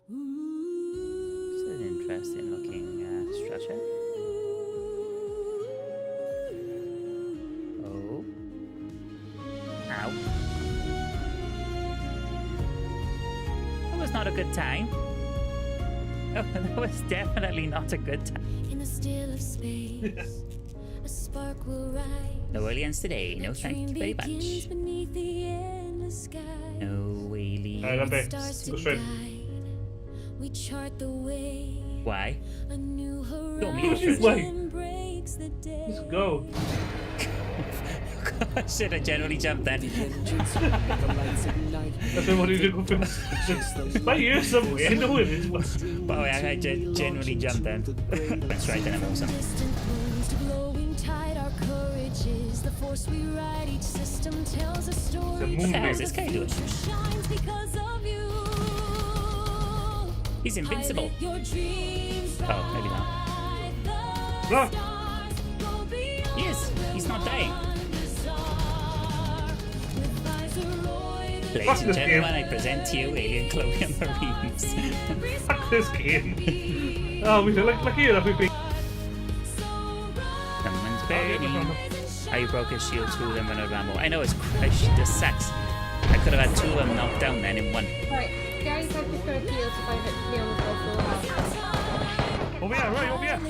It's an interesting looking structure. Oh. Ow. That was not a good time. Oh, that was definitely not a good time. In the still of space, a spark will rise. No aliens today. No thank you very much. Beneath the endless sky. No aliens. Stars to guide. We chart the way. Why? A new Don't mean horizon breaks the day. Let's go. I should have generally jumped then. That's what he did with it. But you're somewhere. No, it is. But I generally jumped then. That's right, then I'm awesome. Distant moons to glowing tide, our courage is the force we ride. Each system tells a story. The moon What the hell is base. this guy doing? Shines because of you. He's invincible. Pilot your dreams Oh, maybe not. Ah. He is. He's not dying. Ladies Fuck and this gentlemen, game. I present to you Alien Chloe and Marines. Fuck this game. Oh, we look here. Look, we Someone's burning. Oh, you broke his shield, two of them run out of ammo. I know it's crushed. This sucks. I could have had two of them knocked down then in one. Right, guys, I've just got a heal if I hit me on the floor for a while. over here, right over here.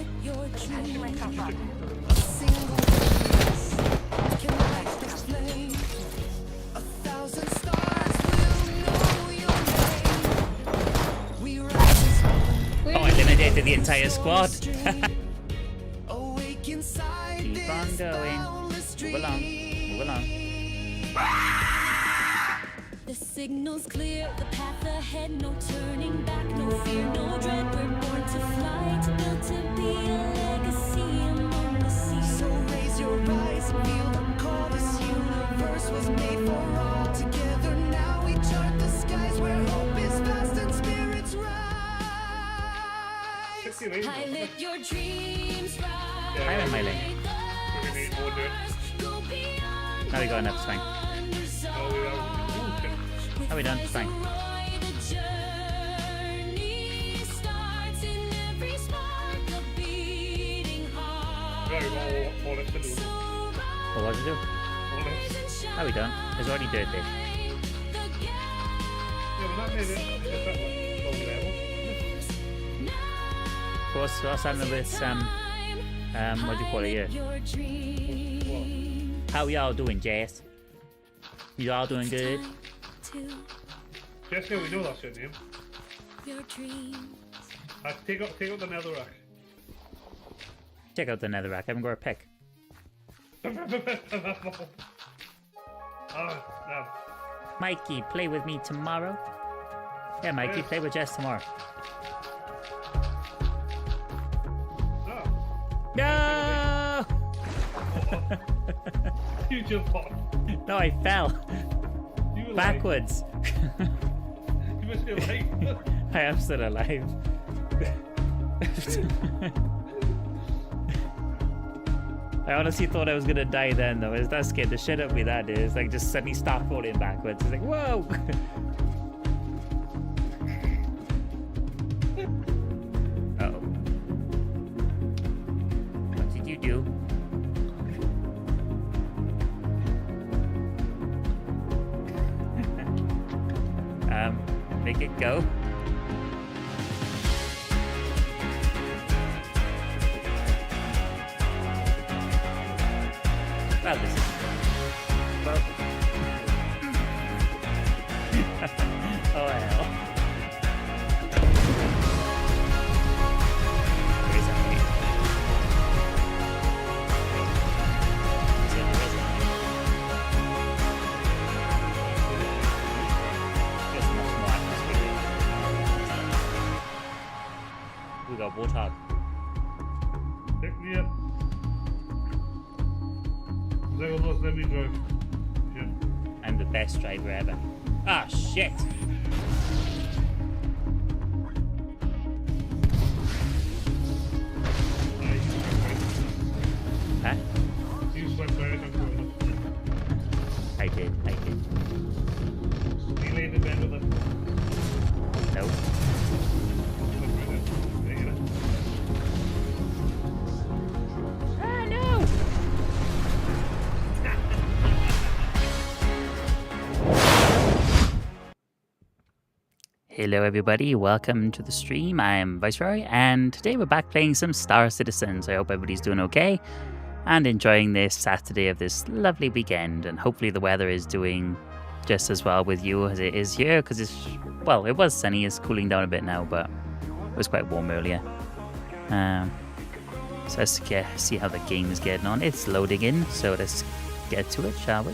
Oh, I eliminated the entire squad. Keep on going. Move along. Move along. The signal's clear, the path ahead, no turning back, no fear, no dread. We're born to fly, to build, to be a legacy among the seas. So raise your eyes, feel the call. This universe was made for all. Together now we chart the skies where hope is vast and spirits rise. 60 range. Pilot your dreams rise. I'm in my lane. We need more dirt. Go beyond. Now we got enough. It's fine. Oh, we are. How we done? It's fine. Very well, all left to do. What was it do? All left. How we done? There's already dirt there. Yeah, we're not near it. Just that one. Low level. What's happening with what do you call it here? How y'all doing, Jess? You all doing good? Jessica, we know that's your name. Your dreams. Take out the netherrack. Check out the netherrack. I haven't got a pick. Oh, no. Mikey, play with me tomorrow? Yeah, Mikey, play with Jess tomorrow. Oh. No! You jumped off. No, I fell. You were Backwards. Like, you must be alive. I am still alive. I honestly thought I was gonna die then though. That scared the shit out of me, that is. It's like just suddenly start falling backwards. It's like, whoa! Uh-oh. What did you do? Make it go. Well, this is... Well... oh, hell. Where is that thing? There isn't. There's much more atmosphere. We got Warthog. Pick me up. They almost let me drive. Shit. I'm the best driver ever. Ah, shit! Huh? You swept right on corner. I did. He laid in bed with it. Nope. Hello everybody, welcome to the stream. I am Vyseroy, and today we're back playing some Star Citizens. I hope everybody's doing okay and enjoying this Saturday of this lovely weekend, and hopefully the weather is doing just as well with you as it is here, because it's, well, it was sunny, it's cooling down a bit now, but it was quite warm earlier. So let's see how the game is getting on. It's loading in, so let's get to it, shall we?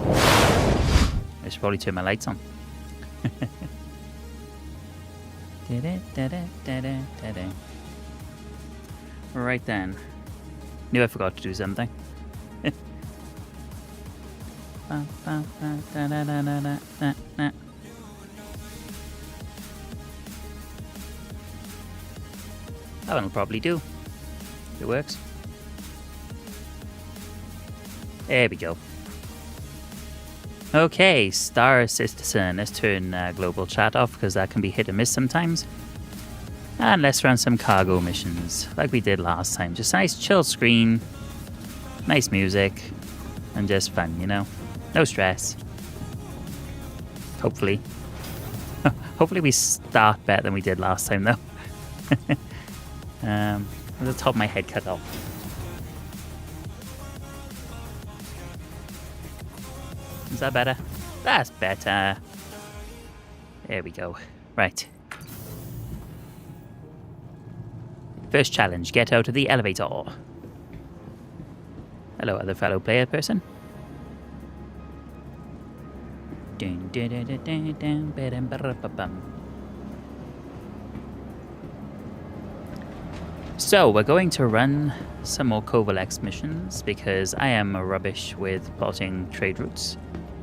I should probably turn my lights on. Right then. Knew I forgot to do something. That one will probably do. If it works. There we go. Okay, Star Citizen. Let's turn global chat off because that can be hit and miss sometimes. And let's run some cargo missions like we did last time. Just nice chill screen, nice music, and just fun, you know? No stress. Hopefully. Hopefully we start better than we did last time though. The top of my head cut off. Is that better? That's better. There we go. Right. First challenge, get out of the elevator. Hello, other fellow player person. So, we're going to run some more Covalex missions because I am rubbish with plotting trade routes.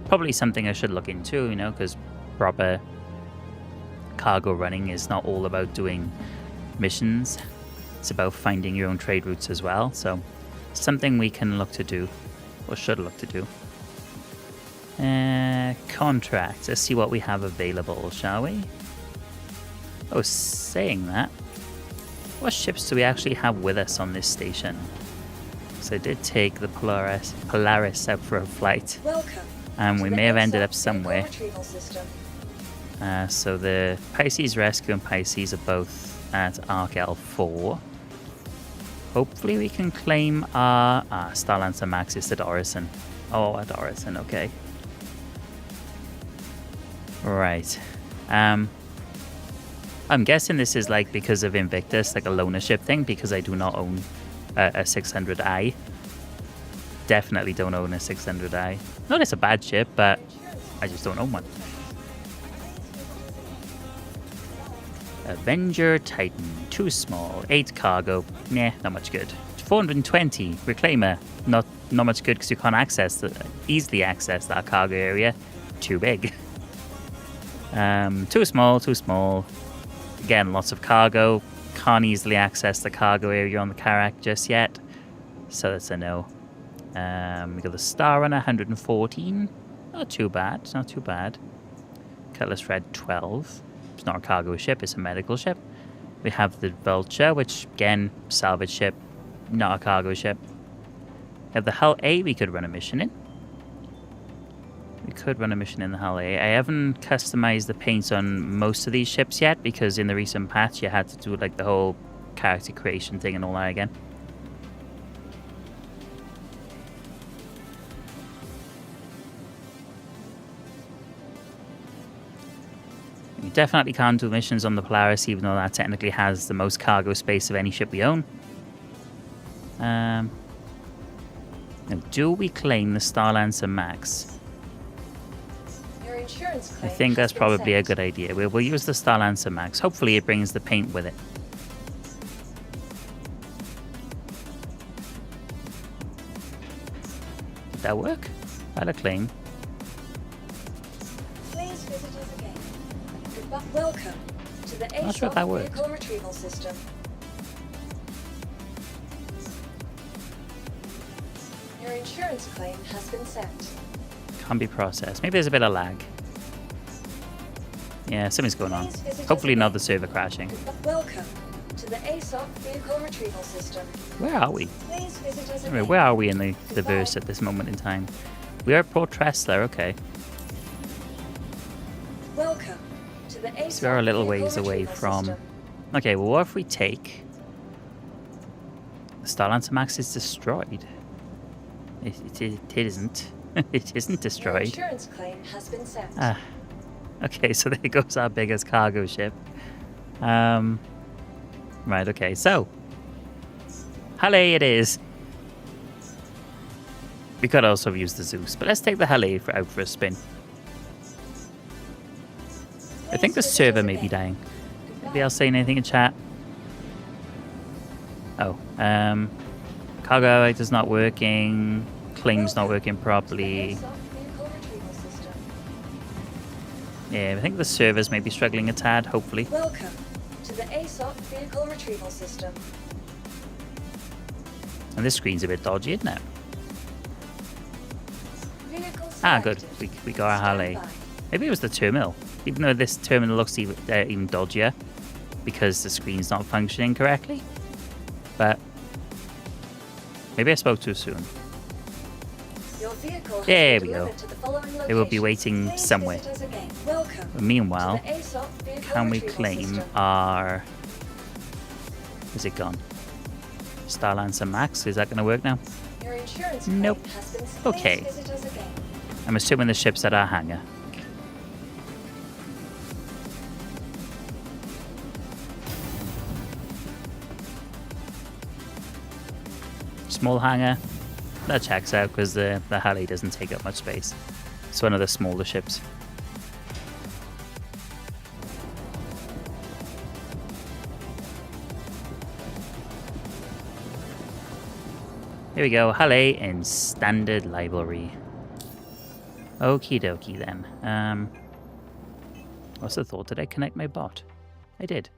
Probably something I should look into, you know, because proper cargo running is not all about doing missions. It's about finding your own trade routes as well. So, something we can look to do, or should look to do. Contracts. Let's see what we have available, shall we? Oh, saying that, what ships do we actually have with us on this station? So I did take the Polaris out for a flight. And we may have ended up somewhere. So the Pisces Rescue and Pisces are both at Arc L4. Hopefully we can claim our Starlancer Max is at Orison. Oh, at Orison, okay. Right. I'm guessing this is like because of Invictus, like a loaner ship thing, because I do not own a 600i. Definitely don't own a 600i. Not it's a bad ship, but I just don't own one. Avenger Titan, too small. 8 cargo, nah, not much good. 420 Reclaimer, not much good because you can't easily access that cargo area. Too big. Too small. Again, lots of cargo. Can't easily access the cargo area on the Karak just yet, so that's a no. We got the Star Runner, 114. Not too bad. Cutlass Red, 12. It's not a cargo ship, it's a medical ship. We have the Vulture, which, again, salvage ship, not a cargo ship. We have the Hull A we could run a mission in. We could run a mission in the Hull A. I haven't customized the paints on most of these ships yet, because in the recent patch you had to do like the whole character creation thing and all that again. We definitely can't do missions on the Polaris, even though that technically has the most cargo space of any ship we own. Now, do we claim the Starlancer Max? I think that's probably a good idea. We'll use the Starlancer Max. Hopefully it brings the paint with it. Did that work? I'll claim. Please visit us again. Welcome to the Not sure if that worked. vehicle retrieval system. Your insurance claim has been sent. Can't be processed. Maybe there's a bit of lag. Yeah, something's going on. Please visit us Hopefully not again. the server crashing. Welcome to the ASOC vehicle retrieval system. Where are we? Please visit us Anyway, again. where are we in the verse at this moment in time? We are at Port Tressler, okay. Welcome to the So we're a little vehicle ways away retrieval from... system. Okay, well, what if we take... The Starlancer Max is destroyed. It isn't. It isn't Your destroyed. insurance claim has been sent. Ah. Okay, so there goes our biggest cargo ship. Right, okay, so... Halle it is. We could also have used the Zeus, but let's take the Halle out for a spin. I think the server may be dying. Maybe I'll say anything in chat. Oh, cargo elevator's not working. Claim's not working properly. Vehicle retrieval system. Yeah, I think the servers may be struggling a tad, hopefully. Welcome to the ASOP vehicle retrieval system. And this screen's a bit dodgy, isn't it? Vehicle Ah, good. selected. We got our Halle. Stand by. Maybe it was the terminal. Even though this terminal looks even dodgier because the screen's not functioning correctly. But maybe I spoke too soon. Your vehicle has There been we go. delivered to the following They will be locations. waiting Please somewhere. visit us again. Welcome Meanwhile, to the ASOP vehicle can we retrieval claim system. our... Is it gone? Starlancer Max, is that going to work now? Your insurance claim Nope. has been sent. Okay. Please visit us again. I'm assuming the ship's at our hangar. Small hangar. That checks out because the Halle doesn't take up much space. It's one of the smaller ships. Here we go, Halle in standard library. Okie dokie then. What's the thought? Did I connect my bot? I did.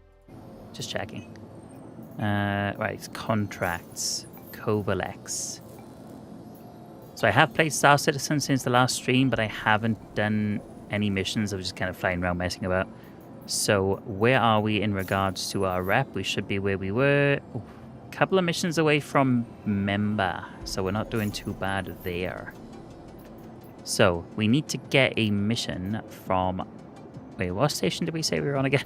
Just checking. Right, contracts. Covalex. So I have played Star Citizen since the last stream, but I haven't done any missions. I was just kind of flying around messing about. So where are we in regards to our rep? We should be where we were. Ooh, a couple of missions away from member. So we're not doing too bad there. So we need to get a mission from... Wait, what station did we say we were on again?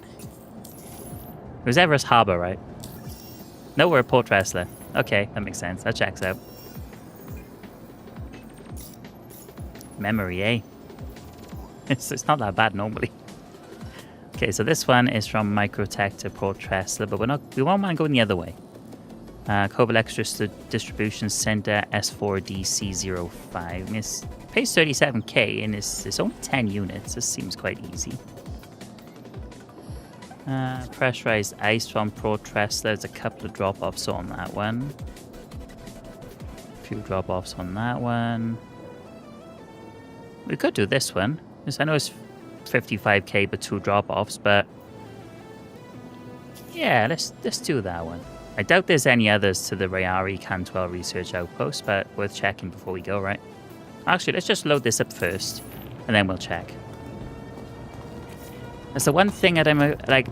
It was Everest Harbor, right? No, we're at Port Tressler. Okay, that makes sense. That checks out. Memory, eh? It's not that bad normally. Okay, so this one is from Microtech to Port Tressler, but we won't mind going the other way. Covalex Distribution Center S4DC05. I mean, it pays 37k and it's only 10 units. This seems quite easy. Pressurized ice from Port Tressler. There's a couple of drop-offs on that one. A few drop-offs on that one. We could do this one. Yes, I know it's 55k but 2 drop-offs, but yeah, let's do that one. I doubt there's any others to the Rayari Cantwell Research Outpost, but worth checking before we go, right? Actually, let's just load this up first, and then we'll check. That's the one thing that I'm like.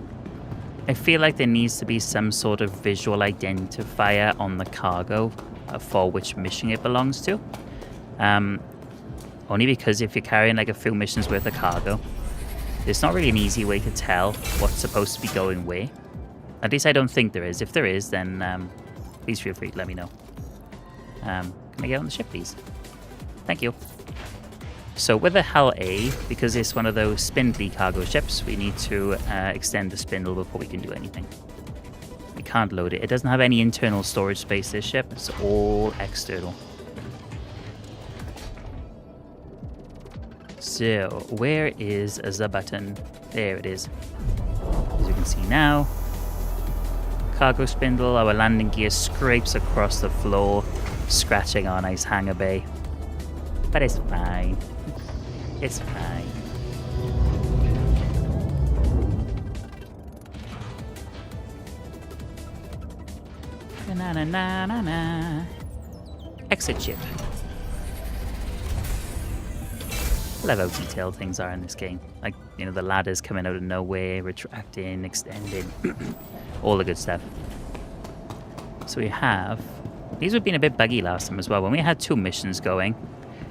I feel like there needs to be some sort of visual identifier on the cargo for which mission it belongs to. Only because if you're carrying like a few missions worth of cargo, there's not really an easy way to tell what's supposed to be going where. At least I don't think there is. If there is, then please feel free to let me know. Can I get on the ship, please? Thank you. So with the Hull A, because it's one of those spindly cargo ships, we need to extend the spindle before we can do anything. We can't load it. It doesn't have any internal storage space, this ship. It's all external. So, where is the button? There it is. As you can see now, cargo spindle, our landing gear scrapes across the floor, scratching our nice hangar bay. But it's fine. It's fine. Na na na na na. Exit ship. I love how detailed things are in this game. Like, you know, the ladders coming out of nowhere, retracting, extending, all the good stuff. So we have... These have been a bit buggy last time as well. When we had 2 missions going,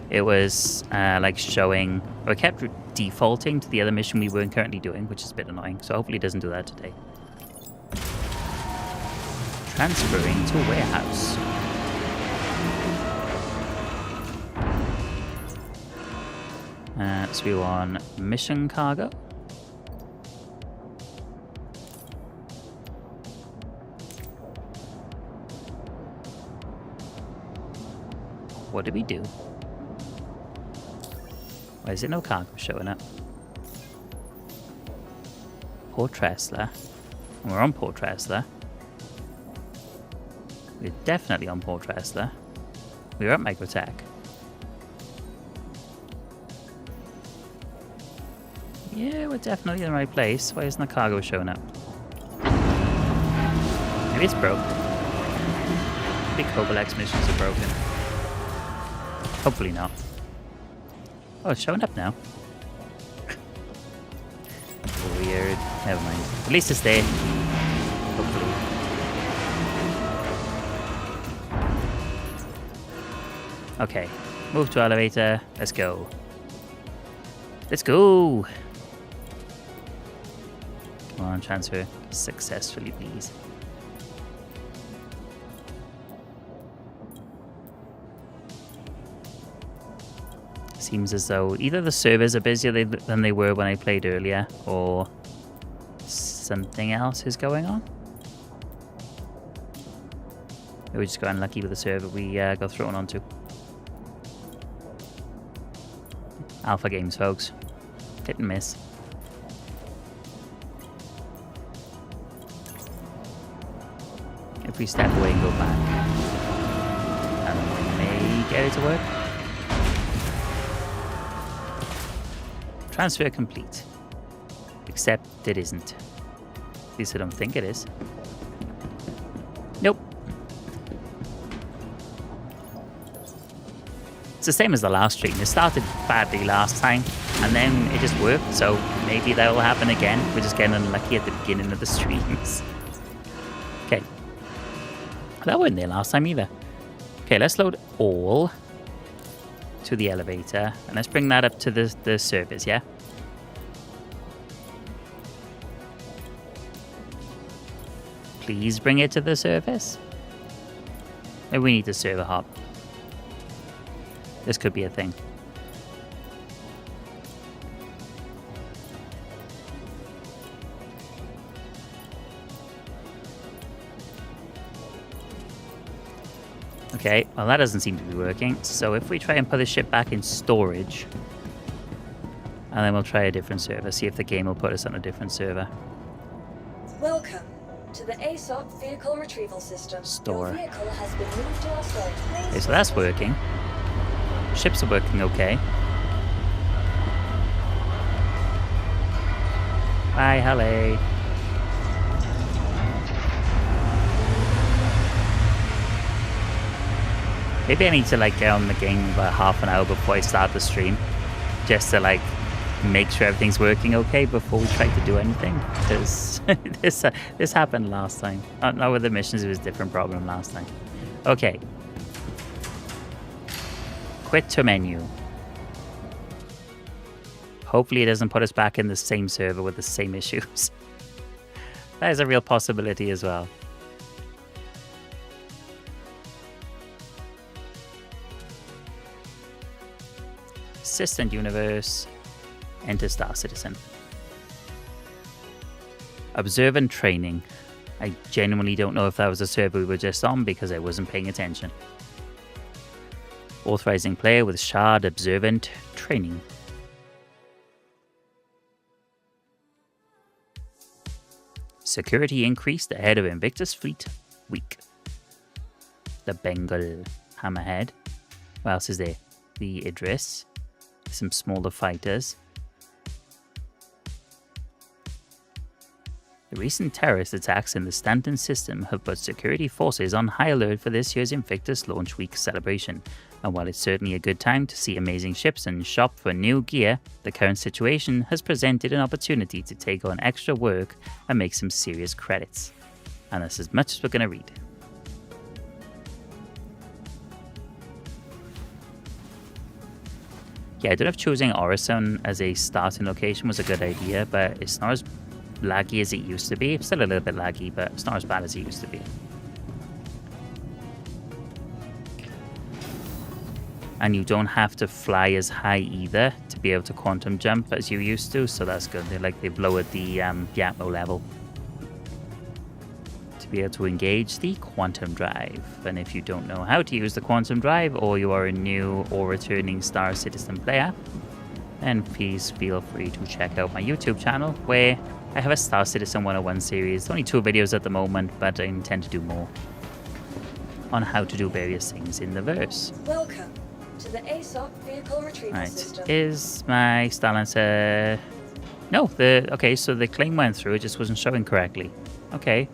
it was like showing... We kept defaulting to the other mission we weren't currently doing, which is a bit annoying. So hopefully it doesn't do that today. Transferring to warehouse. So we want mission cargo. What did we do? Why is it no cargo showing up? Port Tressler. We're on Port Tressler. We're definitely on Port Tressler. We're at Microtech. Yeah, we're definitely in the right place. Why isn't the cargo showing up? Maybe it's broke. Maybe Covalex missions are broken. Hopefully not. Oh, it's showing up now. Weird. Never mind. At least it's there. Hopefully. Okay. Move to elevator. Let's go. Let's go! Come on, transfer successfully, please. Seems as though either the servers are busier than they were when I played earlier, or something else is going on. Maybe we just got unlucky with the server we got thrown onto. Alpha games, folks. Hit and miss. If we step away and go back, and we may get it to work. Transfer complete. Except it isn't. At least I don't think it is. Nope. It's the same as the last stream. It started badly last time, and then it just worked, so maybe that will happen again. We're just getting unlucky at the beginning of the streams. Okay. That wasn't there last time either. Okay, let's load all to the elevator, and let's bring that up to the servers, yeah? Please bring it to the surface. Maybe we need to server hop. This could be a thing. Okay, well that doesn't seem to be working. So if we try and put the ship back in storage, and then we'll try a different server, see if the game will put us on a different server. Welcome to the ASOP Vehicle Retrieval System. Store. Your vehicle has been moved to our site. Okay, so that's working. Ships are working okay. Bye, Halle. Maybe I need to like get on the game about half an hour before I start the stream, just to like make sure everything's working okay before we try to do anything. Because this happened last time. Not with the missions; it was a different problem last time. Okay. Quit to menu. Hopefully it doesn't put us back in the same server with the same issues. That is a real possibility as well. Assistant Universe. Enter Star Citizen. Observant Training. I genuinely don't know if that was a server we were just on because I wasn't paying attention. Authorizing player with Shard Observant Training. Security increased ahead of Invictus Fleet Week. The Bengal Hammerhead. What else is there? The Idris. Some smaller fighters. The recent terrorist attacks in the Stanton system have put security forces on high alert for this year's Invictus Launch Week celebration. And while it's certainly a good time to see amazing ships and shop for new gear, the current situation has presented an opportunity to take on extra work and make some serious credits. And that's as much as we're going to read. Yeah, I don't know if choosing Orison as a starting location was a good idea, but it's not as laggy as it used to be. It's still a little bit laggy, but it's not as bad as it used to be. And you don't have to fly as high either to be able to quantum jump as you used to, so that's good. They've lowered the atmo level to be able to engage the quantum drive. And if you don't know how to use the quantum drive, or you are a new or returning Star Citizen player, then please feel free to check out my YouTube channel, where I have a Star Citizen 101 series. Only 2 videos at the moment, but I intend to do more on how to do various things in the verse. Welcome to the ASOC vehicle retrieval system. Is my Starlancer... No, okay, so the claim went through, it just wasn't showing correctly. Okay,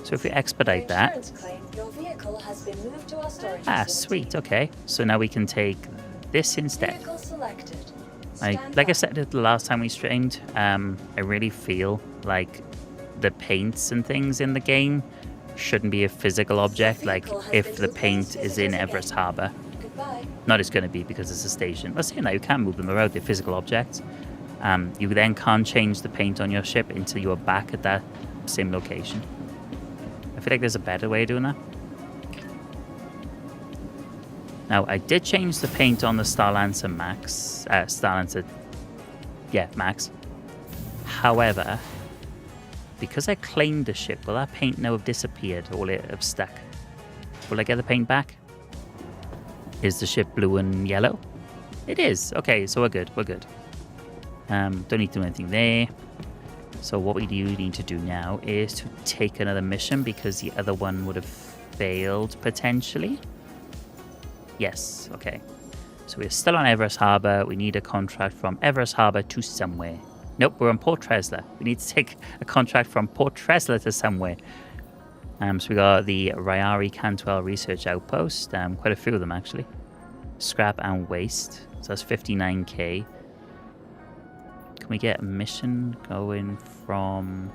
so if we expedite that... Insurance claim, your vehicle has been moved to our storage Ah, facility. sweet, okay. So now we can take this instead. Vehicle selected. Like I said it the last time we streamed, I really feel like the paints and things in the game shouldn't be a physical object. Like, if the paint is in Everest Harbour, Goodbye. not it's going to be because it's a station. Well, saying that, you can move them around, they're physical objects. You then can't change the paint on your ship until you are back at that same location. I feel like there's a better way of doing that. Now, I did change the paint on the Starlancer Max. Max. However, because I claimed the ship, will that paint now have disappeared, or will it have stuck? Will I get the paint back? Is the ship blue and yellow? It is. Okay, so we're good. We're good. Don't need to do anything there. So what we do need to do now is to take another mission, because the other one would have failed potentially. Yes, okay. So we're still on Everest Harbour. We need a contract from Everest Harbour to somewhere. Nope, we're on Port Tresla. We need to take a contract from Port Tresla to somewhere. So we got the Ryari Cantwell Research Outpost. Quite a few of them, actually. Scrap and waste. So that's 59k. Can we get a mission going from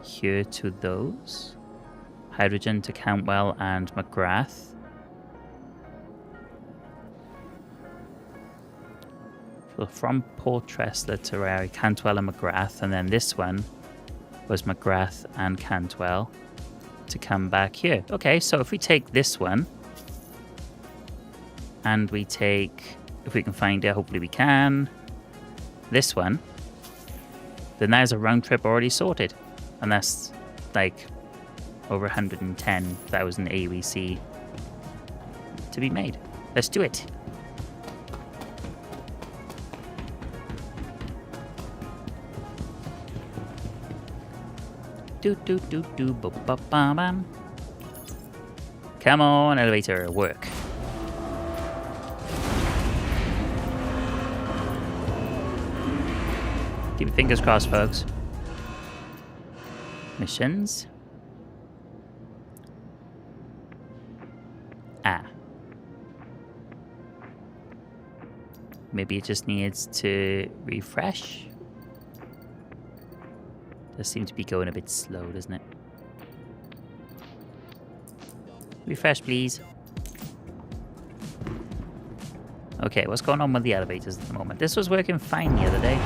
here to those? Hydrogen to Cantwell and McGrath. So from Port Tresla to Ryari, Cantwell and McGrath. And then this one was McGrath and Cantwell to come back here. Okay, so if we take this one and we take, if we can find it, hopefully we can, this one, then there's a round trip already sorted. And that's like over 110,000 AUEC to be made. Let's do it. Do do do do ba ba ba bam. Come on, elevator, work. Keep your fingers crossed, folks. Missions. Ah. Maybe it just needs to refresh. Does seem to be going a bit slow, doesn't it? Refresh, please. Okay, what's going on with the elevators at the moment? This was working fine the other day.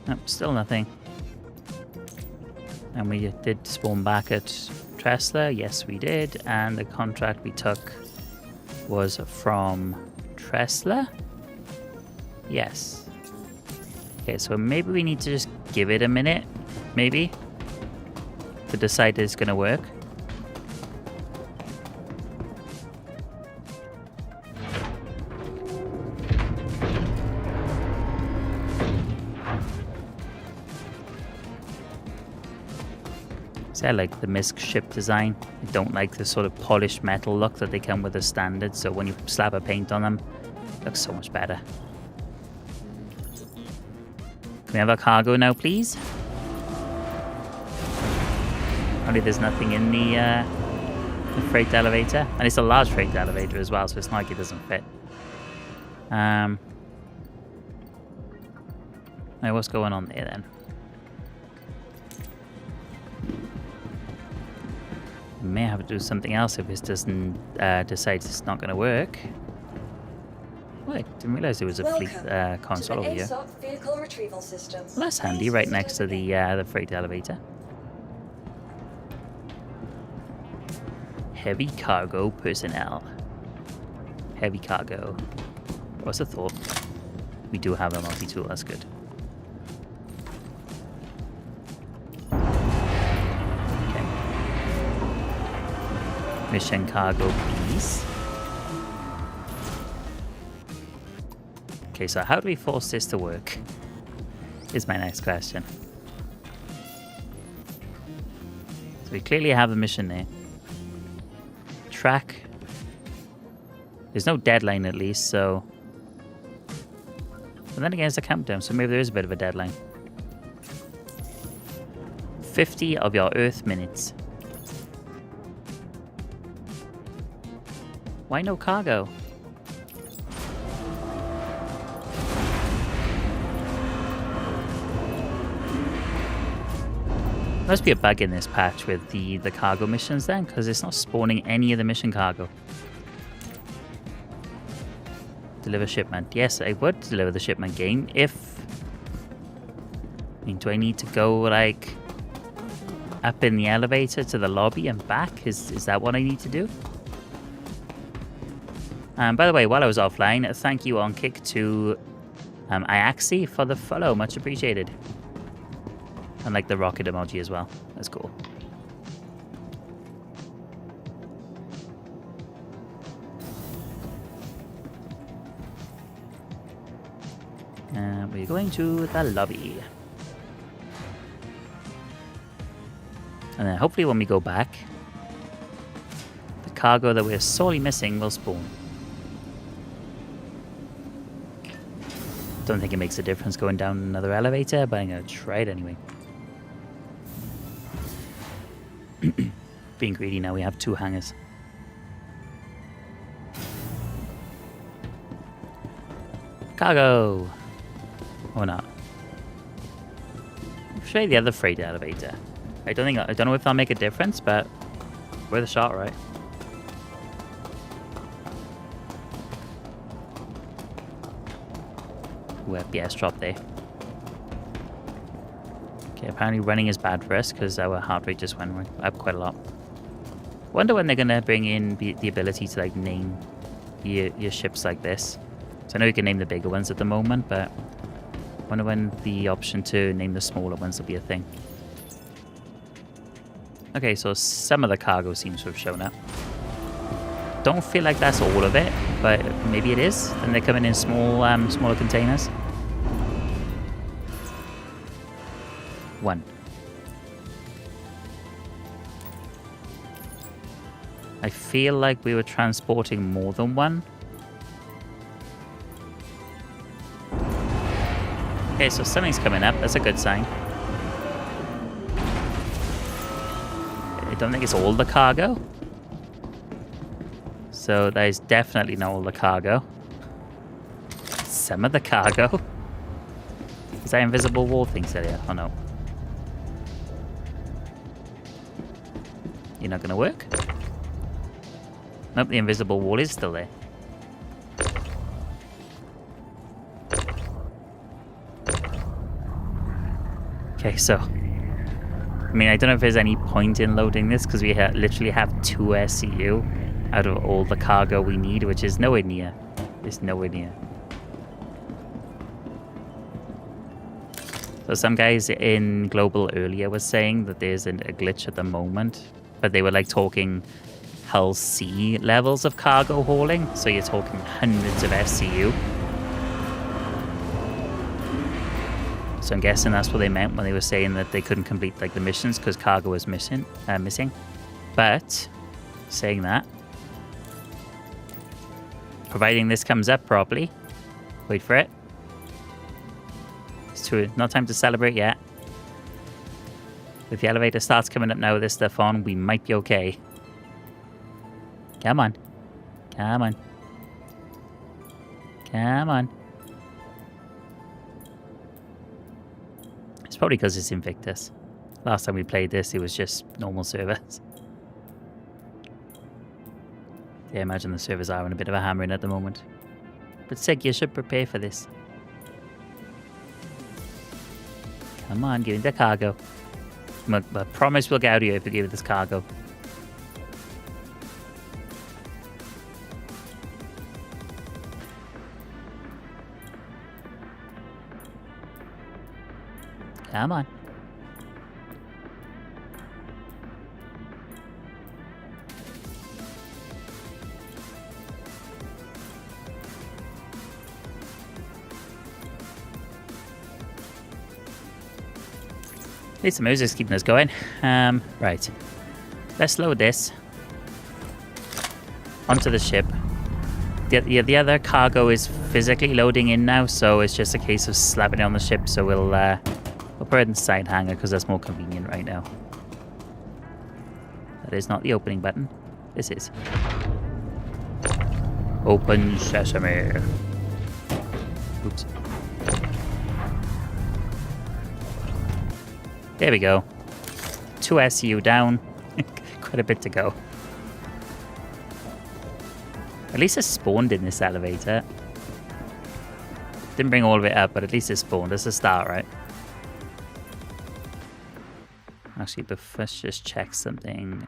Nope, still nothing. And we did spawn back at Tresla. Yes, we did. And the contract we took was from Tresla. Yes. Okay, so maybe we need to just give it a minute, maybe, to decide it's going to work. I like the MISC ship design. I don't like the sort of polished metal look that they come with as standard, so when you slap a paint on them, it looks so much better. Can we have our cargo now, please? Only there's nothing in the freight elevator. And it's a large freight elevator as well, so it's not like it doesn't fit. Now, what's going on there then? May have to do something else if this doesn't decide it's not going to work. Oh, I didn't realize there was a fleet Welcome console to over the here. ASOP Vehicle Retrieval System. Well, that's handy, Please right visit next us to again. the freight elevator. Heavy cargo personnel. Heavy cargo. What's the thought? We do have a multi-tool, that's good. Okay. Mission cargo, please. Okay, so how do we force this to work? Is my next question. So we clearly have a mission there. Track. There's no deadline at least, so... But then again, it's a countdown, so maybe there is a bit of a deadline. 50 of your Earth minutes. Why no cargo? Must be a bug in this patch with the cargo missions then, because it's not spawning any of the mission cargo. Deliver shipment. Yes, I would deliver the shipment game if... I mean, do I need to go, like, up in the elevator to the lobby and back? Is that what I need to do? By the way, while I was offline, thank you on Kick to Iaxi for the follow. Much appreciated. And like the rocket emoji as well. That's cool. And we're going to the lobby. And then hopefully when we go back, the cargo that we're sorely missing will spawn. Don't think it makes a difference going down another elevator, but I'm going to try it anyway. Being greedy now, we have 2 hangars. Cargo! Or not. I'll show you the other freight elevator. I don't know if that'll make a difference, but worth a shot, right? Ooh, FPS drop there. Okay, apparently running is bad for us because our heart rate just went up quite a lot. Wonder when they're gonna bring in the ability to like name your ships like this. So I know you can name the bigger ones at the moment, but wonder when the option to name the smaller ones will be a thing. Okay, so some of the cargo seems to have shown up. Don't feel like that's all of it, but maybe it is. And they're coming in smaller containers. 1. I feel like we were transporting more than 1. Okay, so something's coming up. That's a good sign. I don't think it's all the cargo. So that is definitely not all the cargo. Some of the cargo. Is that invisible wall thing still here? Oh no. You're not going to work? Nope, the invisible wall is still there. Okay, so... I mean, I don't know if there's any point in loading this, because we literally have 2 SCU out of all the cargo we need, which is nowhere near. It's nowhere near. So some guys in Global earlier was saying that there's a glitch at the moment, but they were like talking Hull C levels of cargo hauling, so you're talking hundreds of SCU. So I'm guessing that's what they meant when they were saying that they couldn't complete like the missions because cargo was missing. But saying that, providing this comes up properly, wait for it. It's not time to celebrate yet. If the elevator starts coming up now with this stuff on, we might be okay. Come on. Come on. Come on. It's probably because it's Invictus. Last time we played this, it was just normal servers. Yeah, I imagine the servers are in a bit of a hammering at the moment. But Sig, you should prepare for this. Come on, give me the cargo. I promise we'll get out of here if we give it this cargo. Come on. At least the music's keeping us going. Right. Let's load this onto the ship. The other cargo is physically loading in now, so it's just a case of slapping it on the ship. So we'll put it in the side hangar because that's more convenient right now. That is not the opening button. This is. Open sesame. Oops. There we go. 2 SU down. Quite a bit to go. At least it spawned in this elevator. Didn't bring all of it up, but at least it spawned. That's a start, right? Actually, but let's just check something.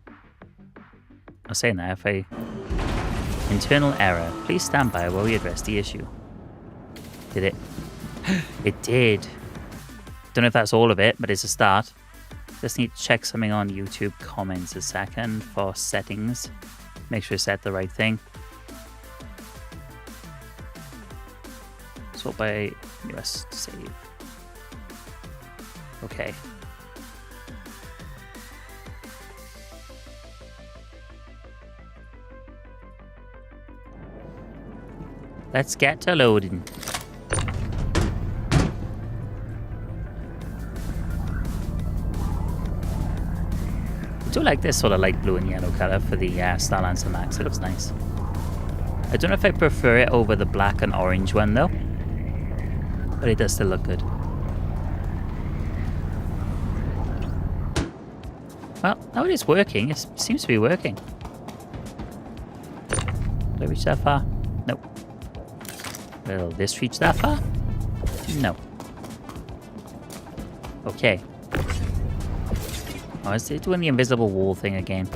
I was saying that if I... Internal error. Please stand by while we address the issue. Did it? It did. Don't know if that's all of it, but it's a start. Just need to check something on YouTube comments a second for settings. Make sure I set the right thing. Sort by US save. Okay. Let's get to loading. I do like this sort of light blue and yellow color for the Starlancer Max. It looks nice. I don't know if I prefer it over the black and orange one though, but it does still look good. Well, now it is working. It seems to be working. Did I reach that far? Nope. Will this reach that far? No. Okay. Oh, is it doing the invisible wall thing again?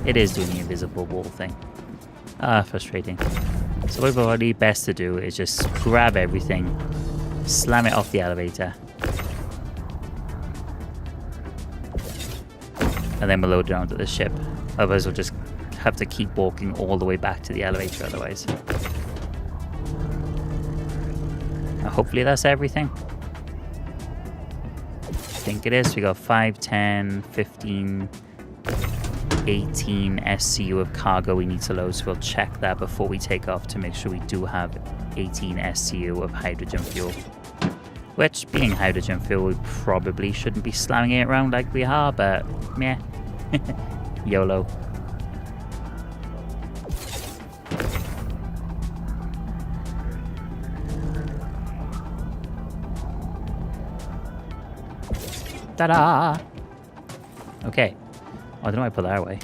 It is doing the invisible wall thing. Ah, frustrating. So what probably best to do is just grab everything, slam it off the elevator, and then we'll load it onto the ship. Otherwise we'll just have to keep walking all the way back to the elevator otherwise. Now, hopefully that's everything. I think it is. We got 5, 10, 15, 18 SCU of cargo we need to load, so we'll check that before we take off to make sure we do have 18 SCU of hydrogen fuel. Which, being hydrogen fuel, we probably shouldn't be slamming it around like we are, but meh. YOLO. Ta-da! Okay. Oh, I don't know why I put that away.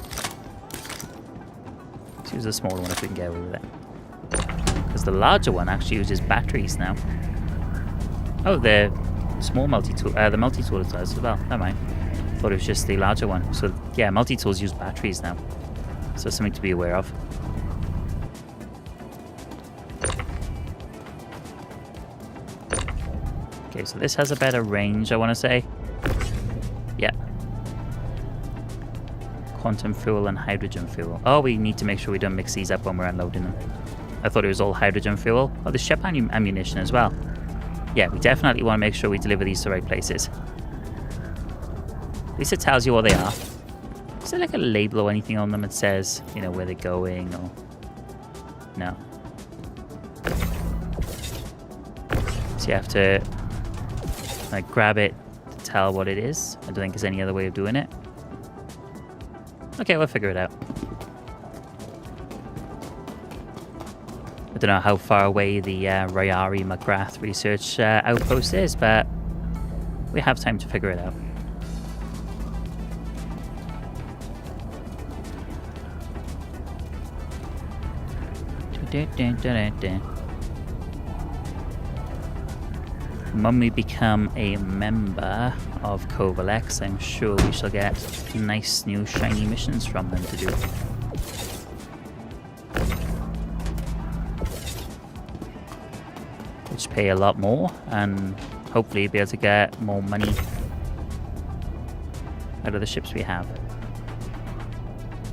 Let's use the smaller one if we can get away with it. Because the larger one actually uses batteries now. Oh, the small multi-tool, the multi-tool does as well. Never mind. Thought it was just the larger one. So yeah, multi-tools use batteries now. So something to be aware of. Okay, so this has a better range, I want to say. Yeah. Quantum fuel and hydrogen fuel. Oh, we need to make sure we don't mix these up when we're unloading them. I thought it was all hydrogen fuel. Oh, the ship ammunition as well. Yeah, we definitely want to make sure we deliver these to the right places. At least it tells you what they are. Is there like a label or anything on them that says, you know, where they're going or... No. So you have to like grab it to tell what it is. I don't think there's any other way of doing it. Okay, we'll figure it out. I don't know how far away the Ryari McGrath research outpost is, but we have time to figure it out. When we become a member of Covalex, I'm sure we shall get nice new shiny missions from them to do. Which pay a lot more, and hopefully be able to get more money out of the ships we have.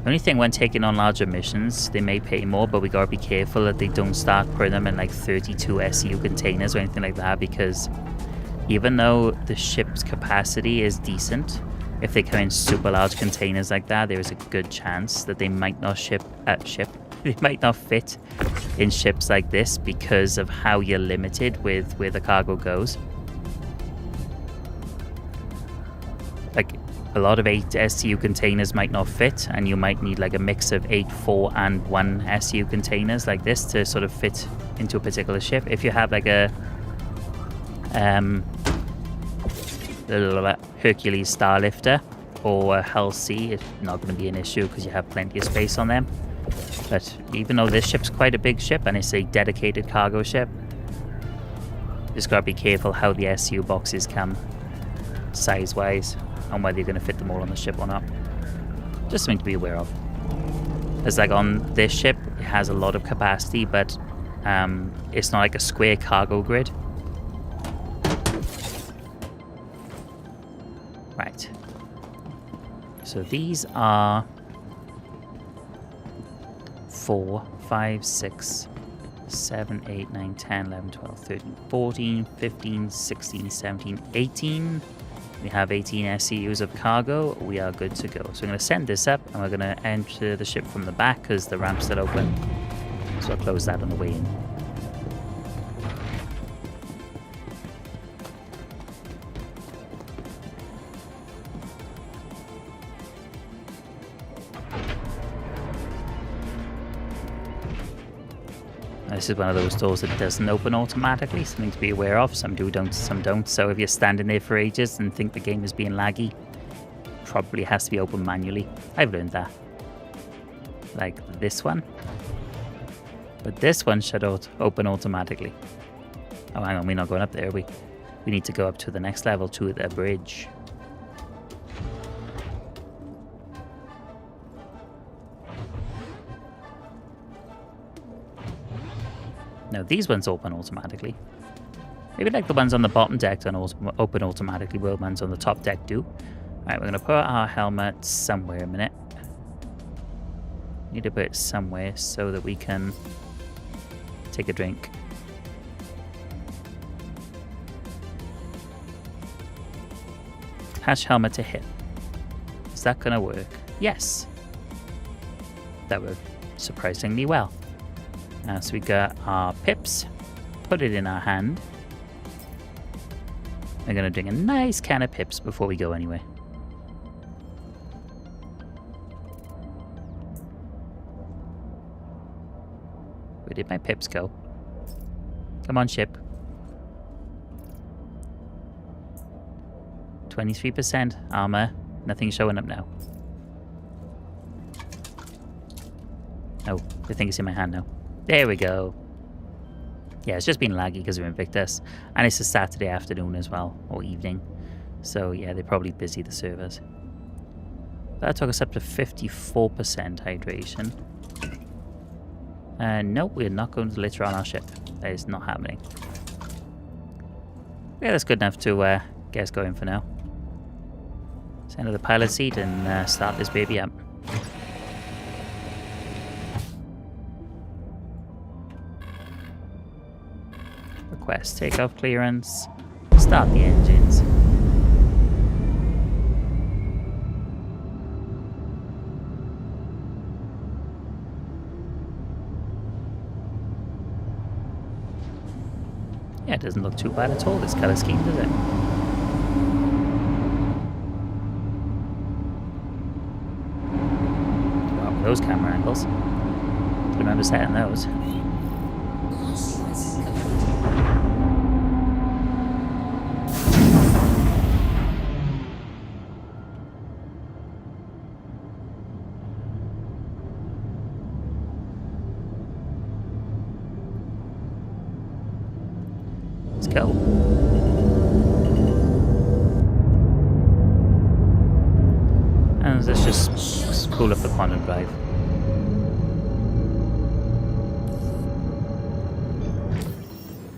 The only thing when taking on larger missions, they may pay more, but we gotta be careful that they don't start putting them in like 32 SEU containers or anything like that, because even though the ship's capacity is decent, if they come in super large containers like that, there is a good chance that they might not they might not fit in ships like this because of how you're limited with where the cargo goes. Like, a lot of 8 STU containers might not fit, and you might need like a mix of 8, 4, and 1 STU containers like this to sort of fit into a particular ship. If you have like a Hercules Starlifter or a Hull C, it's not going to be an issue because you have plenty of space on them. But even though this ship's quite a big ship and it's a dedicated cargo ship, just got to be careful how the SU boxes come size-wise, and whether you're going to fit them all on the ship or not. Just something to be aware of. It's like on this ship, it has a lot of capacity, but it's not like a square cargo grid. Right. So these are 4, 5, 6, 7, 8, 9, 10, 11, 12, 13, 14, 15, 16, 17, 18. We have 18 SCUs of cargo. We are good to go. So I'm going to send this up, and we're going to enter the ship from the back because the ramp's still open. So I'll close that on the way in. This is one of those doors that doesn't open automatically, something to be aware of. Some do, don't, some don't. So if you're standing there for ages and think the game is being laggy, probably has to be opened manually. I've learned that. Like this one. But this one should open automatically. Oh, hang on, we're not going up there, are we? We need to go up to the next level, to the bridge. No, these ones open automatically. Maybe like the ones on the bottom deck don't open automatically, while ones on the top deck do. Alright, we're going to put our helmet somewhere a minute. Need to put it somewhere so that we can take a drink. Hatch helmet to hit. Is that going to work? Yes. That worked surprisingly well. So we got our pips, put it in our hand. We're going to drink a nice can of pips before we go anyway. Where did my pips go? Come on, ship. 23% armor. Nothing's showing up now. Oh, I think it's in my hand now. There we go. Yeah, it's just been laggy because we're Invictus. And it's a Saturday afternoon as well, or evening. So yeah, they're probably busy, the servers. That took us up to 54% hydration. Nope, we're not going to litter on our ship. That is not happening. Yeah, that's good enough to get us going for now. Let's enter the pilot seat and start this baby up. Request takeoff clearance. Start the engines. Yeah, it doesn't look too bad at all, this color scheme, does it? Wow, those camera angles. I remember setting those. go. And let's just spool up the quantum drive.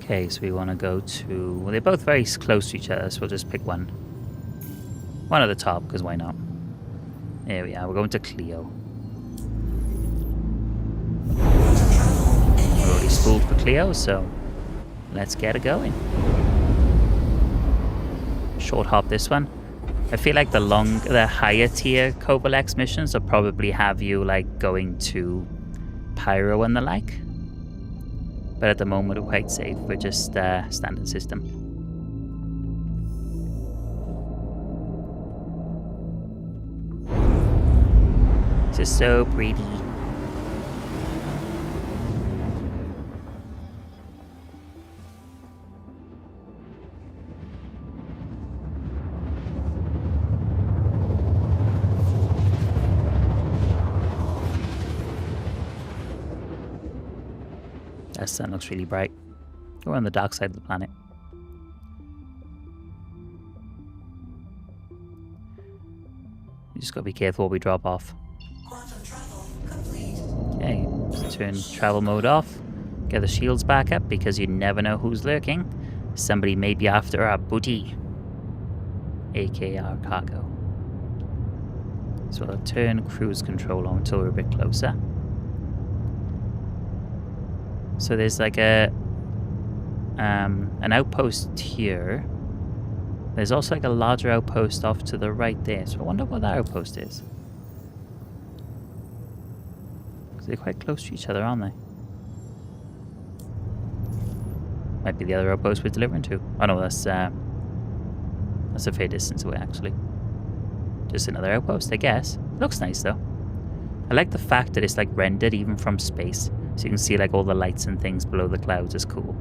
Okay, so we want to go to... Well, they're both very close to each other, so we'll just pick one. One at the top, because why not? There we are, we're going to Cleo. We're already spooled for Cleo, so let's get it going. Short hop this one. I feel like the higher tier Covalex missions will probably have you like going to Pyro and the like. But at the moment we're quite safe. We're just standard system. This is so pretty. That sun looks really bright. We're on the dark side of the planet. You just gotta be careful what we drop off. Okay, let's turn travel mode off. Get the shields back up because you never know who's lurking. Somebody may be after our booty, aka our cargo. So I'll turn cruise control on until we're a bit closer. So there's like an outpost here. There's also like a larger outpost off to the right there. So I wonder what that outpost is. Because they're quite close to each other, aren't they? Might be the other outpost we're delivering to. Oh no, that's a fair distance away actually. Just another outpost, I guess. Looks nice though. I like the fact that it's like rendered even from space. So you can see like all the lights and things below the clouds is cool.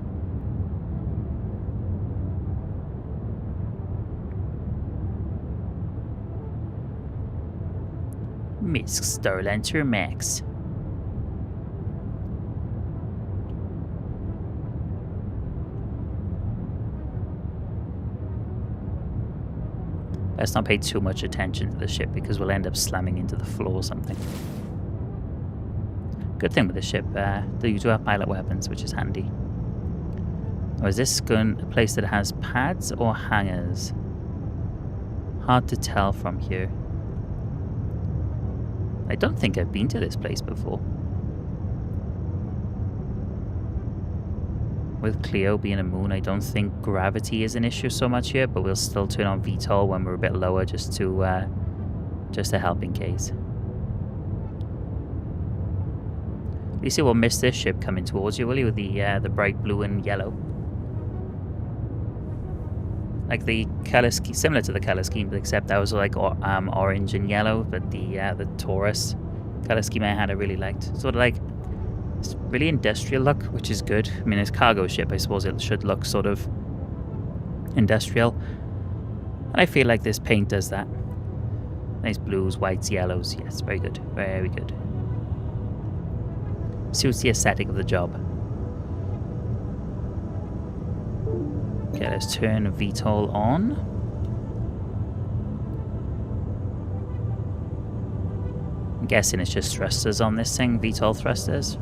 MISC Starlancer Max. Let's not pay too much attention to the ship because we'll end up slamming into the floor or something. Good thing with the ship, you do have pilot weapons, which is handy. Or is this gun a place that has pads or hangars? Hard to tell from here. I don't think I've been to this place before. With Cleo being a moon, I don't think gravity is an issue so much here, but we'll still turn on VTOL when we're a bit lower just to help in case. At least you will miss this ship coming towards you, will you? With the bright blue and yellow. Like the color scheme, similar to the color scheme, but except that was like orange and yellow. But the Taurus color scheme I had, I really liked. Sort of like it's really industrial look, which is good. I mean, it's a cargo ship. I suppose it should look sort of industrial. And I feel like this paint does that. Nice blues, whites, yellows. Yes, very good, very good. Suits the aesthetic of the job. Okay, let's turn VTOL on. I'm guessing it's just thrusters on this thing, VTOL thrusters.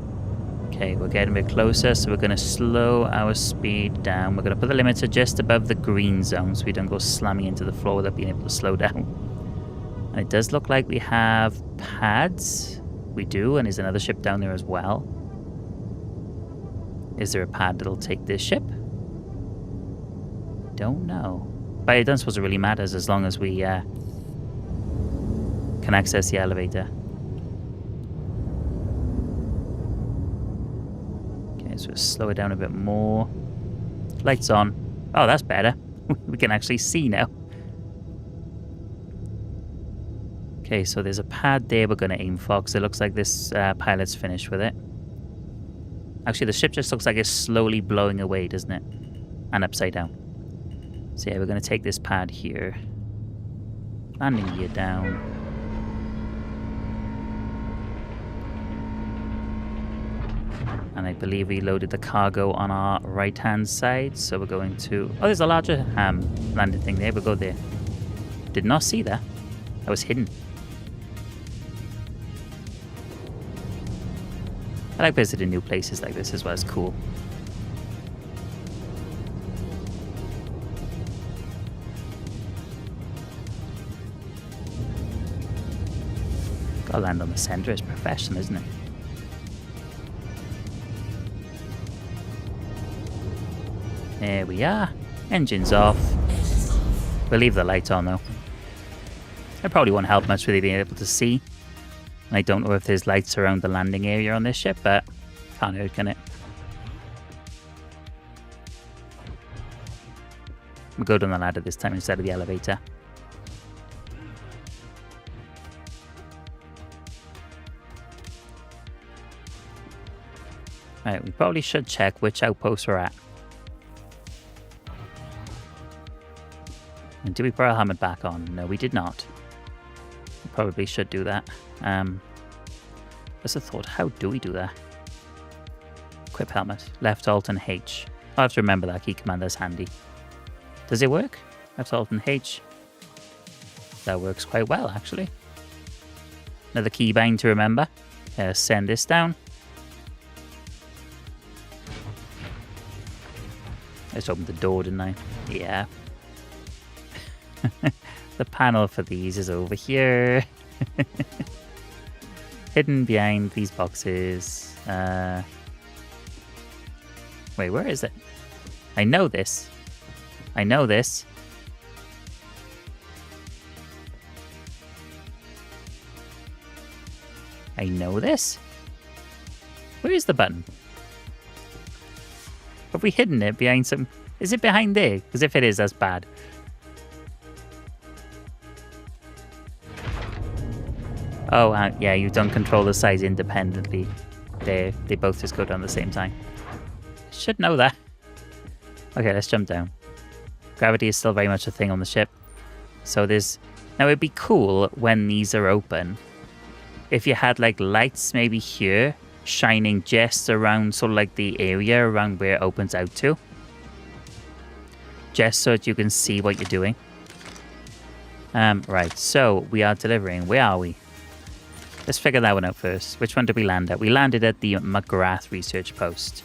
Okay, we're getting a bit closer, so we're going to slow our speed down. We're going to put the limiter just above the green zone so we don't go slamming into the floor without being able to slow down. And it does look like we have pads. We do, and there's another ship down there as well. Is there a pad that'll take this ship? Don't know. But it doesn't suppose it really matters as long as we can access the elevator. Okay, so we'll slow it down a bit more. Lights on. Oh, that's better. We can actually see now. Okay, so there's a pad there we're going to aim for because it looks like this pilot's finished with it. Actually, the ship just looks like it's slowly blowing away, doesn't it? And upside down. So yeah, we're going to take this pad here. Landing gear down. And I believe we loaded the cargo on our right-hand side. So we're going to... Oh, there's a larger landing thing there. We'll go there. Did not see that. That was hidden. I like visiting new places like this as well. It's cool. Gotta land on the center. It's professional, isn't it? There we are. Engine's off. We'll leave the lights on though. It probably won't help much with you being able to see. And I don't know if there's lights around the landing area on this ship, but can't hurt, can it? We'll go down the ladder this time instead of the elevator. Right, we probably should check which outpost we're at. And did we put our helmet back on? No, we did not. We probably should do that. Just a thought, how do we do that? Equip helmet. Left Alt and H. I'll have to remember that key command, that's handy. Does it work? Left Alt and H. That works quite well, actually. Another keybind to remember. Send this down. I just opened the door, didn't I? Yeah. The panel for these is over here. Hidden behind these boxes. Wait, where is it? I know this. I know this. I know this. Where is the button? Have we hidden it behind some... Is it behind there? Because if it is, that's bad. Oh, yeah, you don't control the size independently. They both just go down at the same time. Should know that. Okay, let's jump down. Gravity is still very much a thing on the ship. So there's... Now, it'd be cool when these are open. If you had, like, lights maybe here, shining just around sort of like the area around where it opens out to. Just so that you can see what you're doing. Right, so we are delivering. Where are we? Let's figure that one out first. Which one did we land at? We landed at the McGrath research post.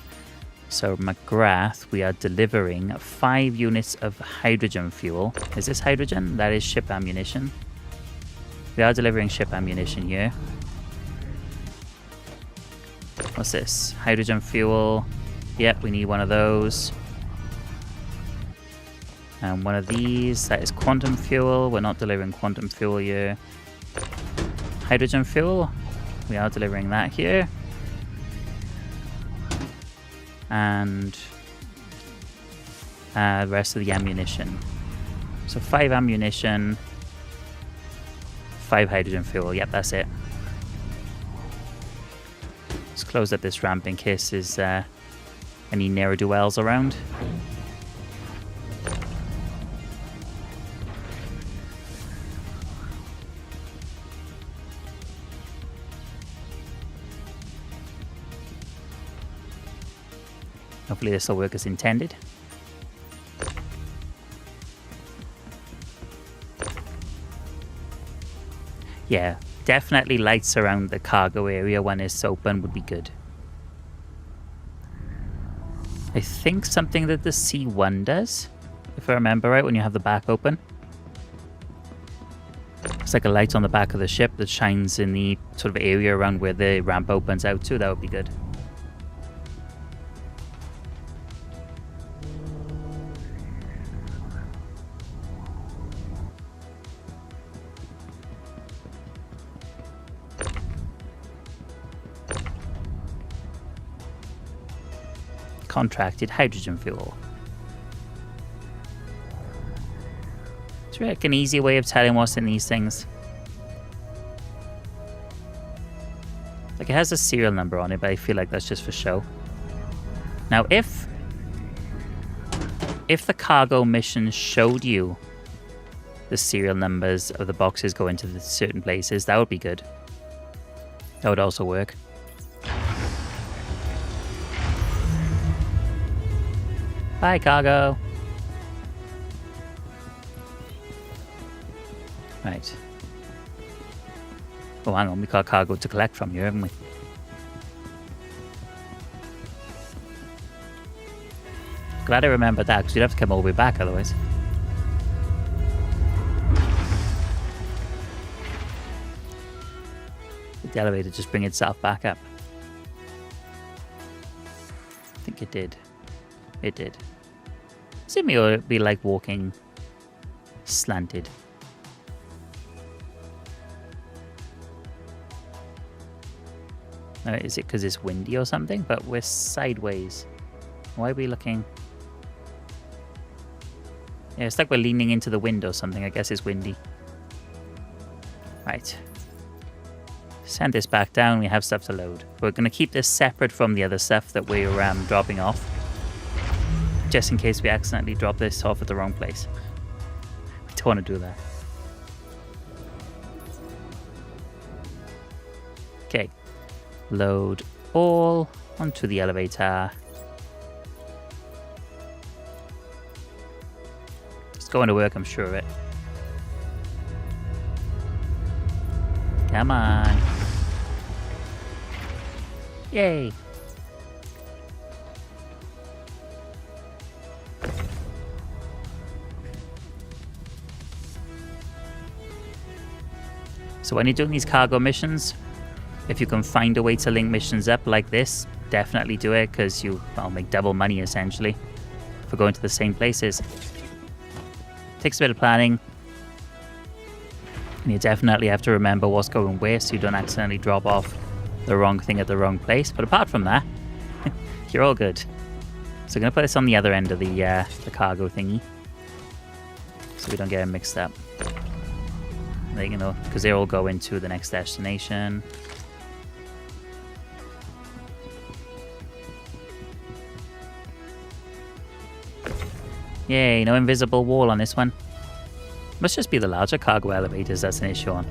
So McGrath, we are delivering 5 units of hydrogen fuel. Is this hydrogen? That is ship ammunition. We are delivering ship ammunition here. What's this? Hydrogen fuel. Yep, we need one of those. And one of these. That is quantum fuel. We're not delivering quantum fuel here. Hydrogen fuel. We are delivering that here. And the rest of the ammunition. So 5 ammunition. 5 hydrogen fuel. Yep, that's it. Let's close up this ramp in case there's any ne'er-do-wells around. Hopefully this will work as intended. Yeah, definitely lights around the cargo area when it's open would be good. I think something that the C1 does, if I remember right, when you have the back open. It's like a light on the back of the ship that shines in the sort of area around where the ramp opens out to. That would be good. Contracted hydrogen fuel. It's like an easy way of telling what's in these things. Like it has a serial number on it, but I feel like that's just for show. Now, if the cargo mission showed you the serial numbers of the boxes going to the certain places, that would be good. That would also work. Bye, cargo. Right. Oh, hang on. We got cargo to collect from you, haven't we? Glad I remembered that, because you'd have to come all the way back otherwise. Did the elevator just bring itself back up? I think it did. It did. Assuming it would be like walking slanted. Is it because it's windy or something? But we're sideways. Why are we looking? Yeah, it's like we're leaning into the wind or something. I guess it's windy. Right. Send this back down. We have stuff to load. We're going to keep this separate from the other stuff that we're dropping off. Just in case we accidentally drop this off at the wrong place. We don't want to do that. Okay. Load all onto the elevator. It's going to work, I'm sure of it. Come on. Yay. So when you're doing these cargo missions, if you can find a way to link missions up like this, definitely do it, because I'll make double money essentially for going to the same places. Takes a bit of planning, and you definitely have to remember what's going where so you don't accidentally drop off the wrong thing at the wrong place. But apart from that, you're all good. So I'm going to put this on the other end of the cargo thingy so we don't get them mixed up. You know, because they all go into the next destination. Yay, no invisible wall on this one. Must just be the larger cargo elevators that's an issue on.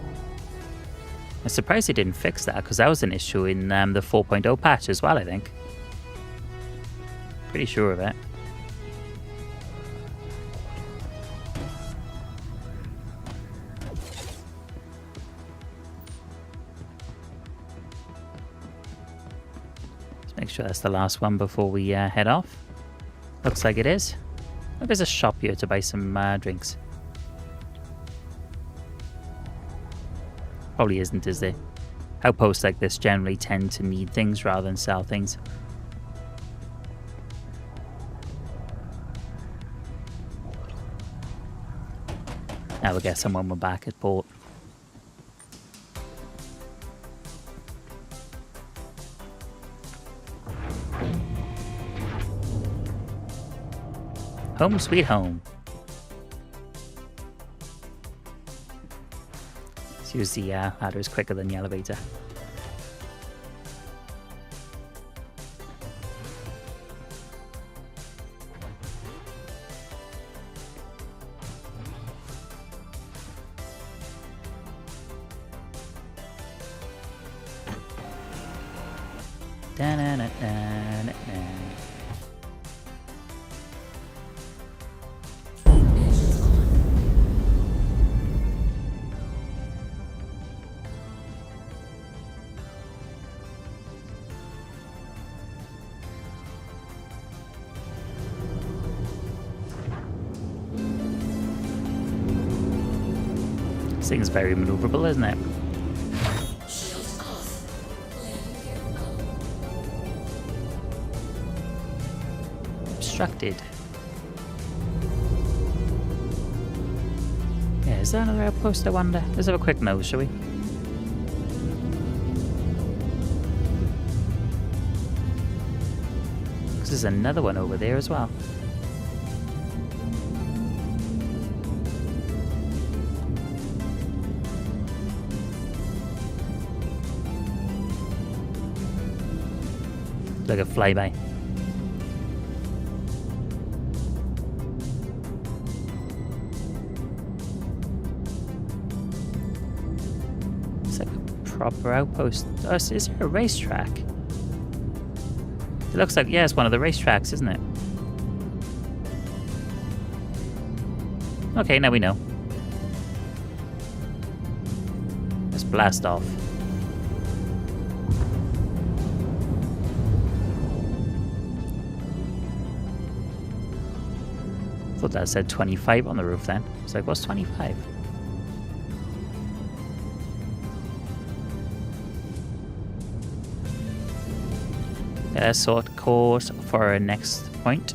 I'm surprised they didn't fix that, because that was an issue in the 4.0 patch as well, I think. Pretty sure of it. Let's make sure that's the last one before we head off. Looks like it is. Look, there's a shop here to buy some drinks. Probably isn't, is there? Outposts like this generally tend to need things rather than sell things. Now we'll get someone we're back at port. Home sweet home. Let's use the ladder, is quicker than the elevator. Da-na-na-na-na-na. This thing's very maneuverable, isn't it? Obstructed. Yeah, is there another outpost, I wonder? Let's have a quick nose, shall we? Because there's another one over there as well. Like a flyby. It's like a proper outpost. Oh, is there a racetrack? It looks like, yeah, it's one of the racetracks, isn't it? Okay, now we know. Let's blast off. Thought that said 25 on the roof then. It's like, what's 25? Sort course for our next point.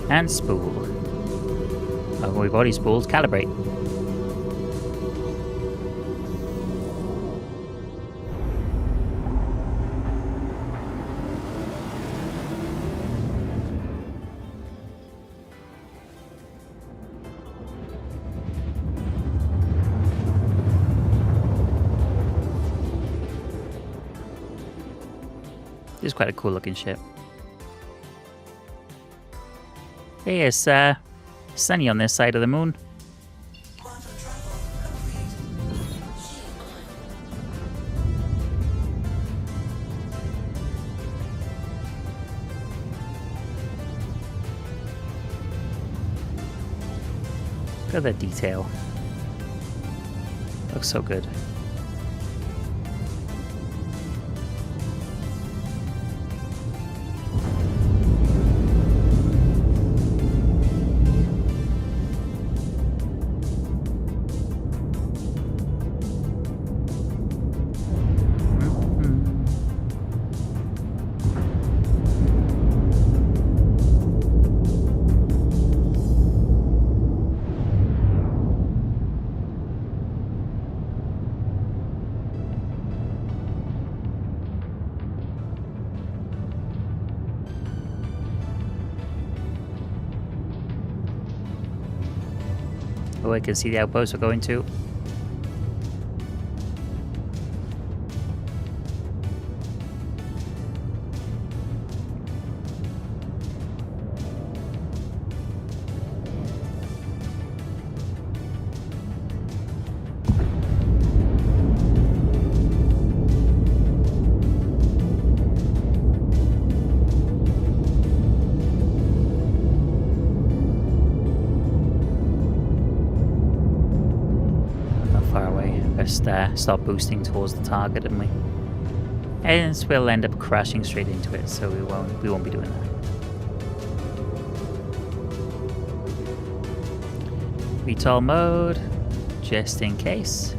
And spool. Oh, we've already spooled. Calibrate. This is quite a cool looking ship. Hey, it's sunny on this side of the moon. Look at the detail. Looks so good. Oh, I can see the outpost we're going to. Start boosting towards the target, and we'll end up crashing straight into it, so we won't be doing that. VTOL mode, just in case.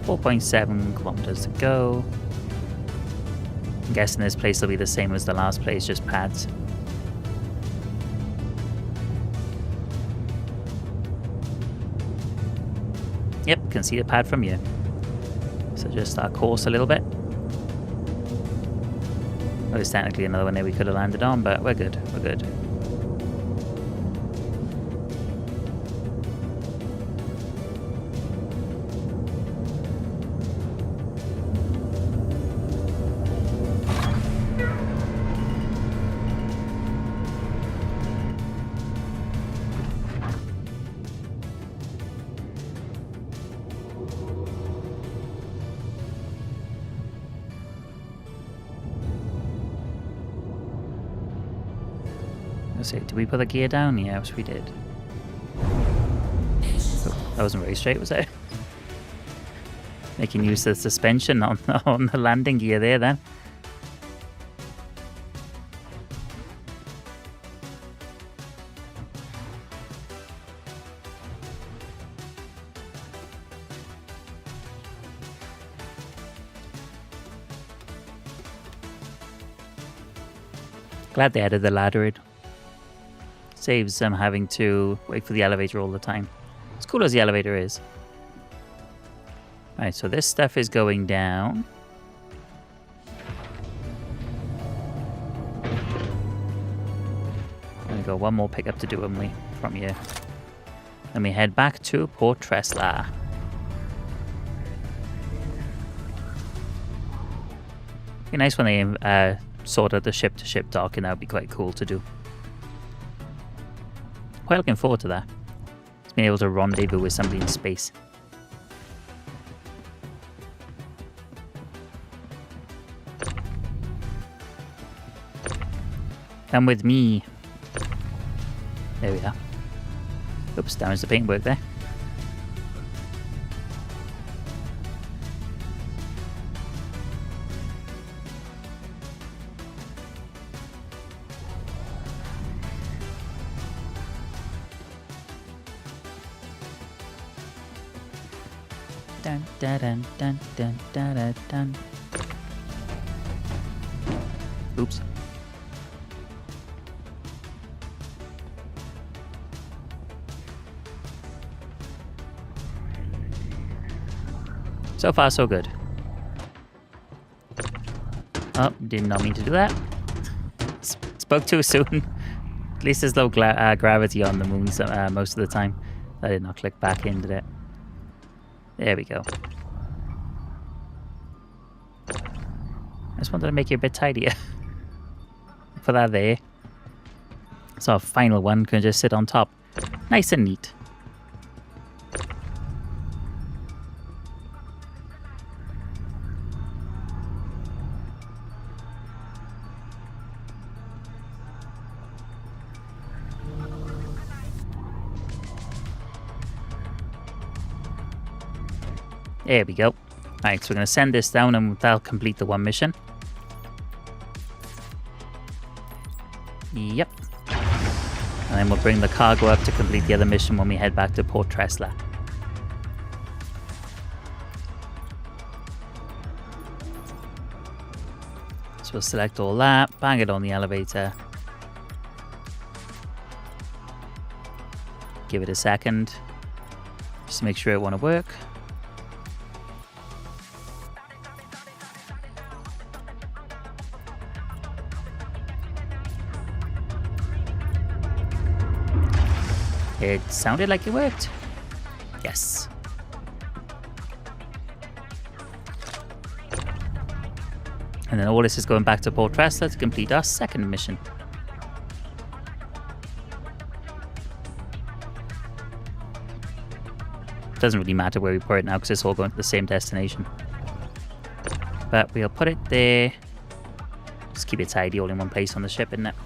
.7 kilometers to go. I'm guessing this place will be the same as the last place, just pads. Yep, can see the pad from here. So just our course a little bit. Well, there's technically another one there we could have landed on, but we're good, we're good. Did we put the gear down? Yes, we did. Oh, that wasn't very straight, was it? Making use of the suspension on the landing gear there then. Glad they added the ladder in. Saves them having to wait for the elevator all the time. As cool as the elevator is. Alright, so this stuff is going down. We got one more pickup to do from here. Then we head back to Port Tresla. Be nice when they sort out the ship-to-ship docking. That would be quite cool to do. Quite looking forward to that. Just being able to rendezvous with somebody in space. Come with me. There we are. Oops, damage the paintwork there. Dun, dun, dun, dun, dun, dun, dun, dun. Oops. So far, so good. Oh, did not mean to do that. Spoke too soon. At least there's low gravity on the moon most of the time. I did not click back in, did it? There we go. I just wanted to make it a bit tidier. Put that there. So our final one can just sit on top. Nice and neat. There we go. Alright, so we're going to send this down and that'll complete the one mission. Yep. And then we'll bring the cargo up to complete the other mission when we head back to Port Tresla. So we'll select all that, bang it on the elevator. Give it a second. Just to make sure it want to work. It sounded like it worked. Yes. And then all this is going back to Port Tresla to complete our second mission. Doesn't really matter where we put it now because it's all going to the same destination. But we'll put it there. Just keep it tidy, all in one place on the ship, isn't it?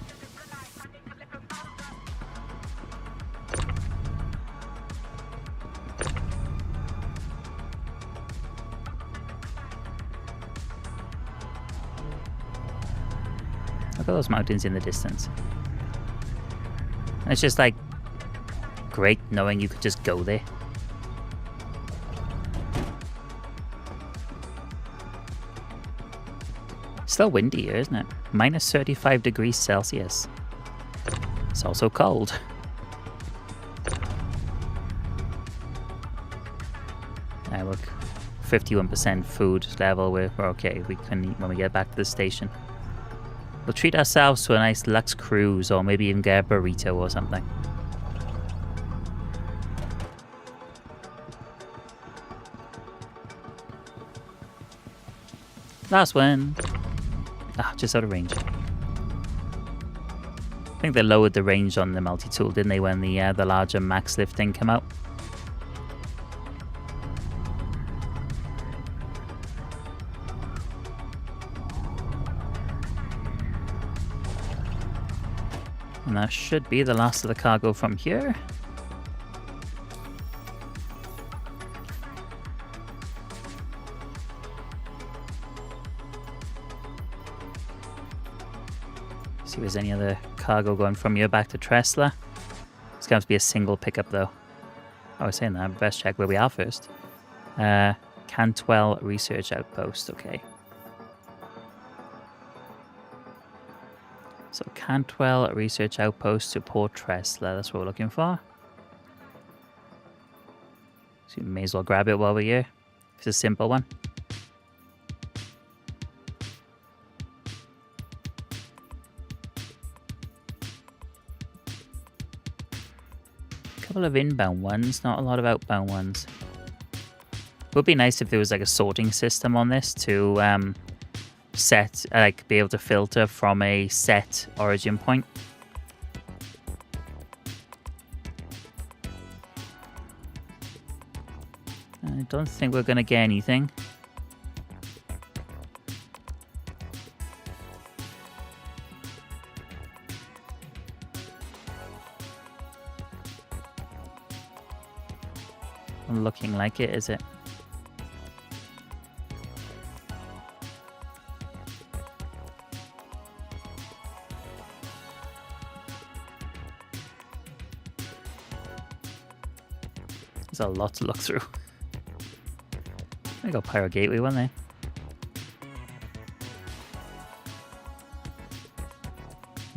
Look at those mountains in the distance. And it's just like great knowing you could just go there. Still windy here, isn't it? Minus 35 degrees Celsius. It's also cold. Look, 51% food level. We're okay. We can eat when we get back to the station. We'll treat ourselves to a nice luxe cruise, or maybe even get a burrito or something. Last one. Ah, just out of range. I think they lowered the range on the multi-tool, didn't they, when the larger max lift thing came out? And that should be the last of the cargo from here. See if there's any other cargo going from here back to Tresla. It's going to be a single pickup though. I was saying that, best check where we are first. Cantwell Research Outpost, okay. So Cantwell Research Outpost to Port Tresla, that's what we're looking for. So we may as well grab it while we're here. It's a simple one. A couple of inbound ones, not a lot of outbound ones. Would be nice if there was like a sorting system on this to set, like be able to filter from a set origin point. I don't think we're gonna get anything. Looking like it, is it? There's a lot to look through. I got Pyro Gateway, weren't they?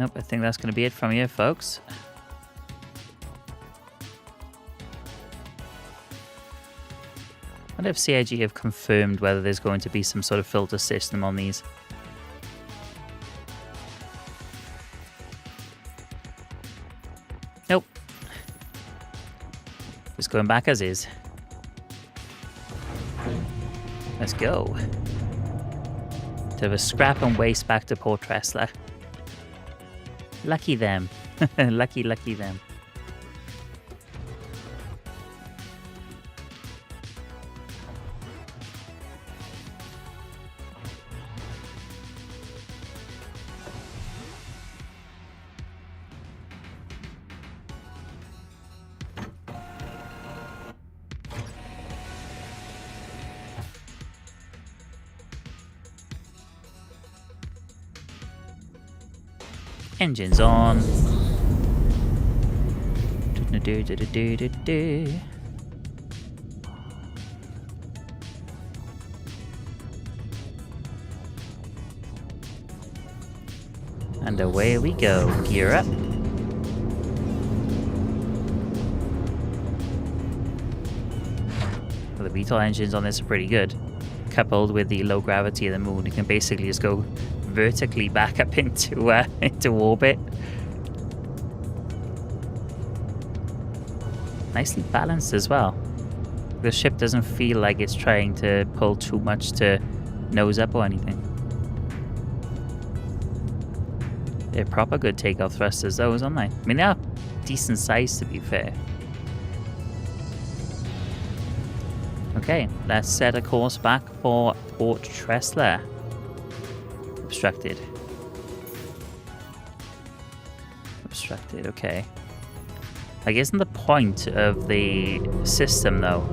Nope, I think that's going to be it from here, folks. I wonder if CIG have confirmed whether there's going to be some sort of filter system on these. Nope. Just going back as is. Let's go. To have a scrap and waste back to Port Tressler. Lucky them. Lucky them. Engines on. And away we go. Gear up. Well, the VTOL engines on this are pretty good. Coupled with the low gravity of the moon, you can basically just go vertically back up into orbit. Nicely balanced as well. The ship doesn't feel like it's trying to pull too much to nose up or anything. They're proper good takeoff thrusters, those, aren't they? I mean, they are decent size, to be fair. Okay, let's set a course back for Port Tressler. Obstructed. Obstructed, okay. Like, isn't the point of the system, though,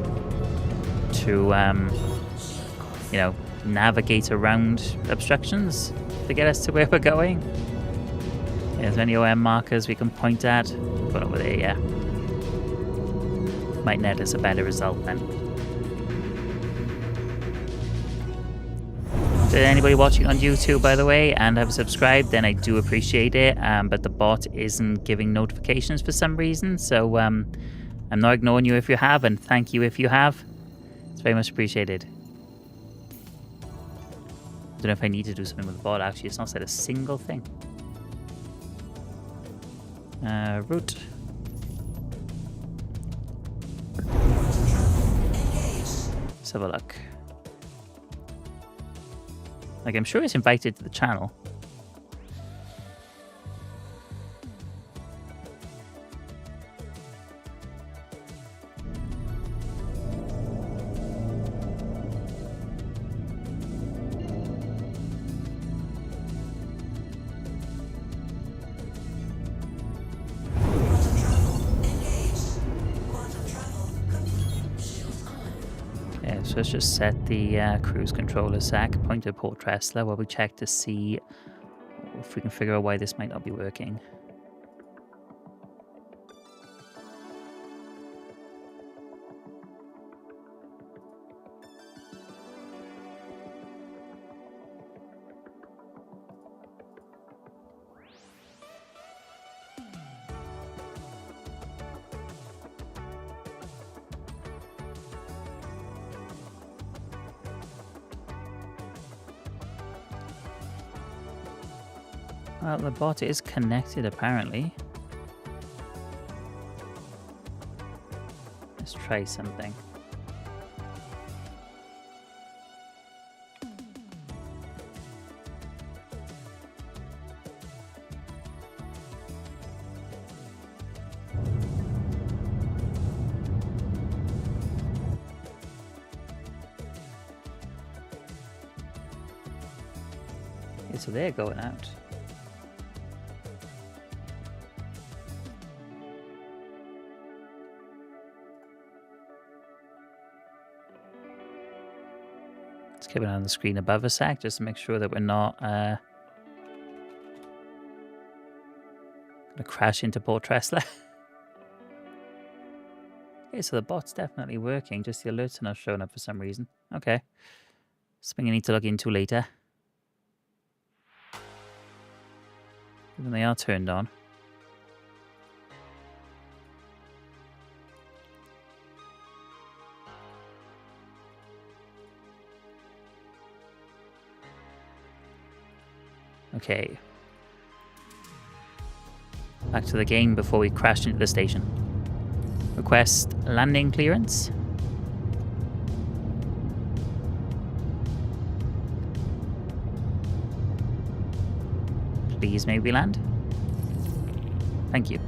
to, you know, navigate around obstructions to get us to where we're going? Yeah, there's any OM markers we can point at? Got over there, yeah. Might net us a better result then. To anybody watching on YouTube, by the way, and have subscribed, then I do appreciate it. But the bot isn't giving notifications for some reason, so I'm not ignoring you if you have, and thank you if you have. It's very much appreciated. I don't know if I need to do something with the bot. Actually, it's not said a single thing. Route. Let's have a look. Like, I'm sure it's invited to the channel. Yeah, so let's just set the cruise controller SAC, point to Port Tressler, while we check to see if we can figure out why this might not be working. Well, the bot is connected apparently. Let's try something. Okay, so they're going out. Let's keep it on the screen above a sec, just to make sure that we're not gonna crash into Port Tressler. Okay, so the bot's definitely working, just the alerts are not showing up for some reason. Okay. Something I need to look into later. Even they are turned on. Okay. Back to the game before we crashed into the station. Request landing clearance. Please may we land? Thank you.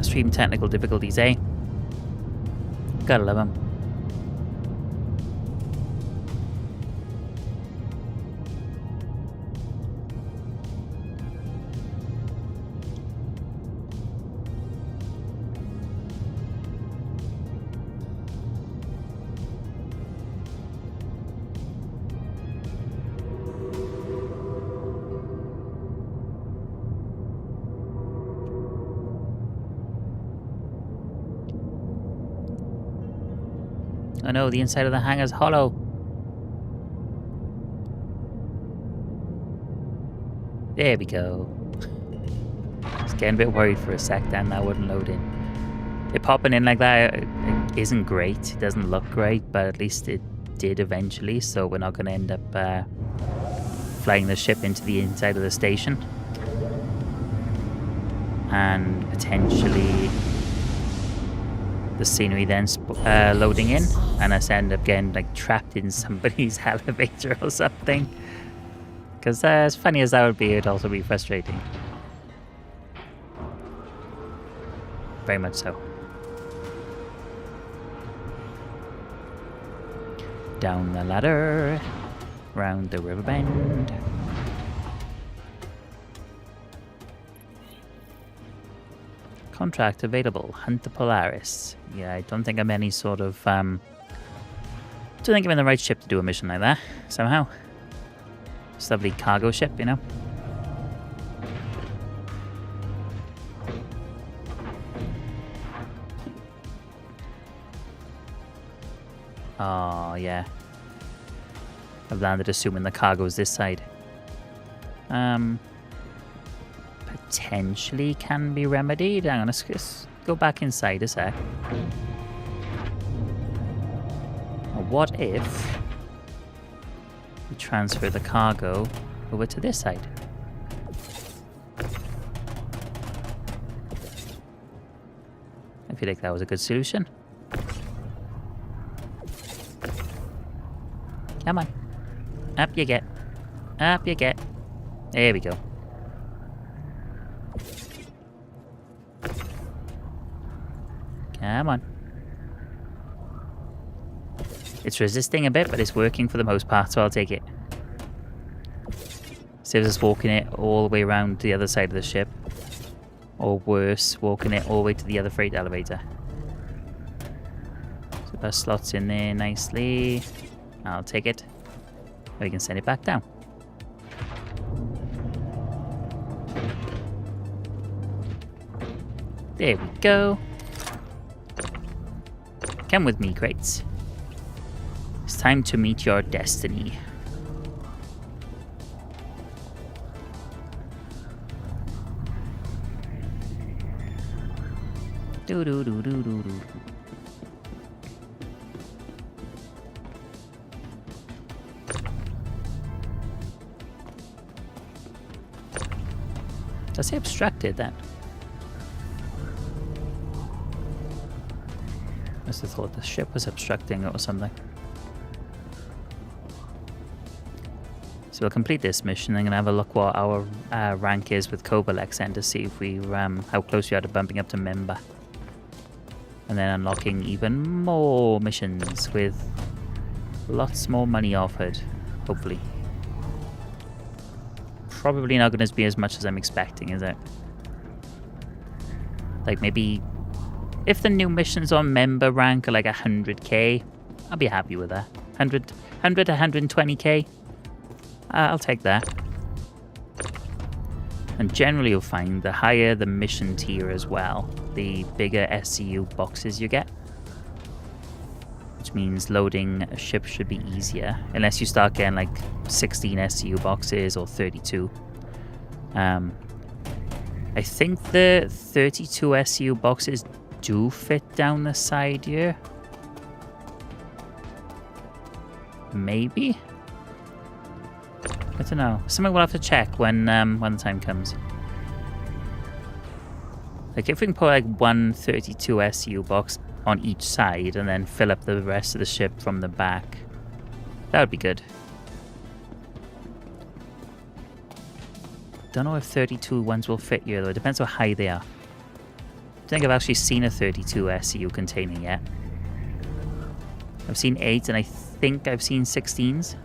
Stream technical difficulties, eh? Gotta love them. Oh no, the inside of the hangar's hollow. There we go. Just getting a bit worried for a sec then that wouldn't load in. It popping in like that it isn't great. It doesn't look great, but at least it did eventually, so we're not going to end up flying the ship into the inside of the station. And potentially the scenery then loading in, and us end up getting like trapped in somebody's elevator or something. Because as funny as that would be, it'd also be frustrating. Very much so. Down the ladder, round the river bend. Contract available. Hunt the Polaris. Yeah, I don't think I'm any sort of don't think I'm in the right ship to do a mission like that somehow. It's a lovely cargo ship, you know. Oh yeah. I've landed assuming the cargo's this side. Potentially can be remedied. Hang on, let's go back inside a sec. What if we transfer the cargo over to this side? I feel like that was a good solution. Come on. Up you get. Up you get. There we go. Come on. It's resisting a bit, but it's working for the most part, so I'll take it. Saves us walking it all the way around the other side of the ship. Or worse, walking it all the way to the other freight elevator. So that slots in there nicely. I'll take it. And we can send it back down. There we go. Come with me, crates. It's time to meet your destiny. Do do do do do do. Does it say obstructed then? I must have thought the ship was obstructing it or something. So we'll complete this mission. I'm going to have a look what our rank is with Covalex and to see if we how close we are to bumping up to member. And then unlocking even more missions with lots more money offered, hopefully. Probably not going to be as much as I'm expecting, is it? Like maybe if the new missions on member rank are like 100k, I'll be happy with that. 100 to 120k. I'll take that. And generally you'll find the higher the mission tier as well, the bigger SCU boxes you get. Which means loading a ship should be easier. Unless you start getting like 16 SCU boxes or 32. I think the 32 SCU boxes do fit down the side here. Maybe? I don't know. Something we'll have to check when the time comes. Like if we can put like one 32 SU box on each side and then fill up the rest of the ship from the back, that would be good. Don't know if 32 ones will fit here though. It depends how high they are. I don't think I've actually seen a 32 SU container yet. I've seen 8 and I think I've seen 16s.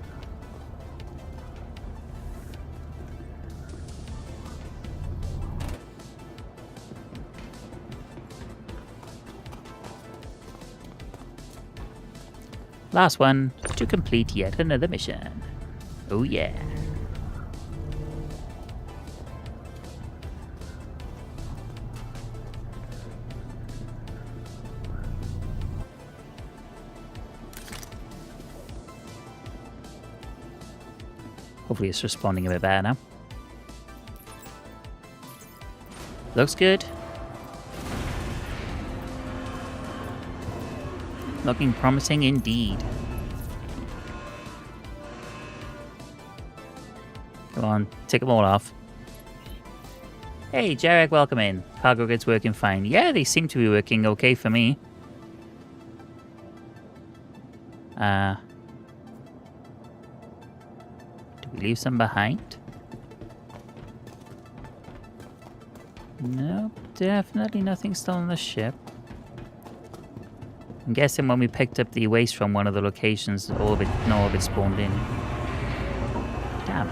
Last one to complete yet another mission. Oh yeah. Hopefully it's responding a bit better now. Looks good. Looking promising indeed. Come on, take them all off. Hey, Jarek, welcome in. Cargo grids working fine. Yeah, they seem to be working okay for me. Do we leave some behind? Nope, definitely nothing still on the ship. I'm guessing when we picked up the waste from one of the locations, all of it spawned in. Damn.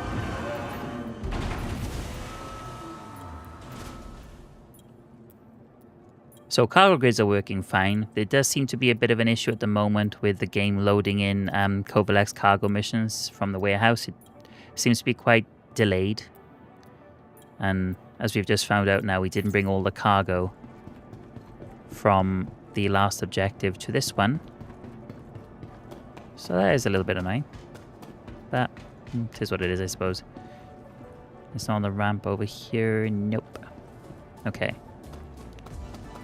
So cargo grids are working fine. There does seem to be a bit of an issue at the moment with the game loading in Covalex cargo missions from the warehouse. It seems to be quite delayed. And as we've just found out now, we didn't bring all the cargo from the last objective to this one. So that is a little bit annoying. But it is what it is, I suppose. It's not on the ramp over here. Nope. Okay.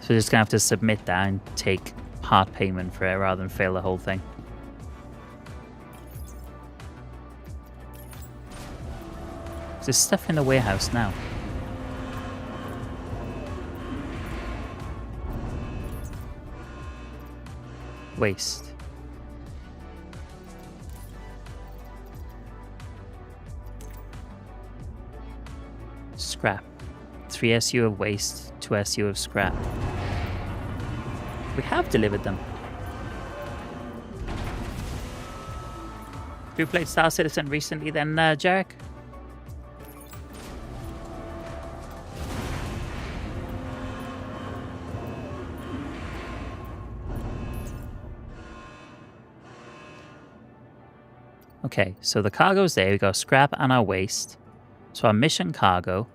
So we're just going to have to submit that and take part payment for it rather than fail the whole thing. There's stuff in the warehouse now. Waste. Scrap. 3 SU of waste, 2 SU of scrap. We have delivered them. Have you played Star Citizen recently then, Jarek? Okay, so the cargo's there. We got scrap and our waste. So our mission cargo.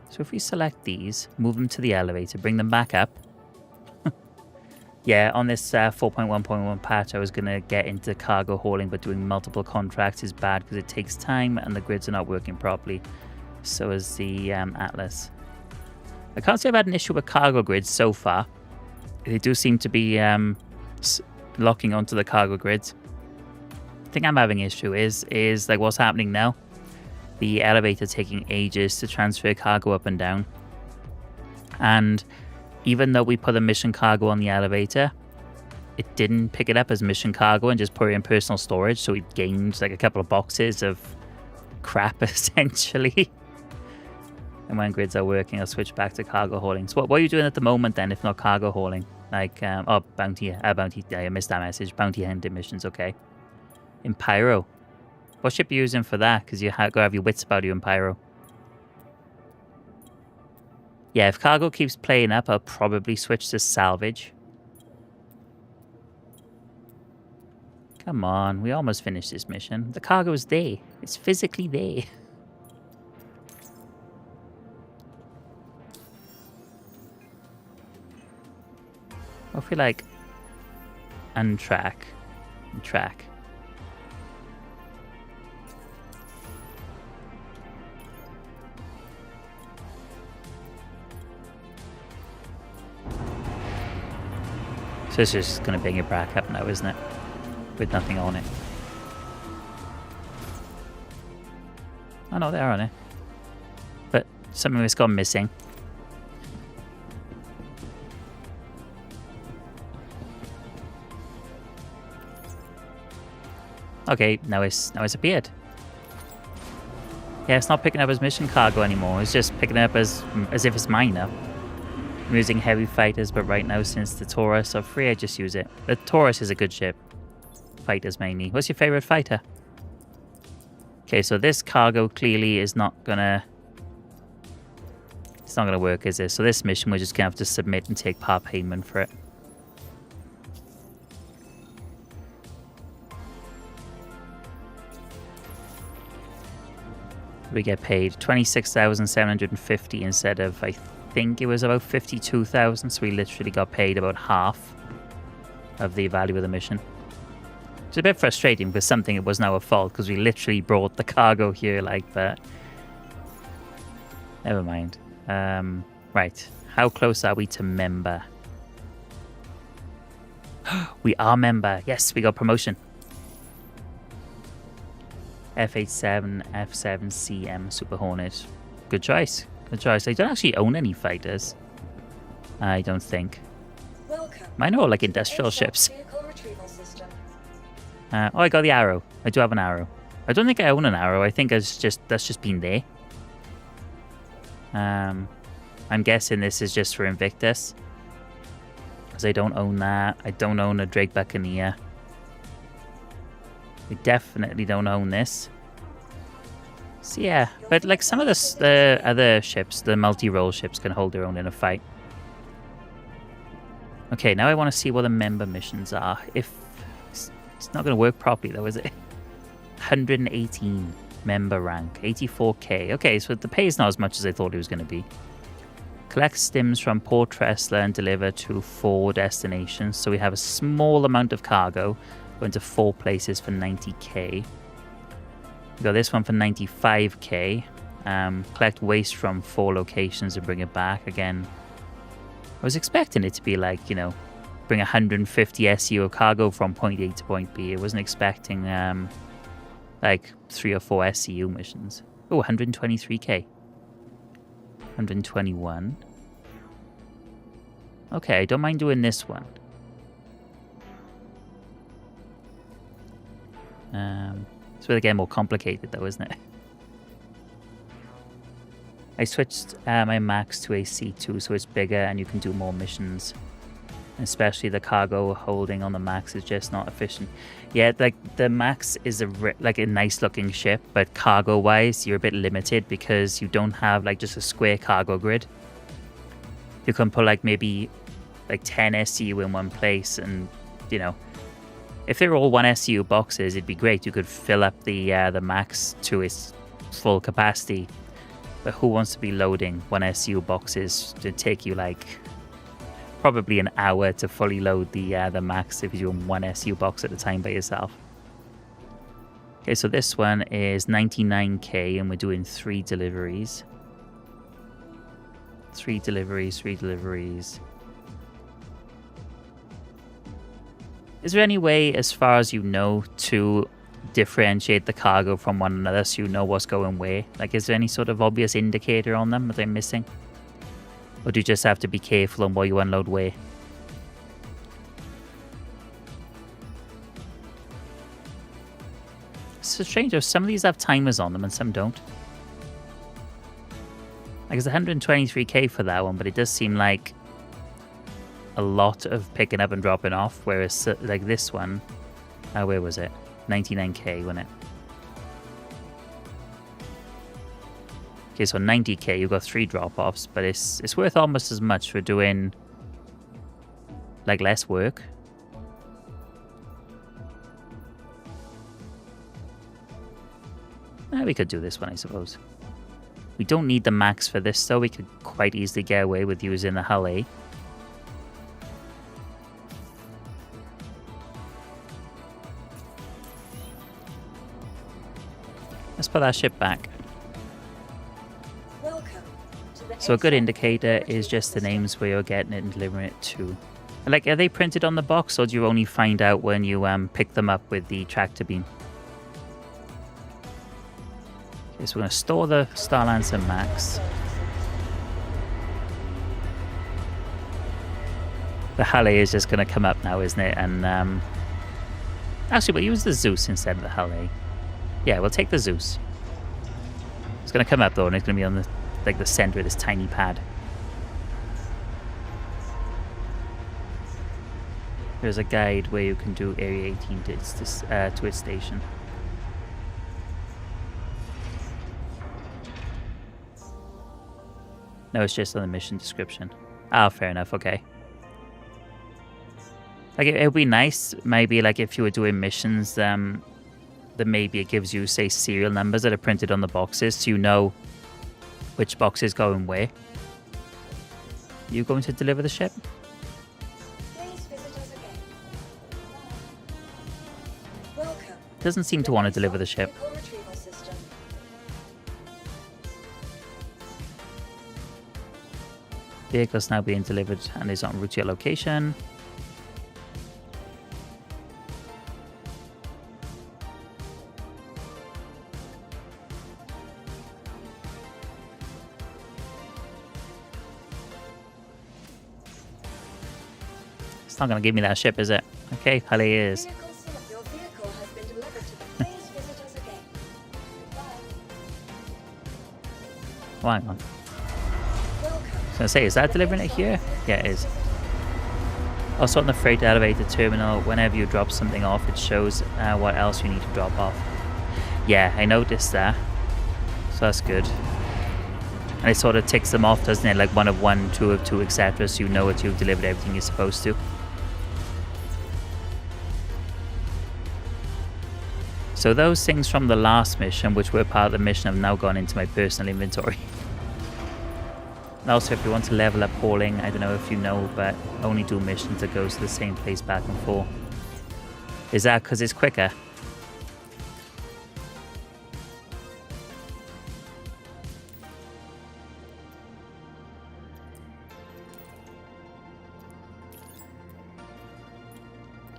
So if we select these, move them to the elevator, bring them back up. Yeah, on this 4.1.1 patch, I was going to get into cargo hauling, but doing multiple contracts is bad because it takes time and the grids are not working properly. So is the Atlas. I can't say I've had an issue with cargo grids so far. They do seem to be locking onto the cargo grids. The thing I'm having issue is like what's happening now. The elevator taking ages to transfer cargo up and down. And even though we put a mission cargo on the elevator, it didn't pick it up as mission cargo and just put it in personal storage. So we gained like a couple of boxes of crap essentially. And when grids are working, I'll switch back to cargo hauling. So what are you doing at the moment then, if not cargo hauling? Like, bounty, yeah, I missed that message. Bounty hunting missions, okay. In Pyro. What ship are you using for that? Because you gotta have your wits about you in Pyro. Yeah, if cargo keeps playing up, I'll probably switch to salvage. Come on, we almost finished this mission. The cargo's there. It's physically there. I feel like untrack and track. So it's just going to bring it back up now, isn't it? With nothing on it. Oh no, they're on it. But something has gone missing. Okay, now it's appeared. Yeah, it's not picking up as mission cargo anymore. It's just picking it up as if it's mine now. I'm using heavy fighters, but right now since the Taurus are free, I just use it. The Taurus is a good ship. Fighters mainly. What's your favorite fighter? Okay, so this cargo clearly is not gonna... It's not gonna work, is it? So this mission, we're just gonna have to submit and take part payment for it. We get paid 26,750 instead of, I think it was about 52,000, so we literally got paid about half of the value of the mission. It's a bit frustrating because something it wasn't our fault because we literally brought the cargo here, like, but never mind. Right, how close are we to member? We are member. Yes, we got promotion. F87, F7CM Super Hornet. Good choice. Good choice. I don't actually own any fighters. I don't think. Welcome. Mine are all like to the industrial ASOP ships. Vehicle retrieval system. Oh, I got the arrow. I do have an arrow. I don't think I own an arrow. I think that's just been there. I'm guessing this is just for Invictus. Because I don't own that. I don't own a Drake Buccaneer. We definitely don't own this. So yeah, but like some of the other ships, the multi-role ships can hold their own in a fight. Okay, now I want to see what the member missions are. If it's not going to work properly though, is it? 118 member rank, 84k. Okay, so the pay is not as much as I thought it was going to be. Collect stims from Port Tressler and deliver to 4 destinations. So we have a small amount of cargo. Going to 4 places for 90k. We got this one for 95k. Collect waste from 4 locations and bring it back. Again, I was expecting it to be like, you know, bring 150 SU of cargo from point A to point B. I wasn't expecting like 3 or 4 SCU missions. Oh, 123k. 121. Okay, I don't mind doing this one. It's really getting more complicated though, isn't it? I switched my max to a C2 so it's bigger and you can do more missions. Especially the cargo holding on the max is just not efficient. Yeah, like the max is like a nice looking ship, but cargo wise you're a bit limited because you don't have like just a square cargo grid. You can put like maybe like 10 SCU in one place and, you know, if they were all 1 SCU boxes, it'd be great. You could fill up the max to its full capacity. But who wants to be loading 1 SCU boxes to take you like probably an hour to fully load the max if you're doing 1 SCU box at a time by yourself? Okay, so this one is 99k and we're doing 3 deliveries. 3 deliveries, 3 deliveries. Is there any way, as far as you know, to differentiate the cargo from one another so you know what's going where? Like, is there any sort of obvious indicator on them that they're missing? Or do you just have to be careful on what you unload where? It's so strange though, some of these have timers on them and some don't. Like, it's 123k for that one, but it does seem like a lot of picking up and dropping off, whereas like this one, where was it? 99k, wasn't it? Okay, so 90k, you've got 3 drop-offs, but it's worth almost as much for doing like less work. We could do this one, I suppose. We don't need the max for this, though. We could quite easily get away with using the hull A. Let's put that ship back. Welcome to the So a good ASOP indicator Vehicle is just the Retrieval names where you're getting it and delivering it to. Like, are they printed on the box, or do you only find out when you pick them up with the tractor beam? Okay, so we're going to store the Starlancer Max. The Halle is just going to come up now, isn't it? And actually, we'll use the Zeus instead of the Halle. Yeah, we'll take the Zeus. It's going to come up though, and it's going to be on the the center of this tiny pad. There's a guide where you can do Area 18 to its station. No, it's just on the mission description. Ah, fair enough, okay. Like, it would be nice, maybe, like, if you were doing missions, that maybe it gives you, say, serial numbers that are printed on the boxes, so you know which box is going where. You going to deliver the ship? Please visit us again. Welcome. Doesn't seem to want to deliver the ship. Vehicle Retrieval System. Vehicle's now being delivered and is en route to your location. It's not going to give me that ship, is it? Okay, Halle is. Vehicle sent. Your vehicle has been delivered to the. Please visit us again. Goodbye. Oh, hang on. Welcome. I was going to say, is that delivering it here? Yeah, it is. Also on the freight elevator terminal, whenever you drop something off, it shows what else you need to drop off. Yeah, I noticed that. So that's good. And it sort of ticks them off, doesn't it? Like 1 of 1, 2 of 2, etc. So you know that you've delivered everything you're supposed to. So those things from the last mission, which were part of the mission, have now gone into my personal inventory. And also, if you want to level up hauling, I don't know if you know, but only do missions that goes to the same place back and forth. Is that because it's quicker?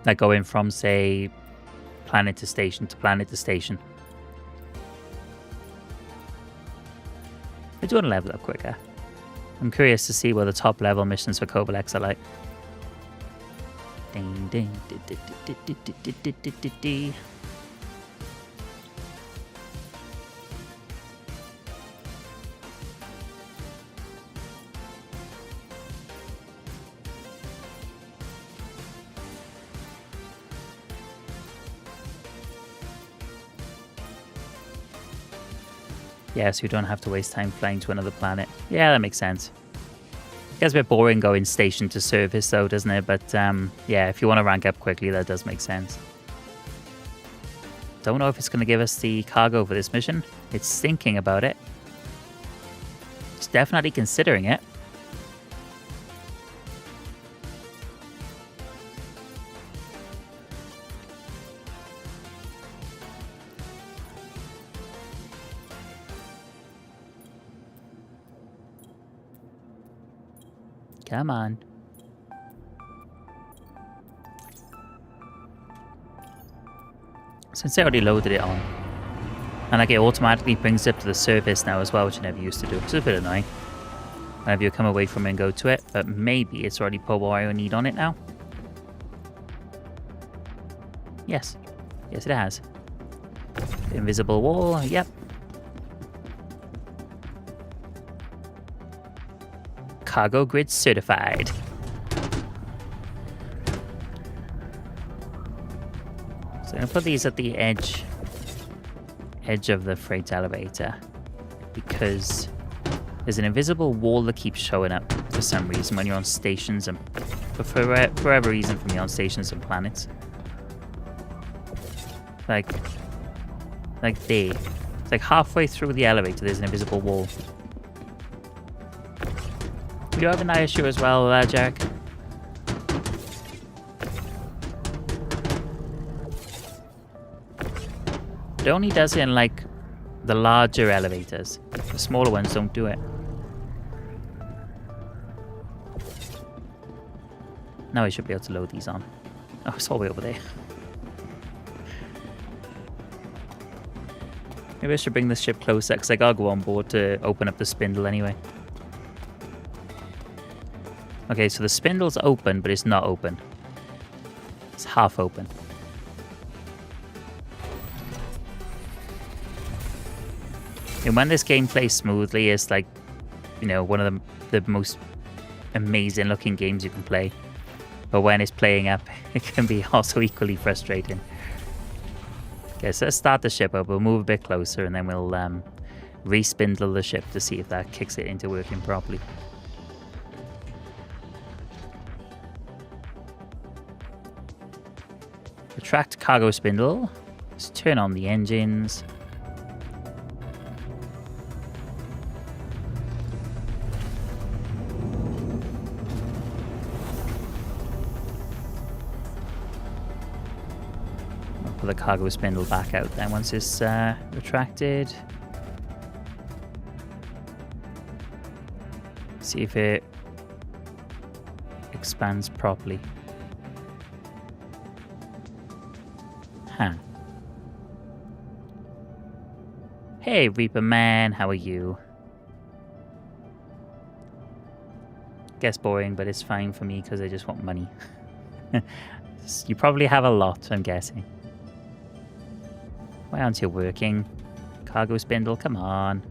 Like going from, say, planet to station to planet to station. I do want to level up quicker. I'm curious to see what the top level missions for Covalex are like. Ding ding di, di, di, di, di, di, di, di, di, di. Yeah, so you don't have to waste time flying to another planet. Yeah, that makes sense. It gets a bit boring going station to service though, doesn't it? But yeah, if you want to rank up quickly, that does make sense. Don't know if it's going to give us the cargo for this mission. It's thinking about it. It's definitely considering it. Come on. Since I already loaded it on. And like it automatically brings it up to the surface now as well, which I never used to do. It's a bit annoying. Whenever you come away from it and go to it. But maybe it's already put what I need on it now. Yes. Yes, it has. Invisible wall. Yep. Cargo grid certified. So I'm going to put these at the edge of the freight elevator because there's an invisible wall that keeps showing up for some reason when you're on stations and for whatever reason from you're on stations and planets. Like there. It's like halfway through the elevator there's an invisible wall. You have an issue as well, Jack? It only does it in like the larger elevators. The smaller ones don't do it. Now I should be able to load these on. Oh, it's all the way over there. Maybe I should bring this ship closer because I gotta go on board to open up the spindle anyway. Okay, so the spindle's open, but it's not open. It's half open. And when this game plays smoothly, it's like, you know, one of the most amazing looking games you can play. But when it's playing up, it can be also equally frustrating. Okay, so let's start the ship up. We'll move a bit closer and then we'll re-spindle the ship to see if that kicks it into working properly. Retract cargo spindle. Let's turn on the engines. I'll put the cargo spindle back out then once it's retracted. See if it expands properly. Huh. Hey, Reaper Man, how are you? Guess boring, but it's fine for me because I just want money. You probably have a lot, I'm guessing. Why aren't you working? Cargo spindle, come on.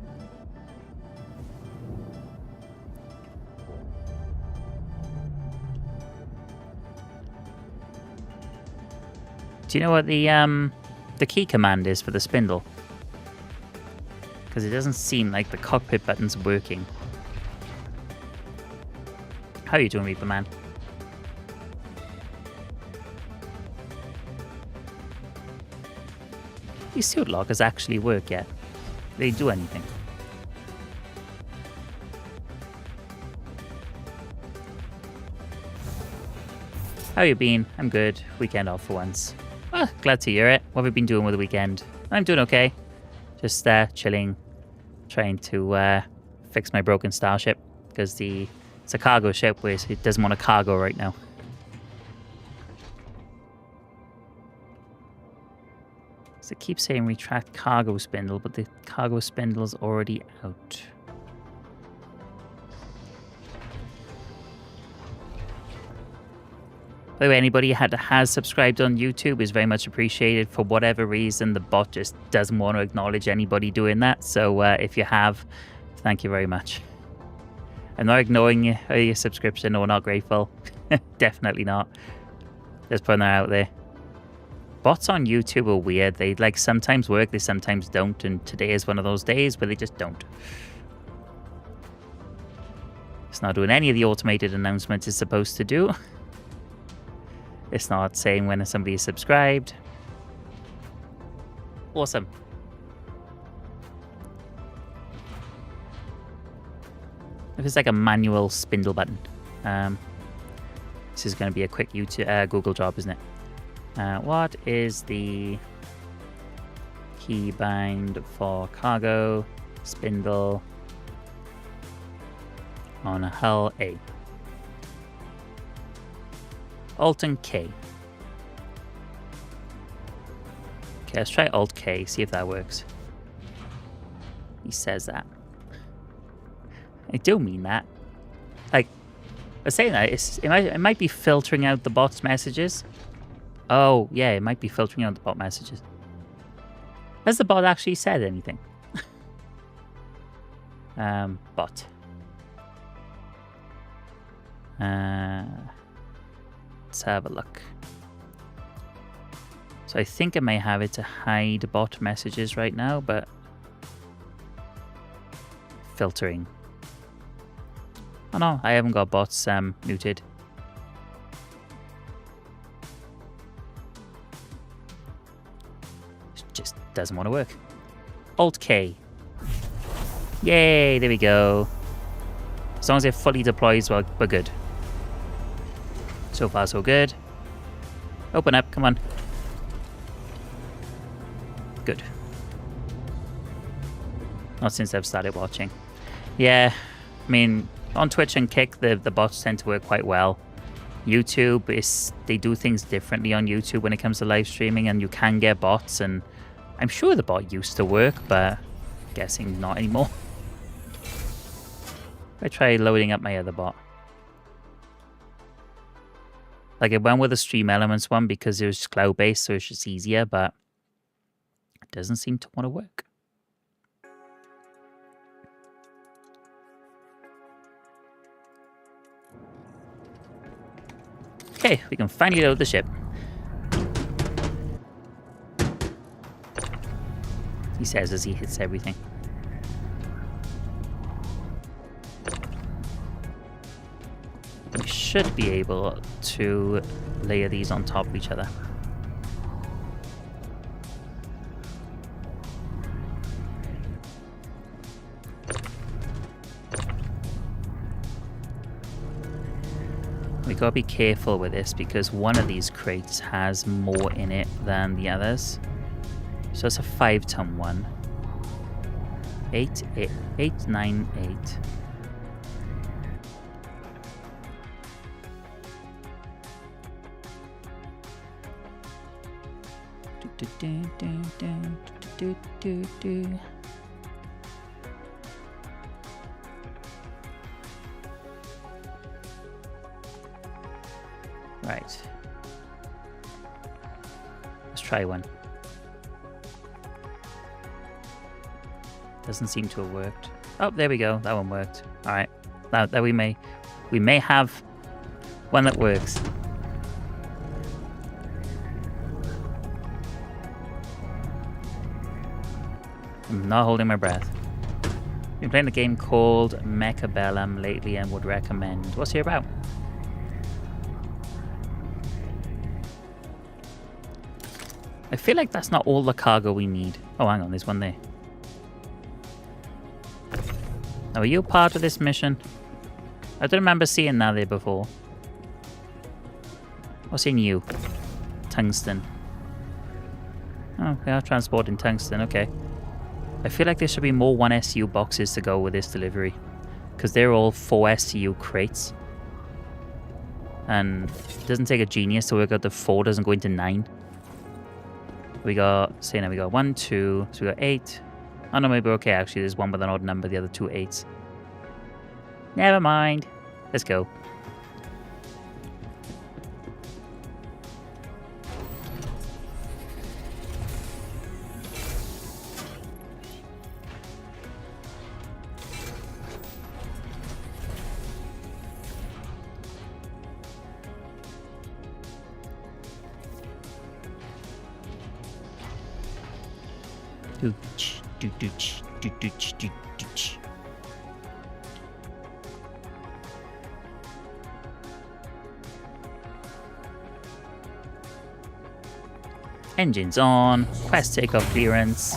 Do you know what the key command is for the spindle? Because it doesn't seem like the cockpit button's working. How are you doing, Reaper Man? These suit lockers actually work yet? Do they do anything? How you been? I'm good. Weekend off for once. Oh, glad to hear it. What have you been doing with the weekend? I'm doing okay. Just chilling, trying to fix my broken starship because it's a cargo ship where it doesn't want a cargo right now. So it keeps saying retract cargo spindle, but the cargo spindle's already out. By the way, anybody who has subscribed on YouTube is very much appreciated. For whatever reason, the bot just doesn't want to acknowledge anybody doing that. So if you have, thank you very much. I'm not ignoring your subscription or not grateful. Definitely not. Just putting that out there. Bots on YouTube are weird. They like sometimes work, they sometimes don't. And today is one of those days where they just don't. It's not doing any of the automated announcements it's supposed to do. It's not saying when somebody is subscribed. Awesome. If it's like a manual spindle button. This is going to be a quick YouTube, Google job, isn't it? What is the keybind for cargo spindle on a hull A? Alt and K. Okay, let's try Alt K, see if that works. He says that. I do mean that. Like, I say that it might be filtering out the bot's messages. Oh, yeah, it might be filtering out the bot messages. Has the bot actually said anything? Bot. Let's have a look. So I think I may have it to hide bot messages right now, but filtering. Oh no, I haven't got bots muted. It just doesn't want to work. Alt K. Yay, there we go. As long as it fully deploys, well, we're good. So far, so good. Open up, come on. Good. Not since I've started watching. Yeah, I mean, on Twitch and Kick, the bots tend to work quite well. YouTube, they do things differently on YouTube when it comes to live streaming, and you can get bots, and I'm sure the bot used to work, but I'm guessing not anymore. I try loading up my other bot. Like, I went with the Stream Elements one because it was cloud-based, so it's just easier, but it doesn't seem to want to work. Okay, we can finally load the ship. He says as he hits everything. We should be able to layer these on top of each other. We gotta be careful with this because one of these crates has more in it than the others. So it's a 5-ton one. 8, 9, 8. Right. Let's try one. Doesn't seem to have worked. Oh, there we go. That one worked. All right. Now that we may have one that works. I'm not holding my breath. Been playing a game called Mechabellum lately and would recommend. What's it about? I feel like that's not all the cargo we need. Oh, hang on, there's one there. Now, are you part of this mission? I don't remember seeing that there before. What's in you? Tungsten. Oh, we are transporting tungsten, okay. I feel like there should be more 1SU boxes to go with this delivery. Because they're all 4SU crates. And it doesn't take a genius to work out the 4 doesn't go into 9. We got, say now we got 1, 2, so we got 8. Oh no, maybe okay, actually there's one with an odd number, the other 2 8s. Never mind. Let's go. Engines on, quest takeoff clearance.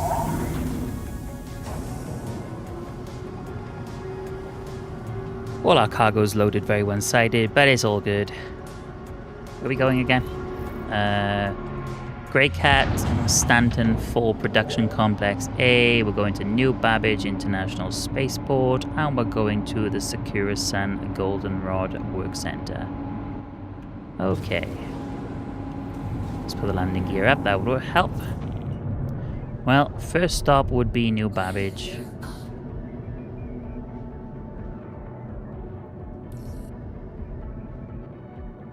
All our cargo's loaded very one-sided, but it's all good. Where are we going again? Grey Cat, Stanton 4 Production Complex A. We're going to New Babbage International Spaceport, and we're going to the Sakura-san Goldenrod Work Center. Okay. Let's put the landing gear up. That would help. Well, first stop would be New Babbage.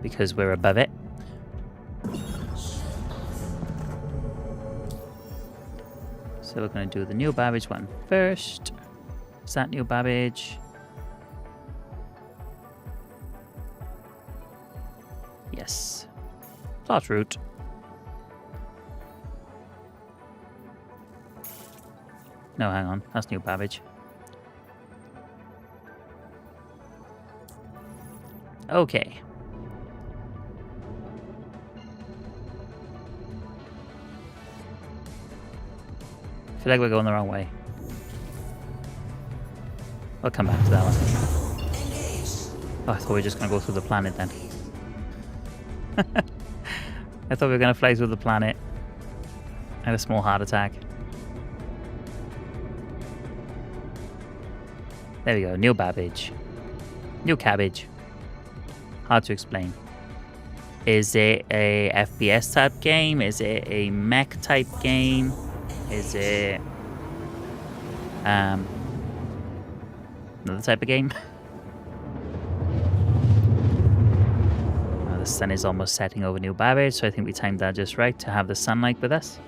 Because we're above it. So we're going to do the New Babbage one first. Is that New Babbage? Yes. Plot route. No, hang on. That's New Babbage. Okay. I feel like we're going the wrong way. I'll come back to that one. Oh, I thought we were just going to go through the planet then. I thought we were going to fly through the planet. I had a small heart attack. There we go. New Babbage. New Cabbage. Hard to explain. Is it a FPS type game? Is it a mech type game? Is it another type of game? The sun is almost setting over New Babbage, so I think we timed that just right to have the sunlight with us.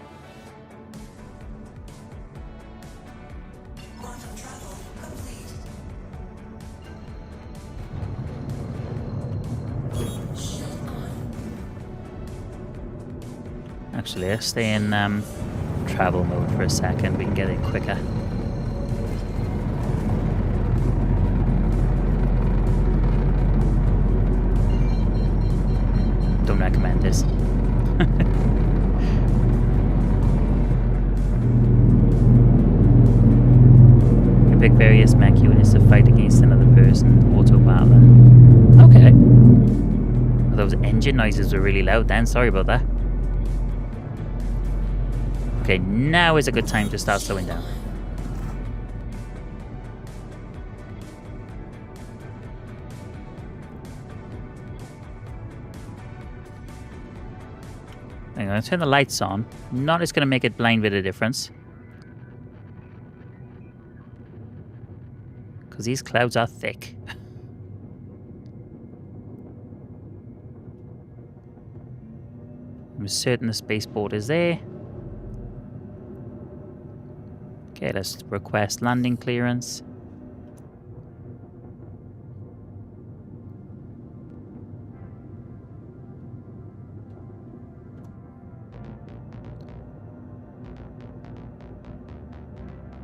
Actually, let's stay in travel mode for a second. We can get in quicker. Don't recommend this. You pick various mech units to fight against another person. Auto battler. Okay. Well, those engine noises were really loud then. Sorry about that. Okay, now is a good time to start slowing down. I'm going to turn the lights on. Not it's going to make it blind with a difference. Because these clouds are thick. I'm certain the spaceport is there. Okay, let's request landing clearance.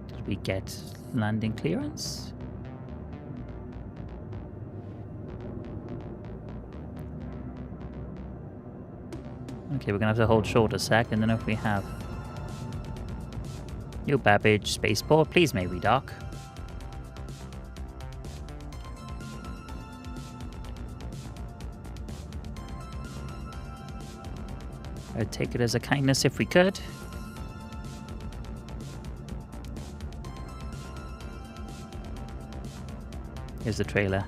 Did we get landing clearance? Okay, we're gonna have to hold short a sec, and then if we have New Babbage spaceport, please may we dock. I'd take it as a kindness if we could. Here's the trailer.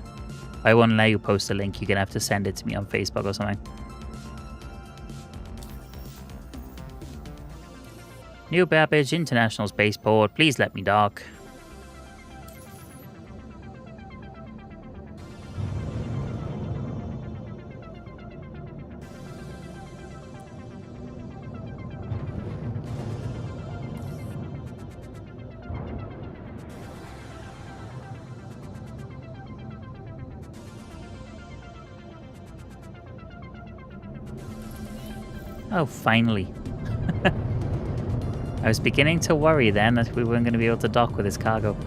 I won't let you post a link, you're gonna have to send it to me on Facebook or something. New Babbage International Spaceport, please let me dock. Oh, finally. I was beginning to worry then that we weren't going to be able to dock with this cargo.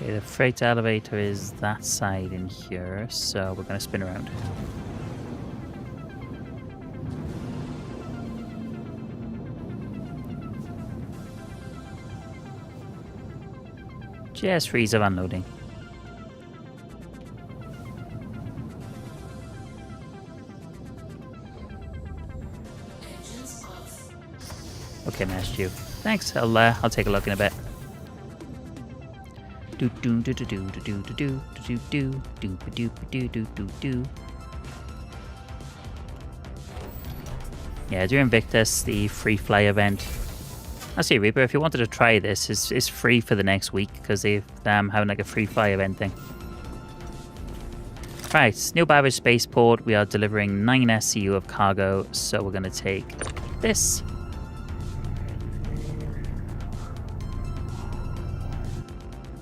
Okay, the freight elevator is that side in here, so we're going to spin around. Just freeze of unloading. Okay, messed you. Thanks. I'll take a look in a bit. Do do do do do do do do do do do do do do do do. Yeah, during Victus, the free fly event. I see, Reaper, if you wanted to try this, it's free for the next week because they've having like a free fly event thing. Right, New Babbage Spaceport. We are delivering 9 SCU of cargo, so we're going to take this.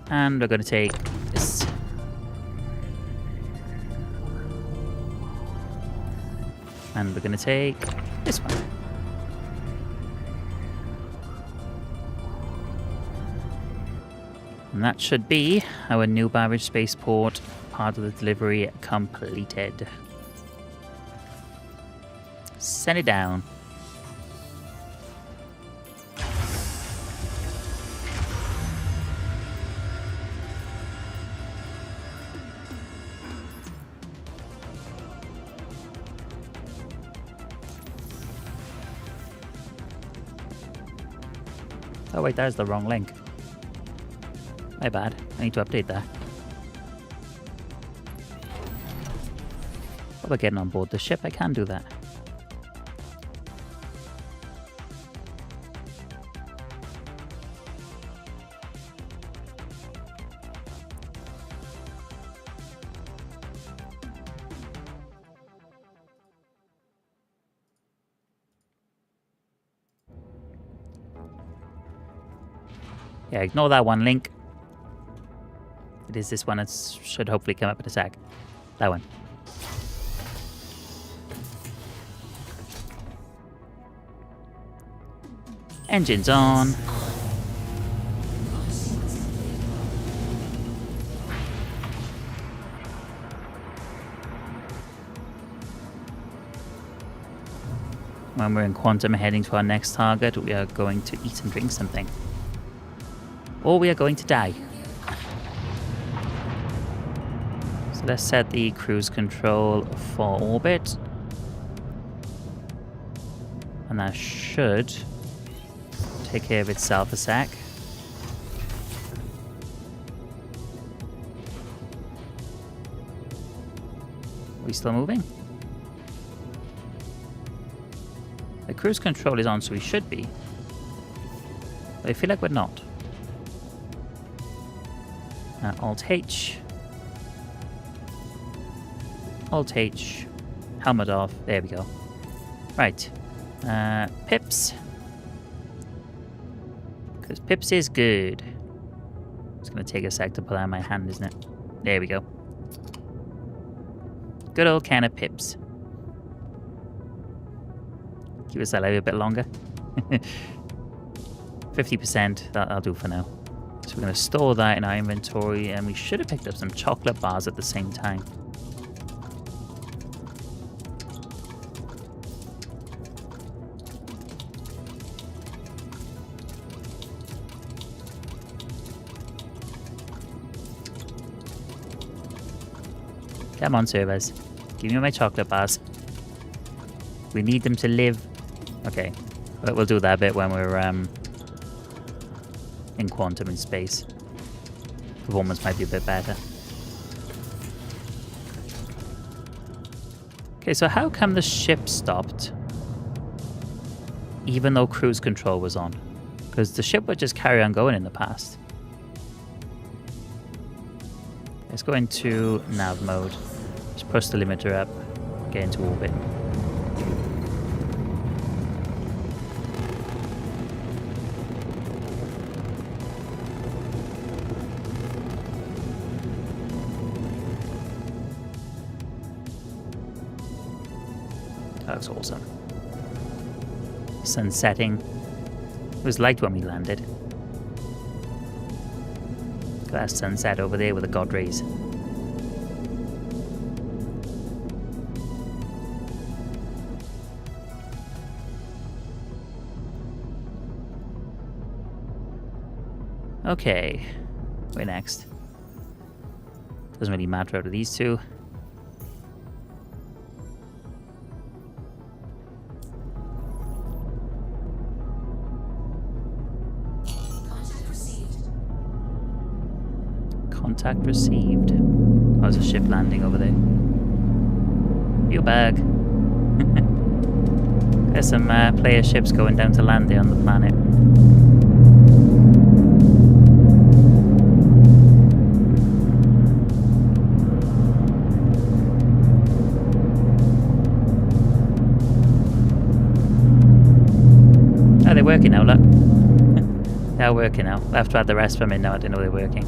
And we're going to take this. And we're going to take this one. And that should be our New Babbage Spaceport part of the delivery completed. Send it down. Oh wait, there's the wrong link. My bad. I need to update that. While we're getting on board the ship, I can do that. Yeah, ignore that one link. It is this one. It should hopefully come up in a sec. That one. Engines on. When we're in Quantum heading to our next target, we are going to eat and drink something. Or we are going to die. So let's set the cruise control for orbit. And that should take care of itself a sec. Are we still moving? The cruise control is on, so we should be. But I feel like we're not. Alt-H. Alt-H. Helmet off. There we go. Right. Pips. Because Pips is good. It's going to take a sec to pull out my hand, isn't it? There we go. Good old can of Pips. Keep us alive a bit longer. 50%. That'll do for now. So we're going to store that in our inventory, and we should have picked up some chocolate bars at the same time. Come on, servers. Give me my chocolate bars. We need them to live. Okay, but we'll do that bit when we're in Quantum in space. Performance might be a bit better. Okay, so how come the ship stopped even though cruise control was on? Because the ship would just carry on going in the past. Let's go into nav mode. Just push the limiter up, get into orbit. That looks awesome. Sun setting. It was light when we landed. Look at that sunset over there with the god rays. Okay. Where next? Doesn't really matter out of these two. Contact received. Oh, there's a ship landing over there. Your bag. There's some player ships going down to land there on the planet. Oh, they're working now, look. They're working now. I have to add the rest of them in now. I didn't know they're working.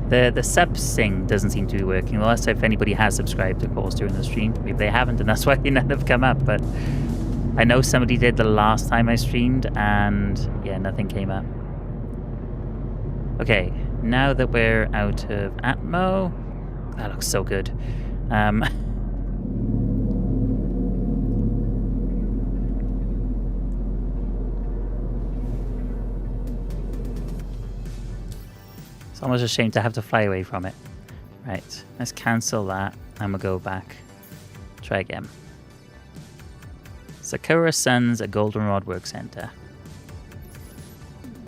The subs thing doesn't seem to be working. Unless if anybody has subscribed, of course, during the stream. Maybe they haven't, and that's why they none have come up. But I know somebody did the last time I streamed, and yeah, nothing came up. Okay, now that we're out of Atmo, that looks so good. It's almost a shame to have to fly away from it. Right, let's cancel that and we'll go back. Try again. Sakura Sun's a Goldenrod Work Center.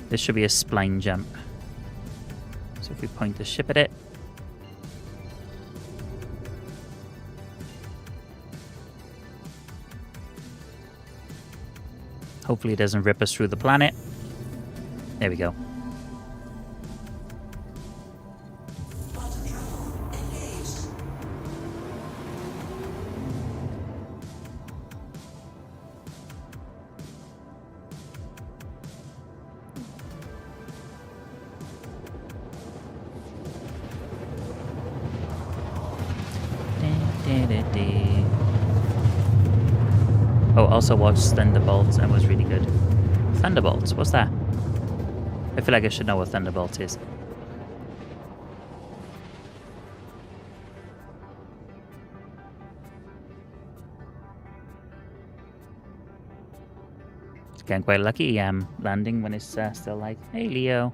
This should be a spline jump. So if we point the ship at it. Hopefully it doesn't rip us through the planet. There we go. Oh, also watched Thunderbolts and was really good. Thunderbolts? What's that? I feel like I should know what Thunderbolt is. Getting quite lucky landing when it's still like, hey Leo.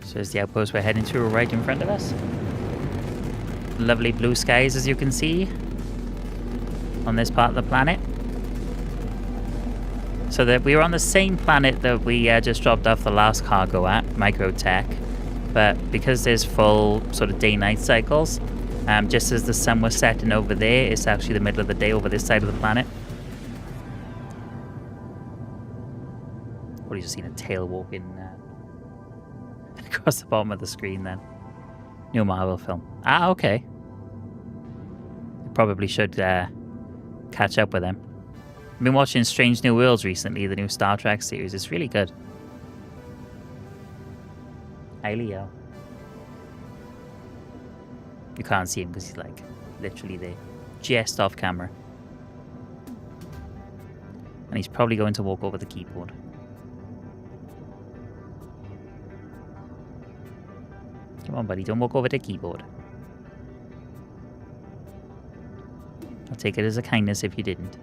So there's the outpost we're heading to right in front of us. Lovely blue skies, as you can see, on this part of the planet. So that we were on the same planet that we just dropped off the last cargo at, Microtech. But because there's full sort of day-night cycles, just as the sun was setting over there, it's actually the middle of the day over this side of the planet. Probably just seen a tail walking across the bottom of the screen then. New Marvel film. Ah, okay. Probably should catch up with them. I've been watching Strange New Worlds recently, the new Star Trek series. It's really good. Hi, Leo. You can't see him because he's like literally there, just off camera. And he's probably going to walk over the keyboard. Come on, buddy, don't walk over the keyboard. I'll take it as a kindness if you didn't.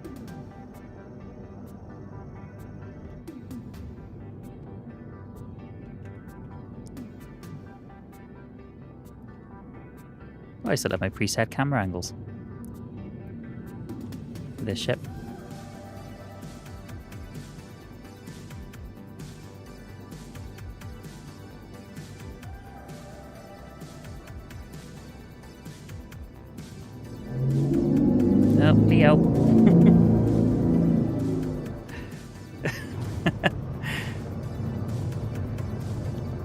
Oh, I still have my preset camera angles. For this ship. Oh, Leo.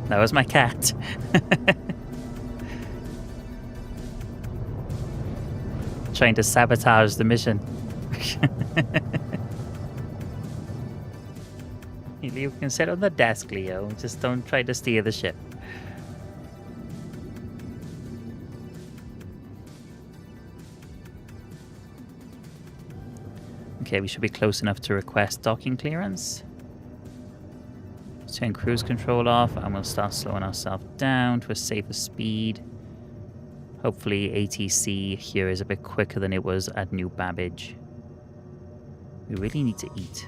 That was my cat. Trying to sabotage the mission. You can sit on the desk, Leo. Just don't try to steer the ship. Okay, we should be close enough to request docking clearance. Turn cruise control off and we'll start slowing ourselves down to a safer speed. Hopefully ATC here is a bit quicker than it was at New Babbage. We really need to eat.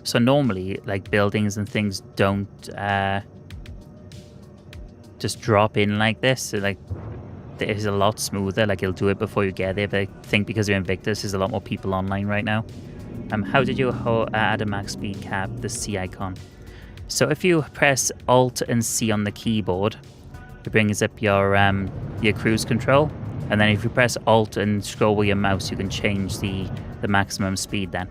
So normally, like, buildings and things don't just drop in like this. So, like, it is a lot smoother. Like, it'll do it before you get there. But I think because you're Invictus, there's a lot more people online right now. How did you add a max speed cap? The C icon. So if you press Alt and C on the keyboard, it brings up your cruise control. And then if you press Alt and scroll with your mouse, you can change the maximum speed then.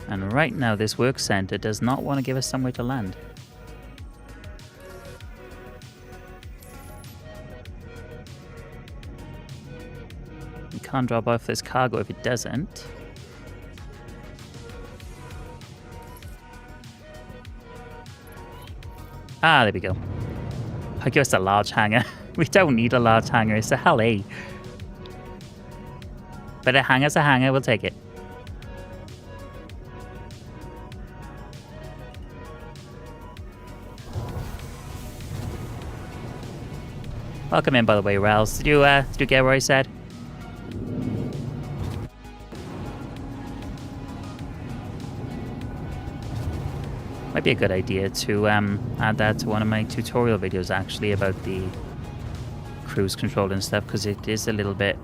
And right now, this work center does not want to give us somewhere to land. We can't drop off this cargo if it doesn't. Ah, there we go. I guess a large hangar. We don't need a large hangar. It's a hell A. But a hangar's a hangar. We'll take it. Welcome in, by the way, Rals. Did you get what I said? Might be a good idea to add that to one of my tutorial videos, actually, about the cruise control and stuff, because it is a little bit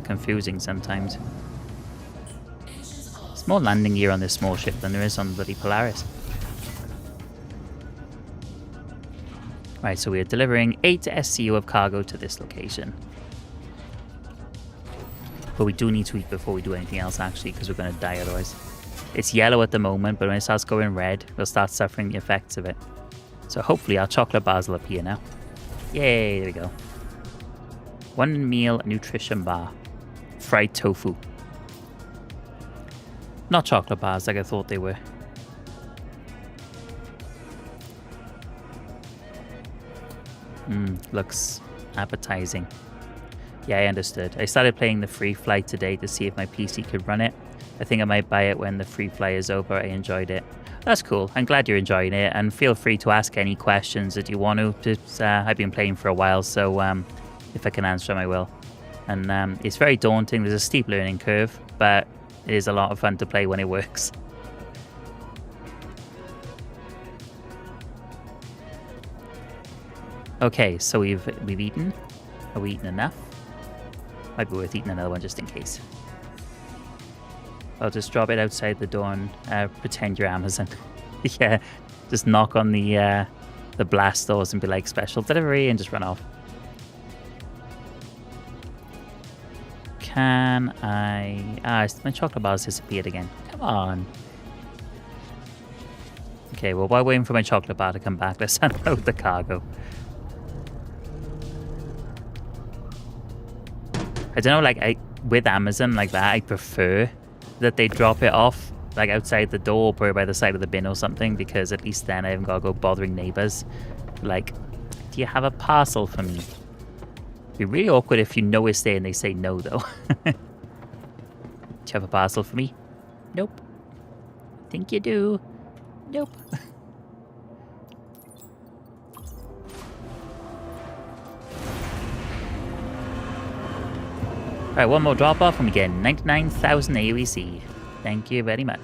confusing sometimes. There's more landing gear on this small ship than there is on the bloody Polaris. Right, so we are delivering 8 SCU of cargo to this location. But we do need to eat before we do anything else, actually, because we're going to die otherwise. It's yellow at the moment, but when it starts going red, we'll start suffering the effects of it. So hopefully our chocolate bars will appear now. Yay, there we go. 1 meal nutrition bar. Fried tofu. Not chocolate bars like I thought they were. Looks appetizing. Yeah, I understood. I started playing the free fly today to see if my PC could run it. I think I might buy it when the free fly is over. I enjoyed it. That's cool. I'm glad you're enjoying it, and feel free to ask any questions that you want to. I've been playing for a while, so if I can answer them, I will. And it's very daunting. There's a steep learning curve, but it is a lot of fun to play when it works. Okay, so we've eaten. Have we eaten enough? Might be worth eating another one just in case. I'll just drop it outside the door and pretend you're Amazon. Yeah, just knock on the blast doors and be like, special delivery, and just run off. Can I... my chocolate bars disappeared again. Come on. Okay, well, while waiting for my chocolate bar to come back, let's unload the cargo. I don't know, like, with Amazon like that, I prefer that they drop it off, like, outside the door or put it by the side of the bin or something, because at least then I haven't got to go bothering neighbors. Like, do you have a parcel for me? It'd be really awkward if you know it's there and they say no, though. Do you have a parcel for me? Nope. Think you do? Nope. Alright, one more drop off and we get 99,000 AUEC. Thank you very much.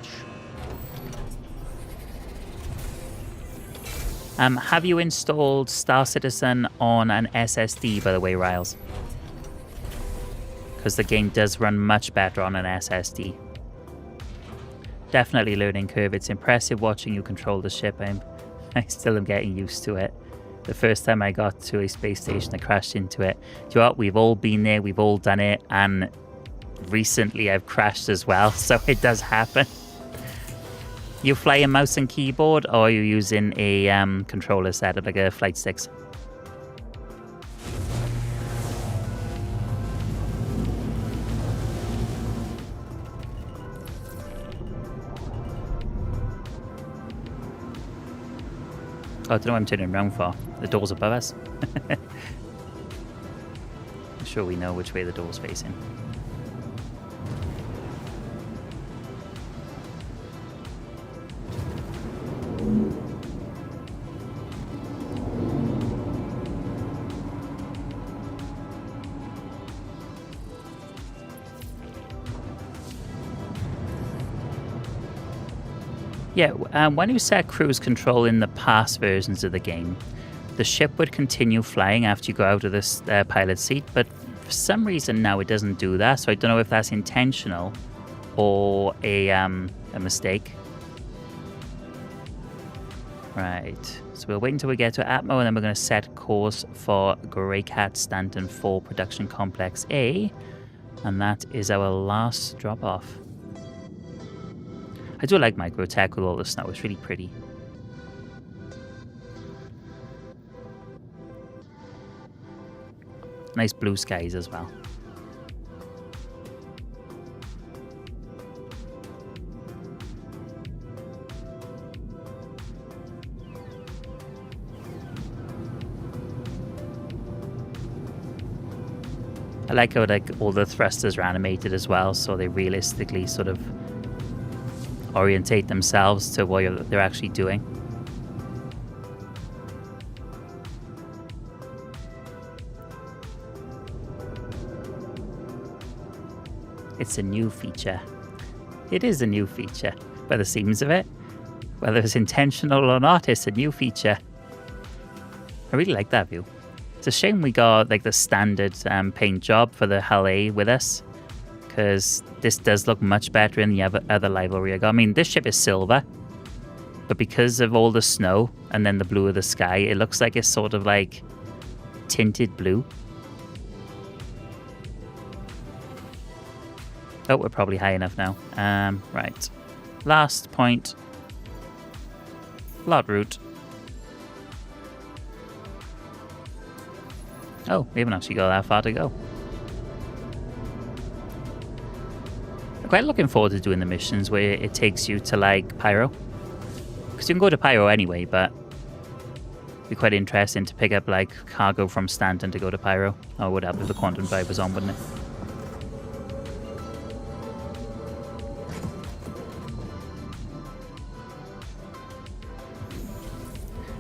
Have you installed Star Citizen on an SSD, by the way, Riles? Because the game does run much better on an SSD. Definitely learning curve. It's impressive watching you control the ship. I still am getting used to it. The first time I got to a space station, I crashed into it. Do you know what? We've all been there. We've all done it. And recently I've crashed as well. So it does happen. You fly a mouse and keyboard, or are you using a controller setup like a Flight 6? Oh, I don't know what I'm turning around for. The door's above us. I'm sure we know which way the door's facing. Yeah, when you set cruise control in the past versions of the game, the ship would continue flying after you go out of this pilot seat, but for some reason now it doesn't do that, so I don't know if that's intentional or a mistake. Right, so we'll wait until we get to Atmo, and then we're going to set course for Grey Cat Stanton 4 Production Complex A, and that is our last drop-off. I do like Microtech with all the snow, it's really pretty. Nice blue skies as well. I like how all the thrusters are animated as well, so they realistically sort of orientate themselves to what they're actually doing. It's a new feature. It is a new feature, by the seams of it. Whether it's intentional or not, it's a new feature. I really like that view. It's a shame we got like the standard paint job for the Hull A with us, because this does look much better in the other livery I got. I mean, this ship is silver, but because of all the snow and then the blue of the sky, it looks like it's sort of like tinted blue. Oh, we're probably high enough now. Right. Last point. Lot route. Oh, we haven't actually got that far to go. I'm quite looking forward to doing the missions where it takes you to, like, Pyro. Because you can go to Pyro anyway, but it'd be quite interesting to pick up, like, cargo from Stanton to go to Pyro. Oh, it would have if the Quantum Drive was on, wouldn't it?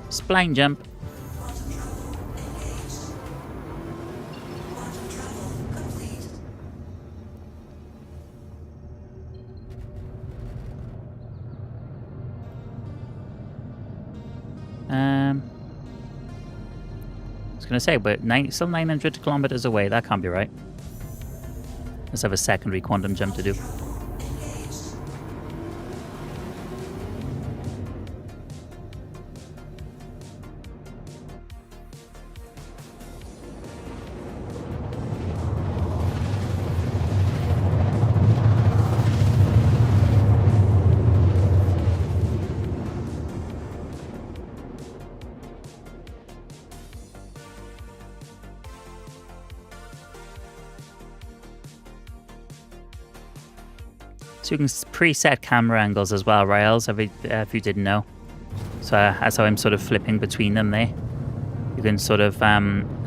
Spline jump. I was going to say, but still 900 kilometers away. That can't be right. Let's have a secondary quantum jump to do. So you can preset camera angles as well, Rails, if you didn't know. So that's how I'm sort of flipping between them there. You can sort of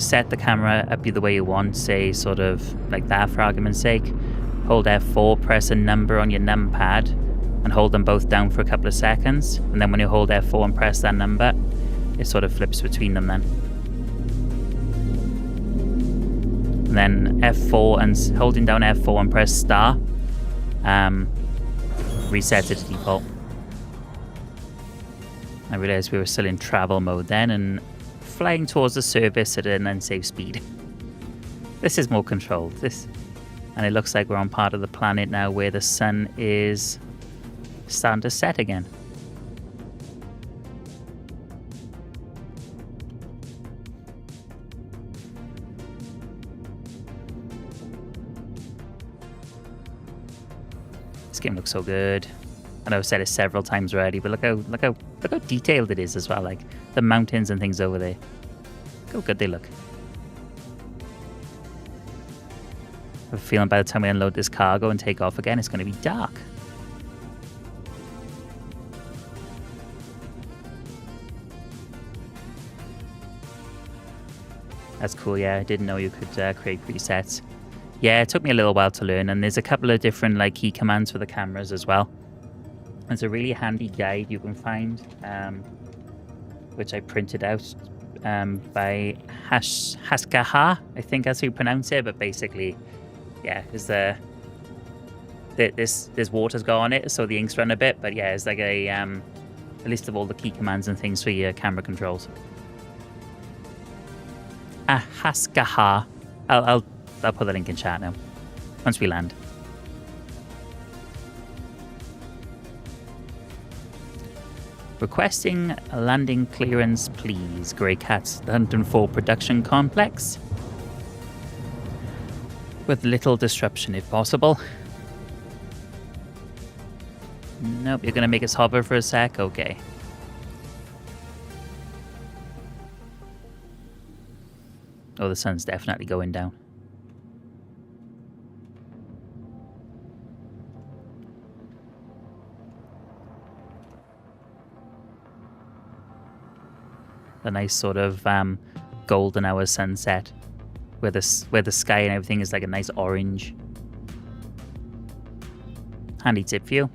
set the camera up the way you want, say sort of like that for argument's sake. Hold F4, press a number on your numpad, and hold them both down for a couple of seconds. And then when you hold F4 and press that number, it sort of flips between them then. And then F4 and holding down F4 and press star. Reset it to default. I realized we were still in travel mode then and flying towards the surface at an unsafe speed. This is more controlled. And it looks like we're on part of the planet now where the sun is starting to set again. This game looks so good. I know I've said it several times already, but look how detailed it is as well. Like the mountains and things over there. Look how good they look. I have a feeling by the time we unload this cargo and take off again, it's going to be dark. That's cool, yeah. I didn't know you could create presets. Yeah, it took me a little while to learn, and there's a couple of different like key commands for the cameras as well. There's a really handy guide you can find, which I printed out by Haskaha, I think that's how you pronounce it, but basically, yeah, is this water's got on it, so the inks run a bit, but yeah, it's like a list of all the key commands and things for your camera controls. Haskaha. I'll put the link in chat now once we land. Requesting a landing clearance, please. Grey Cat's London 4 production complex. With little disruption if possible. Nope, you're going to make us hover for a sec? Okay. Oh, the sun's definitely going down. A nice sort of golden hour sunset, where the sky and everything is like a nice orange. Handy tip for you.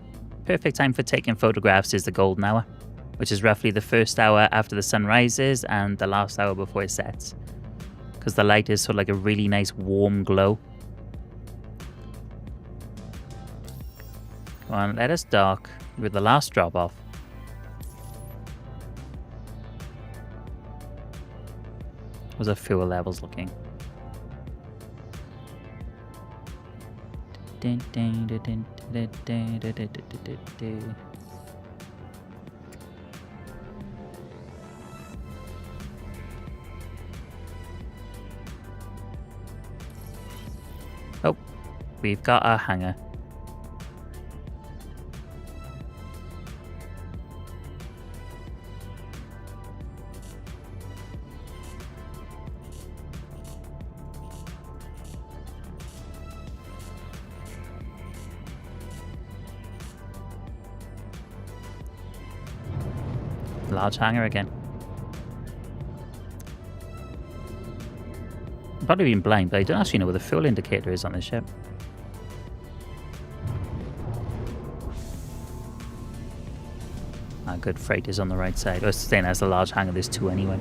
Perfect time for taking photographs is the golden hour, which is roughly the first hour after the sun rises and the last hour before it sets. Because the light is sort of like a really nice warm glow. Come on, let us dock with the last drop off. How's our fuel levels looking? Oh, we've got our hangar. Large hangar again. I'm probably being blind, but I don't actually know where the fuel indicator is on this ship. Ah, good. Freight is on the right side. I was saying as a large hangar, there's two anyway.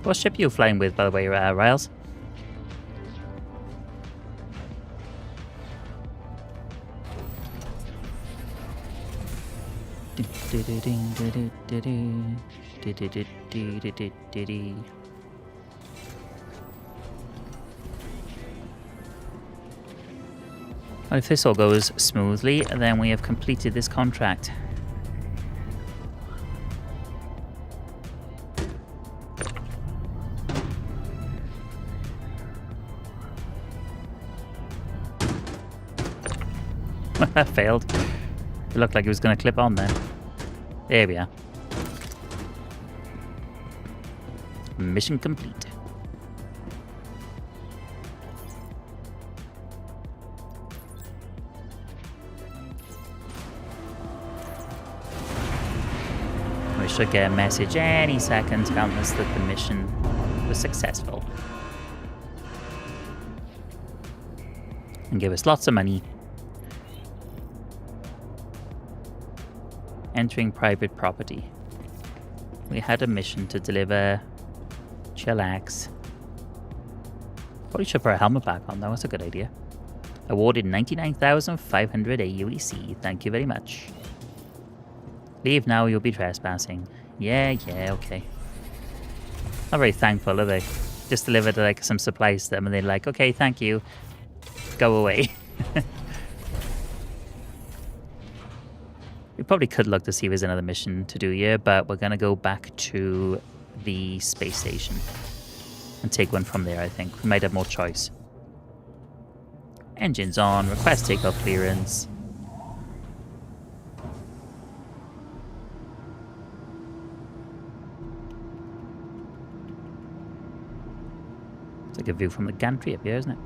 What ship are you flying with, by the way, Riles? Well, if this all goes smoothly, then we have completed this contract. That failed. It looked like it was going to clip on there. There we are. Mission complete. We should get a message any second telling us that the mission was successful. And give us lots of money. Entering private property. We had a mission to deliver. Chillax. Probably should put our helmet back on, though. That's a good idea. Awarded 99,500 AUEC. Thank you very much. Leave now, you'll be trespassing. Yeah, okay. Not very thankful, are they? Just delivered like some supplies to them and they're like, okay, thank you. Go away. We probably could look to see if there's another mission to do here, but we're going to go back to the space station and take one from there, I think. We might have more choice. Engines on, request takeoff clearance. It's like a view from the gantry up here, isn't it?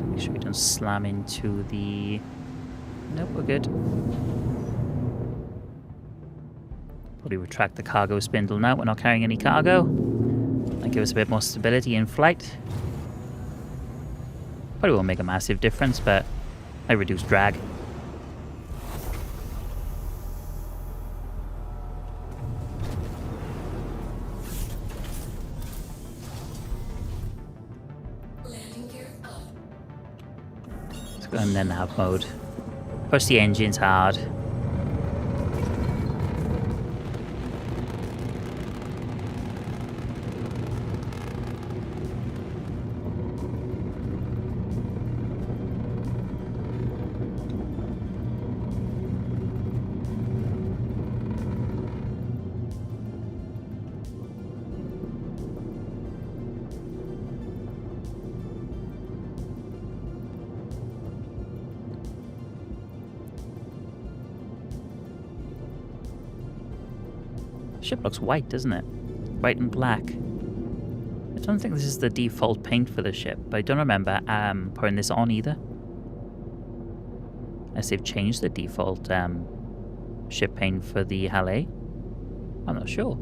Make sure we don't slam into the... Nope, we're good. Probably retract the cargo spindle now. We're not carrying any cargo. That give us a bit more stability in flight. Probably won't make a massive difference, but I reduce drag. Let's go and then nav mode. Push the engines hard. Ship looks white, doesn't it? White and black. I don't think this is the default paint for the ship, but I don't remember putting this on either. Unless they've changed the default ship paint for the Halle. I'm not sure.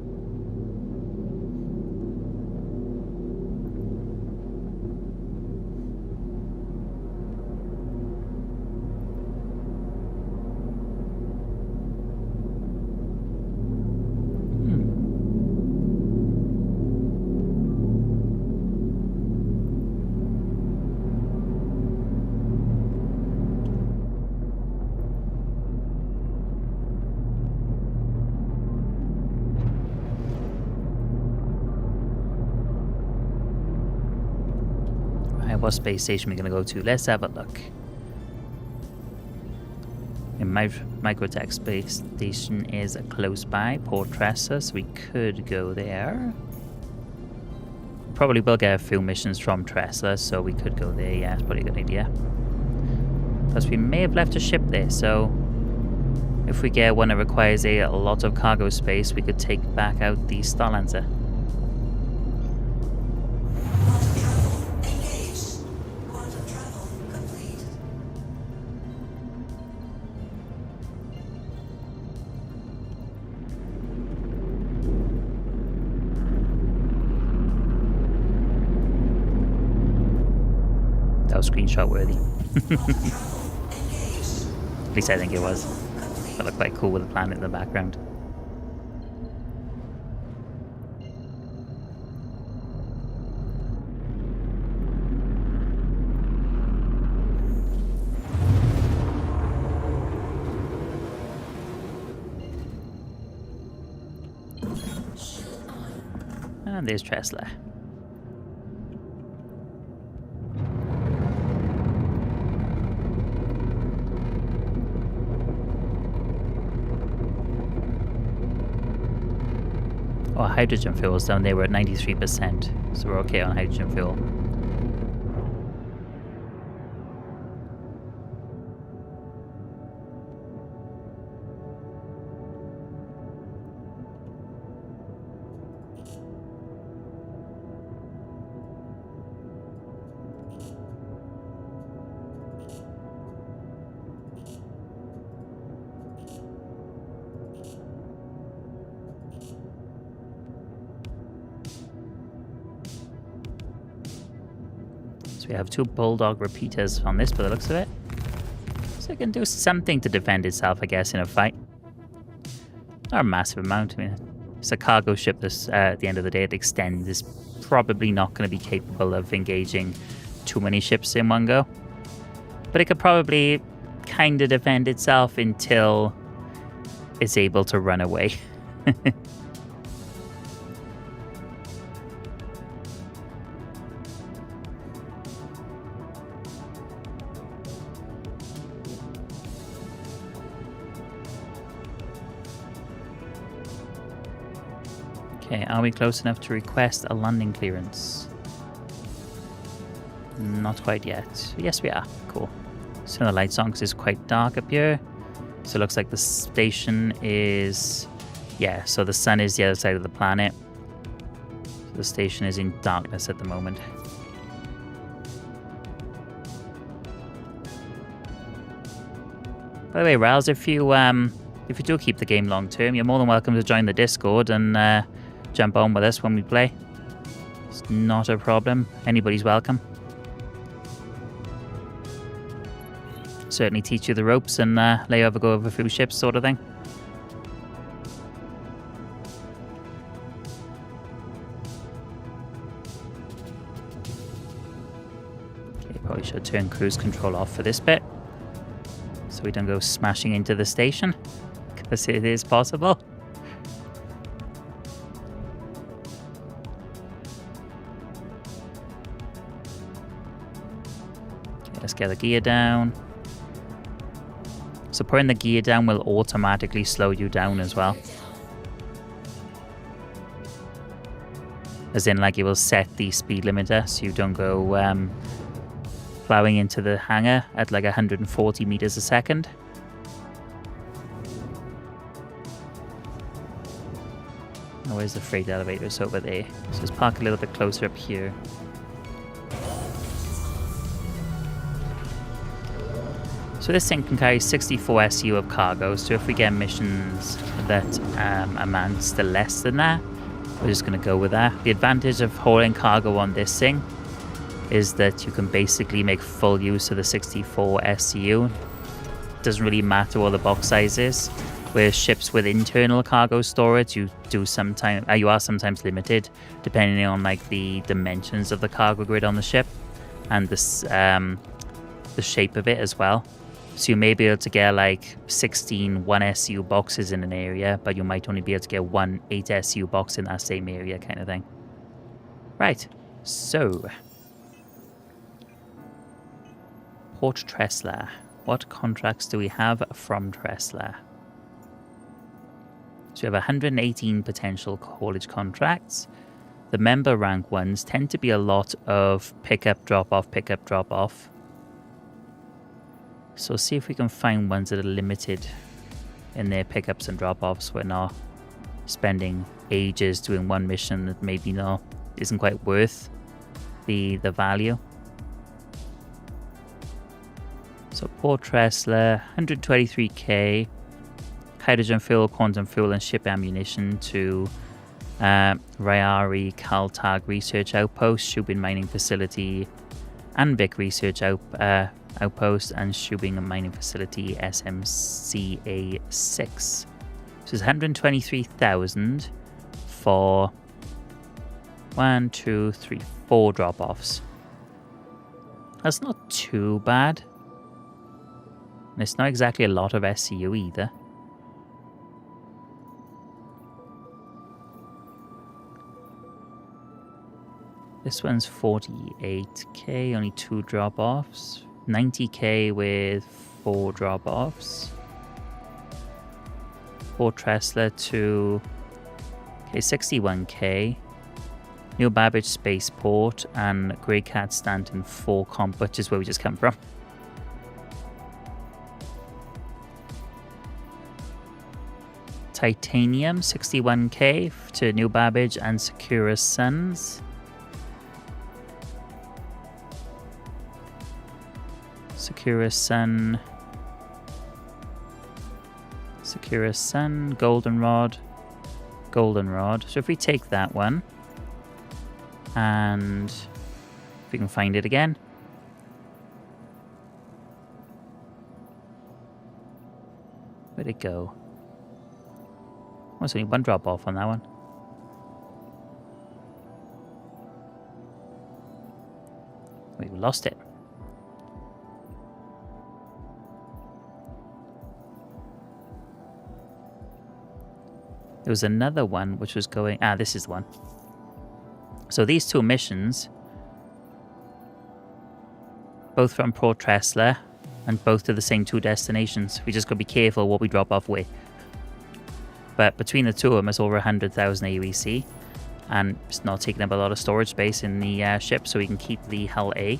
What space station we're going to go to? Let's have a look. In Microtech space station is close by Port Tressa, so we could go there. Probably will get a few missions from Tressa, so we could go there. Yeah, it's probably a good idea. Plus, we may have left a ship there, so if we get one that requires a lot of cargo space, we could take back out the Starlancer. That was screenshot worthy. At least I think it was. That looked quite cool with the planet in the background. And there's Tressler. Oh, hydrogen fuel's down there. We're at 93%, so we're okay on hydrogen fuel. We have 2 Bulldog repeaters on this by the looks of it. So it can do something to defend itself, I guess, in a fight. Not a massive amount. I mean, it's a cargo ship this, at the end of the day. It extends. Is probably not going to be capable of engaging too many ships in one go. But it could probably kind of defend itself until it's able to run away. Okay, are we close enough to request a landing clearance? Not quite yet. Yes, we are. Cool. So the lights on because it's quite dark up here. So it looks like the station is... Yeah, so the sun is the other side of the planet. So the station is in darkness at the moment. By the way, Rals, if you do keep the game long term, you're more than welcome to join the Discord and jump on with us when we play. It's not a problem. Anybody's welcome. Certainly teach you the ropes and let you have a go over a few ships, sort of thing. Okay, probably should turn cruise control off for this bit, so we don't go smashing into the station, because it is possible. Okay, let's get the gear down. So putting the gear down will automatically slow you down as well. As in, like, it will set the speed limiter so you don't go plowing into the hangar at like 140 meters a second. Oh, where's the freight elevator? It's over there. So let's park a little bit closer up here. So this thing can carry 64 SU of cargo, so if we get missions that amounts to less than that, we're just going to go with that. The advantage of hauling cargo on this thing is that you can basically make full use of the 64 SU. Doesn't really matter what the box size is. Whereas ships with internal cargo storage, you are sometimes limited, depending on like the dimensions of the cargo grid on the ship and the shape of it as well. So you may be able to get like 16 1SU boxes in an area, but you might only be able to get one 8SU box in that same area, kind of thing. Right, so Port Tressler. What contracts do we have from Tressler? So we have 118 potential haulage contracts. The member rank ones tend to be a lot of pickup, drop off. So see if we can find ones that are limited in their pickups and drop-offs. We're not spending ages doing one mission that maybe isn't quite worth the value. So Port Tressler, 123k, hydrogen fuel, quantum fuel, and ship ammunition to Ryari Kaltag Research Outpost, Shubin Mining Facility, Anvik Research Outpost, and Shubin Mining Facility SMCA 6. So it's 123,000 for 1, 2, 3, 4 drop-offs. That's not too bad. And it's not exactly a lot of SCU either. This one's 48k, only 2 drop-offs. 90k with 4 drop-offs. Port Tressler to 61k. New Babbage Spaceport and Grey Cat Stanton 4 comp, which is where we just come from. Titanium 61k to New Babbage and Sakura Suns. Sakura Sun, Goldenrod. So if we take that one, and if we can find it again. Where'd it go? Oh, there's only one drop off on that one. We lost it. There was another one which was going... this is the one. So these 2 missions, both from Port Tressler, and both to the same 2 destinations. We just got to be careful what we drop off with. But between the 2 of them, it's over 100,000 AUEC. And it's not taking up a lot of storage space in the ship, so we can keep the hull A.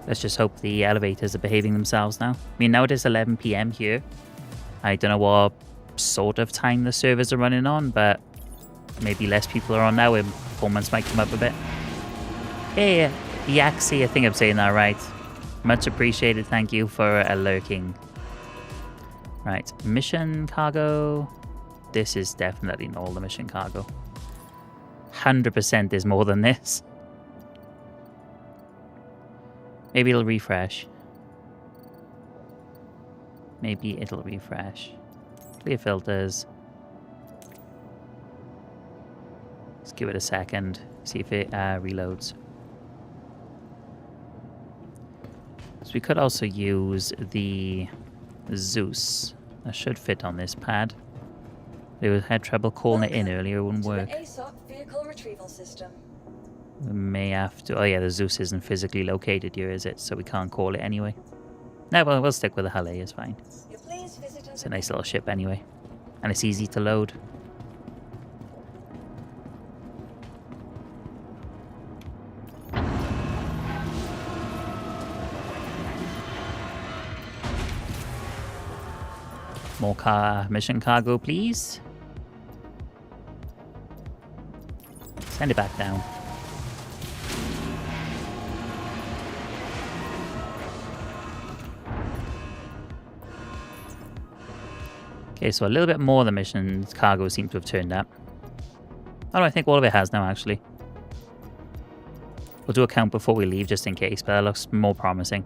Let's just hope the elevators are behaving themselves now. I mean, now it is 11 PM here. I don't know what sort of time the servers are running on, but maybe less people are on now and performance might come up a bit. Hey, Yaxi, I think I'm saying that right. Much appreciated, thank you for lurking. Right, mission cargo. This is definitely not all the mission cargo. 100% there's more than this. Maybe it'll refresh. Maybe it'll refresh. Clear filters. Let's give it a second. See if it reloads. So we could also use the Zeus. That should fit on this pad. We had trouble calling it in earlier, it wouldn't work. The ASOP vehicle retrieval system. We may have to... Oh yeah, the Zeus isn't physically located here, is it? So we can't call it anyway. No, well, we'll stick with the Hull A, it's fine. It's a nice little ship anyway. And it's easy to load. More mission cargo, please. Send it back down. Okay, so a little bit more of the mission cargo seems to have turned up. Oh, no, I think all of it has now, actually. We'll do a count before we leave, just in case, but that looks more promising.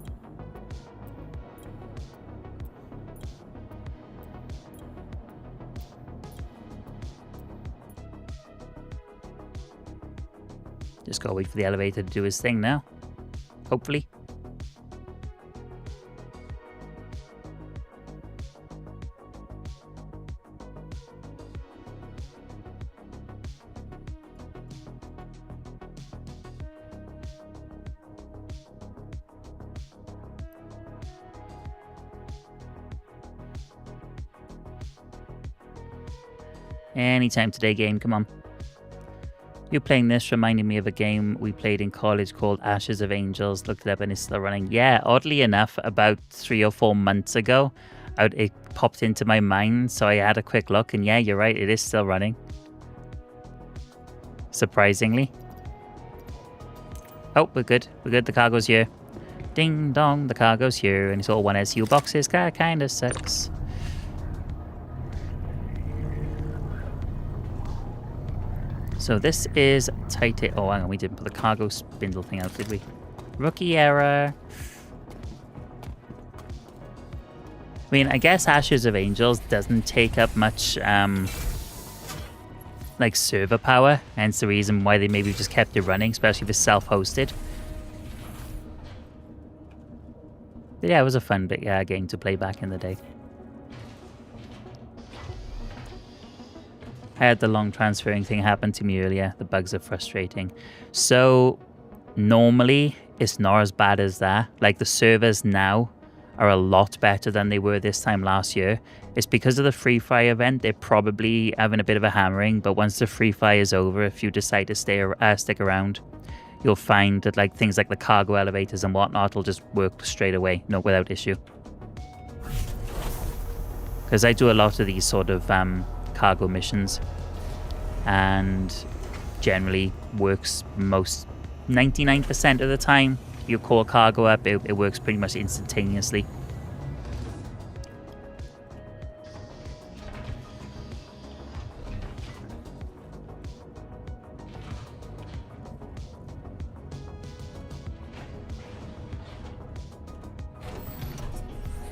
Just gotta wait for the elevator to do his thing now. Hopefully. Anytime today, game, come on. You playing this reminded me of a game we played in college called Ashes of Angels. Looked it up and it's still running. Yeah, oddly enough, about 3 or 4 months ago, it popped into my mind, so I had a quick look, and yeah, you're right, it is still running. Surprisingly. Oh, we're good. We're good. The cargo's here. Ding dong, the cargo's here, and it's all one SU boxes. Kind of sucks. So this is Titan. Oh, hang on, we didn't put the cargo spindle thing out, did we? Rookie error. I mean, I guess Ashes of Angels doesn't take up much, like, server power. Hence the reason why they maybe just kept it running, especially if it's self-hosted. But yeah, it was a fun game to play back in the day. I had the long transferring thing happen to me earlier. The bugs are frustrating. So, normally, it's not as bad as that. Like, the servers now are a lot better than they were this time last year. It's because of the free fire event. They're probably having a bit of a hammering. But once the free fire is over, if you decide to stick around, you'll find that like things like the cargo elevators and whatnot will just work straight away, without issue. Because I do a lot of these sort of cargo missions, and generally works 99% of the time. You call cargo up, it works pretty much instantaneously.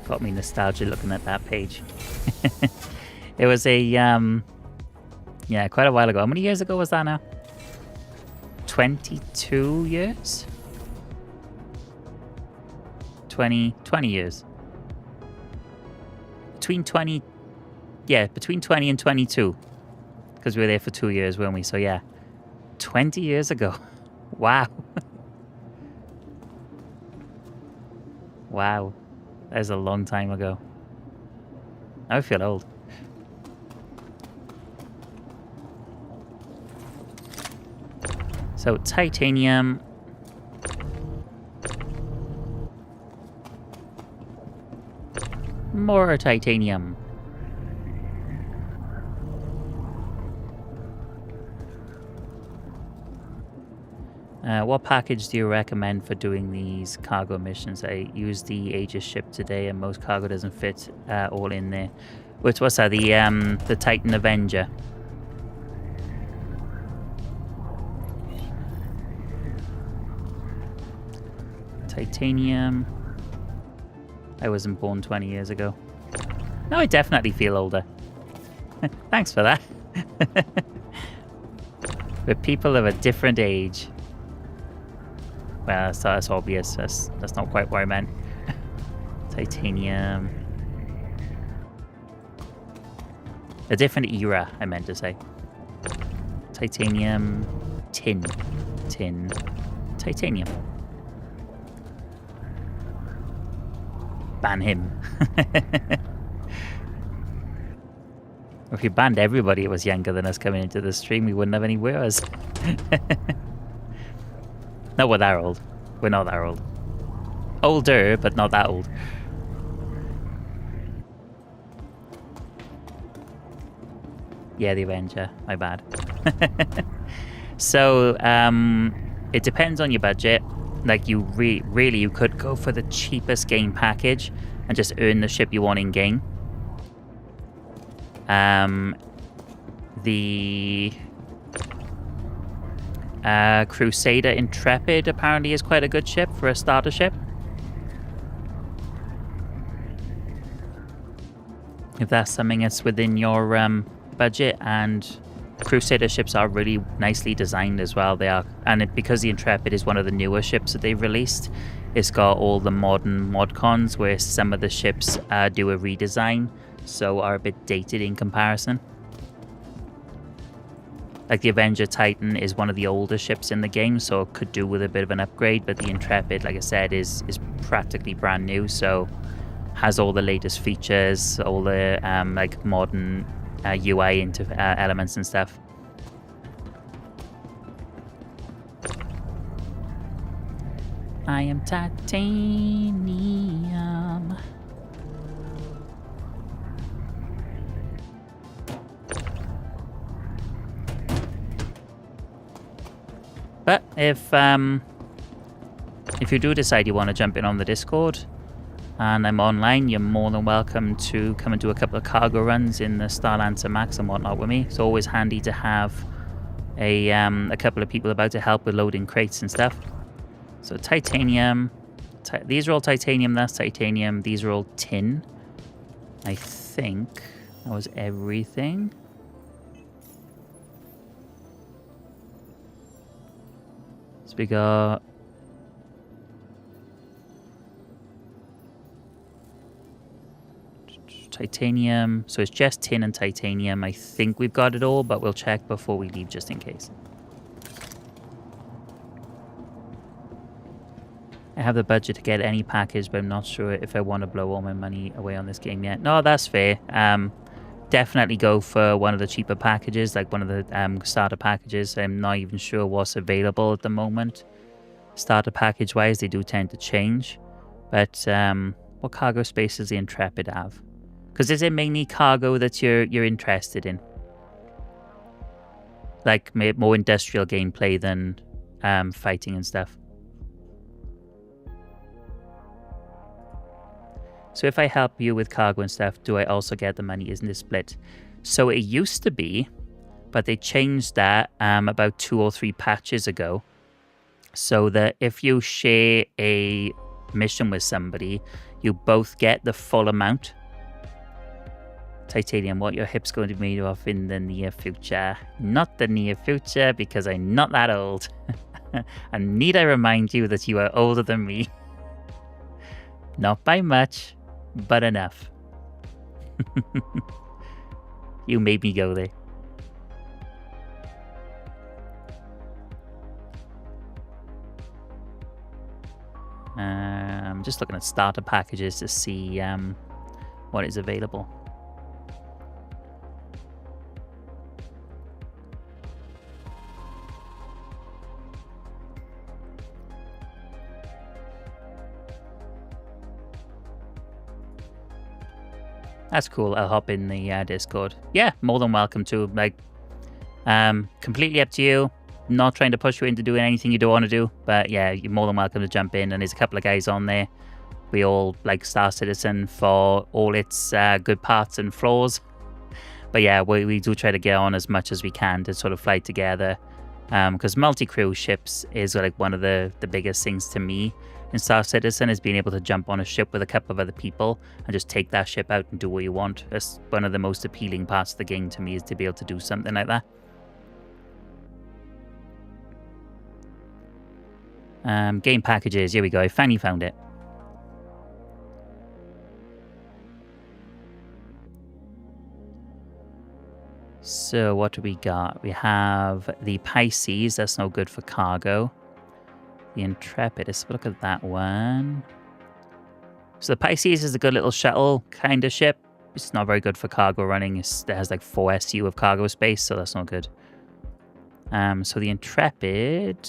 Got me nostalgia looking at that page. It was a yeah, quite a while ago. How many years ago was that now? 22 years? 20 years. Between 20 and 22. Because we were there for 2 years, weren't we? So yeah, 20 years ago. Wow. Wow. That was a long time ago. I feel old. So titanium. More titanium. What package do you recommend for doing these cargo missions? I used the Aegis ship today, and most cargo doesn't fit all in there. What's that? The Titan Avenger. Titanium. I wasn't born 20 years ago. No, I definitely feel older. Thanks for that. We're people of a different age. Well, that's obvious. That's not quite what I meant. Titanium. A different era, I meant to say. Titanium. Tin. Titanium. Ban him. If we banned everybody who was younger than us coming into the stream, we wouldn't have any viewers. No, we're that old. We're not that old. Older, but not that old. Yeah, the Avenger. My bad. So, it depends on your budget. Like, you really, you could go for the cheapest game package and just earn the ship you want in game. The Crusader Intrepid apparently is quite a good ship for a starter ship. If that's something that's within your budget, and Crusader ships are really nicely designed as well. They are, and because the Intrepid is one of the newer ships that they've released, it's got all the modern mod cons where some of the ships do a redesign, so are a bit dated in comparison. Like the Avenger Titan is one of the older ships in the game, so it could do with a bit of an upgrade, but the Intrepid, like I said, is practically brand new, so has all the latest features, all the like modern UI into elements and stuff. I am titanium. But if you do decide you want to jump in on the Discord and I'm online, you're more than welcome to come and do a couple of cargo runs in the Starlancer Max and whatnot with me. It's always handy to have a couple of people about to help with loading crates and stuff. So titanium, these are all titanium, that's titanium, these are all tin. I think that was everything. So we got titanium, so it's just tin and titanium. I think we've got it all, but we'll check before we leave just in case. I have the budget to get any package, but I'm not sure if I want to blow all my money away on this game yet. No, that's fair. Definitely go for one of the cheaper packages, like one of the starter packages. I'm not even sure what's available at the moment. Starter package wise, they do tend to change. But what cargo space does the Intrepid have? Because is it mainly cargo that you're interested in? Like more industrial gameplay than fighting and stuff. So if I help you with cargo and stuff, do I also get the money? Isn't it split? So it used to be, but they changed that about 2 or 3 patches ago. So that if you share a mission with somebody, you both get the full amount. Titanium, what your hip's going to be made of in the near future? Not the near future, because I'm not that old. And need I remind you that you are older than me? Not by much, but enough. You made me go there. I'm just looking at starter packages to see what is available. That's cool. I'll hop in the Discord. Yeah, more than welcome to. Like, completely up to you. Not trying to push you into doing anything you don't want to do. But yeah, you're more than welcome to jump in. And there's a couple of guys on there. We all like Star Citizen for all its good parts and flaws. But yeah, we do try to get on as much as we can to sort of fly together. Because multi-crew ships is like one of the biggest things to me in Star Citizen, is being able to jump on a ship with a couple of other people and just take that ship out and do what you want. That's one of the most appealing parts of the game to me, is to be able to do something like that. Game packages, here we go, I finally found it. So what do we got? We have the Pisces, that's no good for cargo. The Intrepid, let's look at that one. So the Pisces is a good little shuttle kind of ship. It's not very good for cargo running. It has like 4 SU of cargo space, so that's not good. So the Intrepid...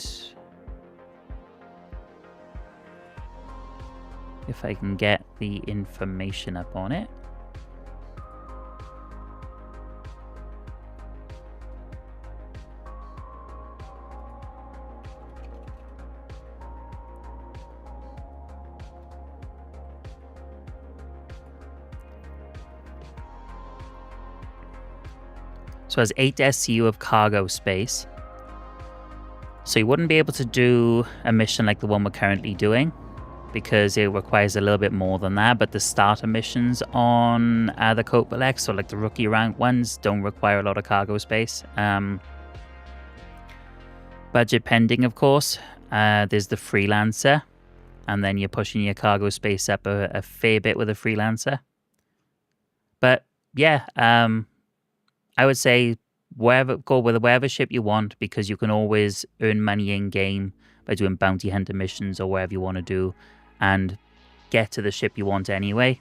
If I can get the information up on it. So it has 8 SCU of cargo space. So you wouldn't be able to do a mission like the one we're currently doing, because it requires a little bit more than that. But the starter missions on the Covalex, or like the rookie rank ones, don't require a lot of cargo space. Budget pending, of course. There's the Freelancer, and then you're pushing your cargo space up a fair bit with a Freelancer. But yeah, I would say go with whatever ship you want, because you can always earn money in game by doing bounty hunter missions or whatever you want to do, and get to the ship you want anyway.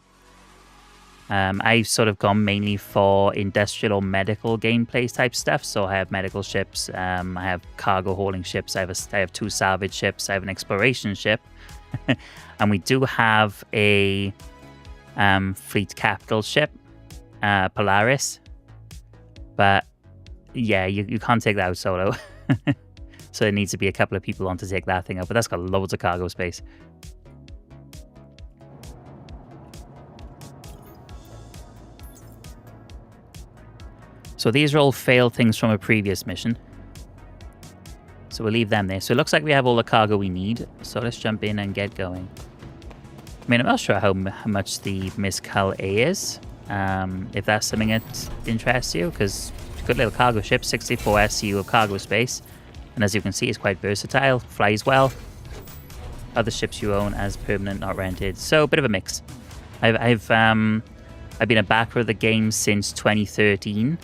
I've sort of gone mainly for industrial or medical gameplay type stuff. So I have medical ships, I have cargo hauling ships, I have 2 salvage ships, I have an exploration ship, and we do have a fleet capital ship, Polaris. But yeah, you can't take that out solo. So it needs to be a couple of people on to take that thing out. But that's got loads of cargo space. So these are all failed things from a previous mission. So we'll leave them there. So it looks like we have all the cargo we need. So let's jump in and get going. I mean, I'm not sure how much the MISC hull A is. If that's something that interests you, because good little cargo ship, 64 SCU of cargo space, and as you can see, it's quite versatile, flies well. Other ships you own as permanent, not rented, so a bit of a mix. I've been a backer of the game since 2013,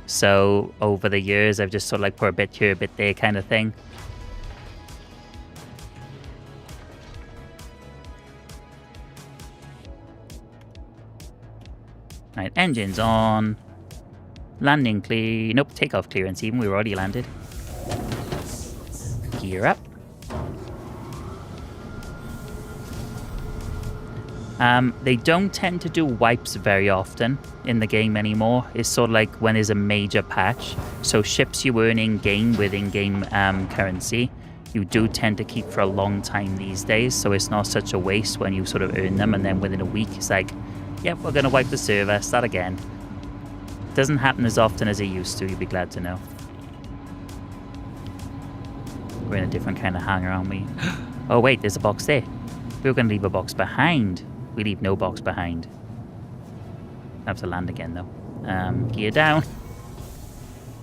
so over the years I've just sort of like put a bit here, a bit there kind of thing. Right, engines on. Landing clear. Nope, takeoff clearance even. We were already landed. Gear up. They don't tend to do wipes very often in the game anymore. It's sort of like when there's a major patch. So ships you earn in-game with in-game currency, you do tend to keep for a long time these days. So it's not such a waste when you sort of earn them, and then within a week it's like, yep, we're going to wipe the server, start again. Doesn't happen as often as it used to, you'd be glad to know. We're in a different kind of hangar, aren't we? Oh wait, there's a box there. We were going to leave a box behind. We leave no box behind. I have to land again though. Gear down.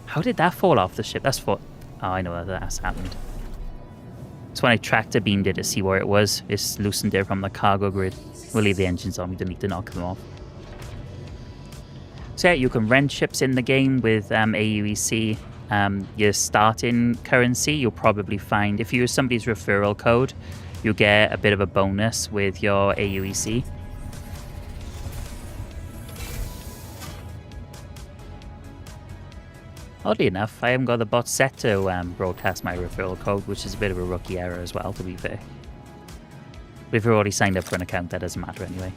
How did that fall off the ship? That's what... Oh, I know that's happened. It's when I tractor beamed it to see where it was. It's loosened it from the cargo grid. We'll leave the engines on, we don't need to knock them off. So yeah, you can rent ships in the game with AUEC. Your starting currency, you'll probably find, if you use somebody's referral code, you'll get a bit of a bonus with your AUEC. Oddly enough, I haven't got the bot set to broadcast my referral code, which is a bit of a rookie error as well, to be fair. But if you're already signed up for an account, that doesn't matter anyway.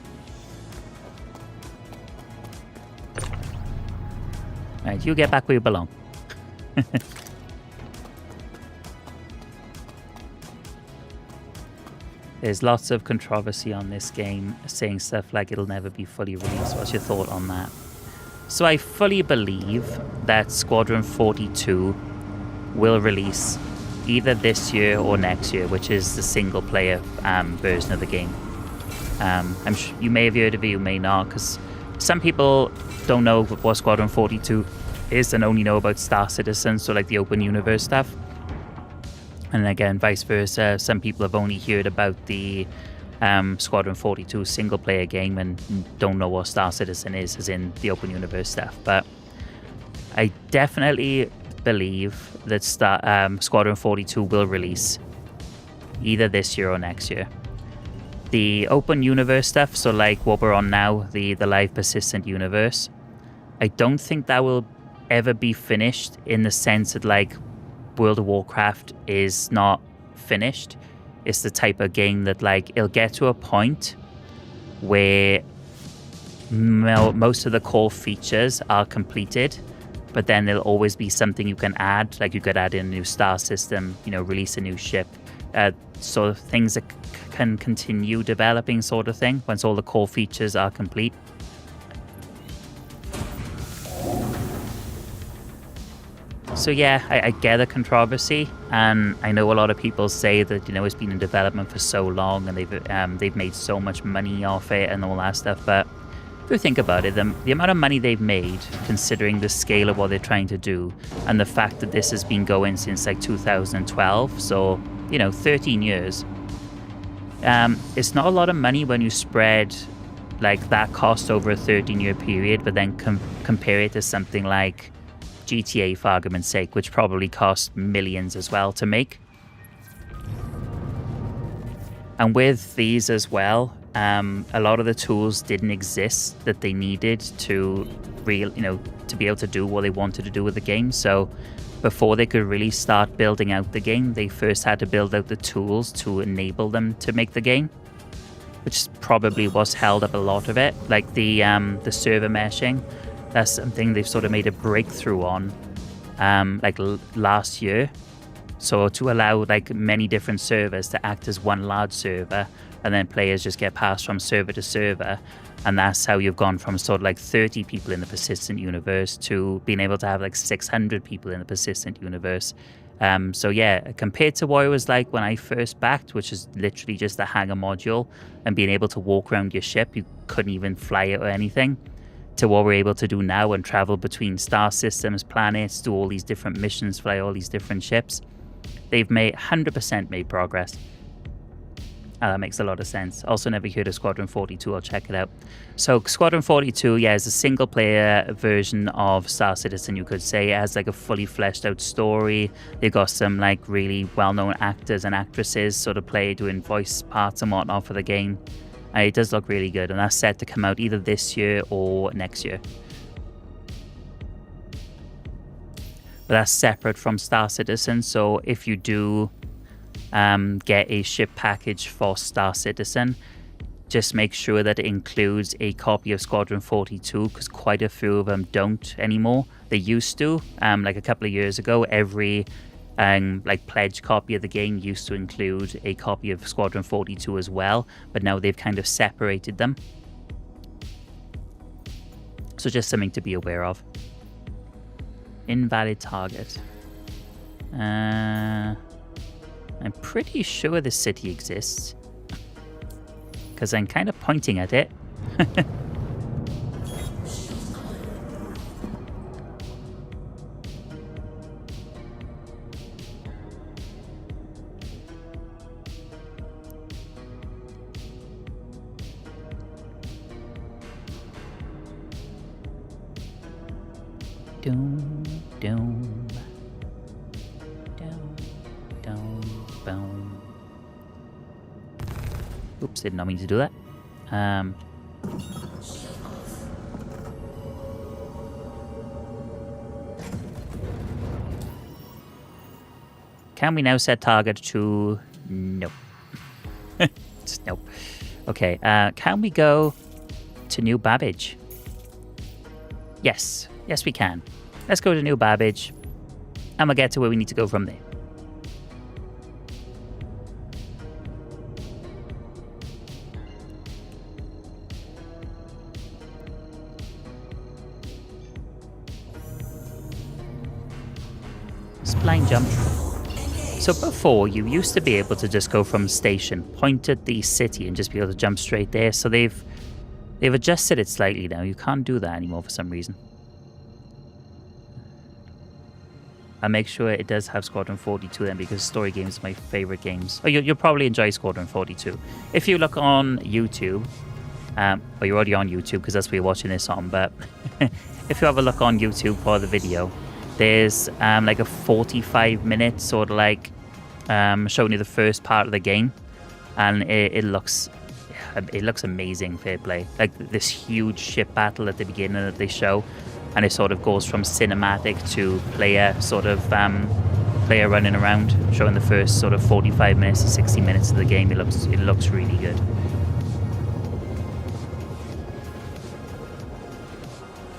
Right, you get back where you belong. There's lots of controversy on this game, saying stuff like it'll never be fully released. What's your thought on that? So I fully believe that Squadron 42 will release either this year or next year, which is the single-player version of the game. I'm sure you may have heard of it, you may not, because some people don't know what Squadron 42 is and only know about Star Citizen, so like the open universe stuff. And again, vice versa, some people have only heard about the Squadron 42 single-player game and don't know what Star Citizen is, as in the open universe stuff. But I definitely believe that Squadron 42 will release either this year or next year. The open universe stuff, so like what we're on now, the live persistent universe, I don't think that will ever be finished, in the sense that like World of Warcraft is not finished. It's the type of game that like it'll get to a point where most of the core features are completed, but then there'll always be something you can add. Like you could add in a new star system, you know, release a new ship, sort of things that can continue developing, sort of thing, once all the core features are complete. So yeah, I get the controversy, and I know a lot of people say that, you know, it's been in development for so long and they've made so much money off it and all that stuff. But if you think about it, the amount of money they've made, considering the scale of what they're trying to do, and the fact that this has been going since like 2012, so, you know, 13 years. It's not a lot of money when you spread like that cost over a 13-year period, but then compare it to something like GTA, for argument's sake, which probably cost millions as well to make. And with these as well, a lot of the tools didn't exist that they needed to to be able to do what they wanted to do with the game. So before they could really start building out the game, they first had to build out the tools to enable them to make the game, which probably was held up a lot of it. Like the server meshing, that's something they've sort of made a breakthrough on last year. So to allow like many different servers to act as one large server, and then players just get passed from server to server. And that's how you've gone from sort of like 30 people in the persistent universe to being able to have like 600 people in the persistent universe. So yeah, compared to what it was like when I first backed, which is literally just a hangar module and being able to walk around your ship, you couldn't even fly it or anything, to what we're able to do now and travel between star systems, planets, do all these different missions, fly all these different ships. They've 100% made progress. That makes a lot of sense. Also never heard of Squadron 42. I'll check it out. So Squadron 42, yeah, is a single player version of Star Citizen, you could say. It has like a fully fleshed out story. They've got some like really well-known actors and actresses sort of doing voice parts and whatnot for the game. And it does look really good, and that's set to come out either this year or next year. But that's separate from Star Citizen, so if you do get a ship package for Star Citizen, just make sure that it includes a copy of Squadron 42, because quite a few of them don't anymore. They used to, like a couple of years ago, every like pledge copy of the game used to include a copy of Squadron 42 as well, but now they've kind of separated them. So just something to be aware of. Invalid target. I'm pretty sure this city exists, because I'm kind of pointing at it. Doom, doom, doom, doom, boom. Oops, did not mean to do that. Can we now set target to... No. Just nope. Okay, can we go to New Babbage? Yes. Yes, we can. Let's go to New Babbage, and we'll get to where we need to go from there. Blind jump. So before, you used to be able to just go from station, point at the city, and just be able to jump straight there. So they've adjusted it slightly now. You can't do that anymore for some reason. I'll make sure it does have Squadron 42 then, because story games are my favorite games. Oh, you'll probably enjoy Squadron 42. If you look on YouTube, well, you're already on YouTube because that's where you're watching this on, but if you have a look on YouTube for the video, there's like a 45-minute sort of like showing you the first part of the game, and it looks amazing. Fair play, like this huge ship battle at the beginning that they show, and it sort of goes from cinematic to player sort of player running around, showing the first sort of 45 minutes to 60 minutes of the game. It looks really good.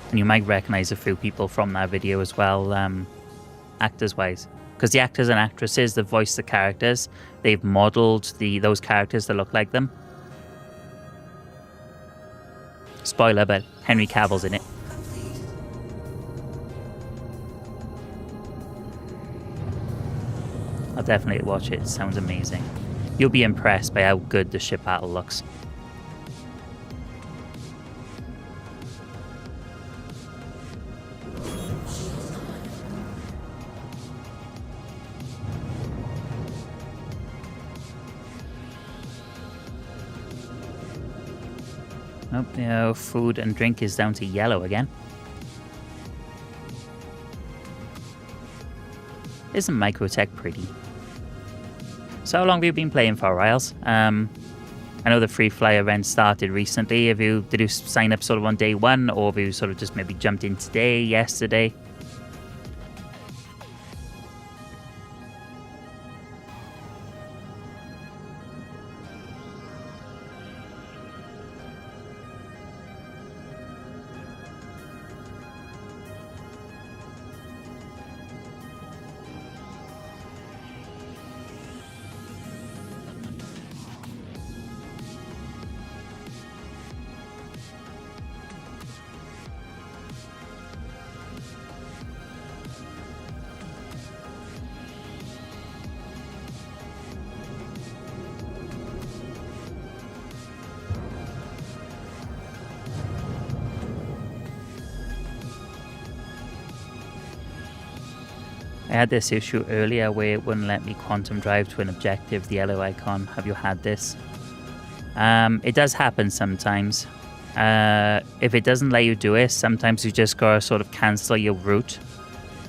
And you might recognize a few people from that video as well, actors-wise. Because the actors and actresses that voice the characters, they've modeled those characters that look like them. Spoiler, but Henry Cavill's in it. I'll definitely watch it. It sounds amazing. You'll be impressed by how good the ship battle looks. Oh, no, food and drink is down to yellow again. Isn't Microtech pretty? So how long have you been playing for, Riles? I know the free fly event started recently. Did you sign up sort of on day one, or have you sort of just maybe jumped in today, yesterday? I had this issue earlier where it wouldn't let me quantum drive to an objective, the yellow icon. Have you had this? It does happen sometimes. If it doesn't let you do it, sometimes you just gotta sort of cancel your route,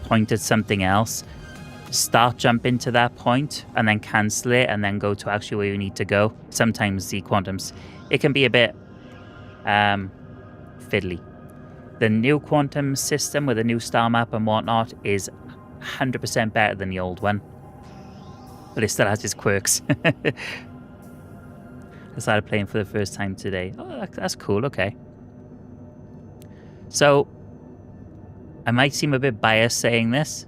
point at something else, start jumping to that point, and then cancel it, and then go to actually where you need to go. Sometimes the quantums, it can be a bit fiddly. The new quantum system with the new star map and whatnot is 100% better than the old one, but it still has its quirks. I started playing for the first time today. Oh, that's cool. Okay, so I might seem a bit biased saying this,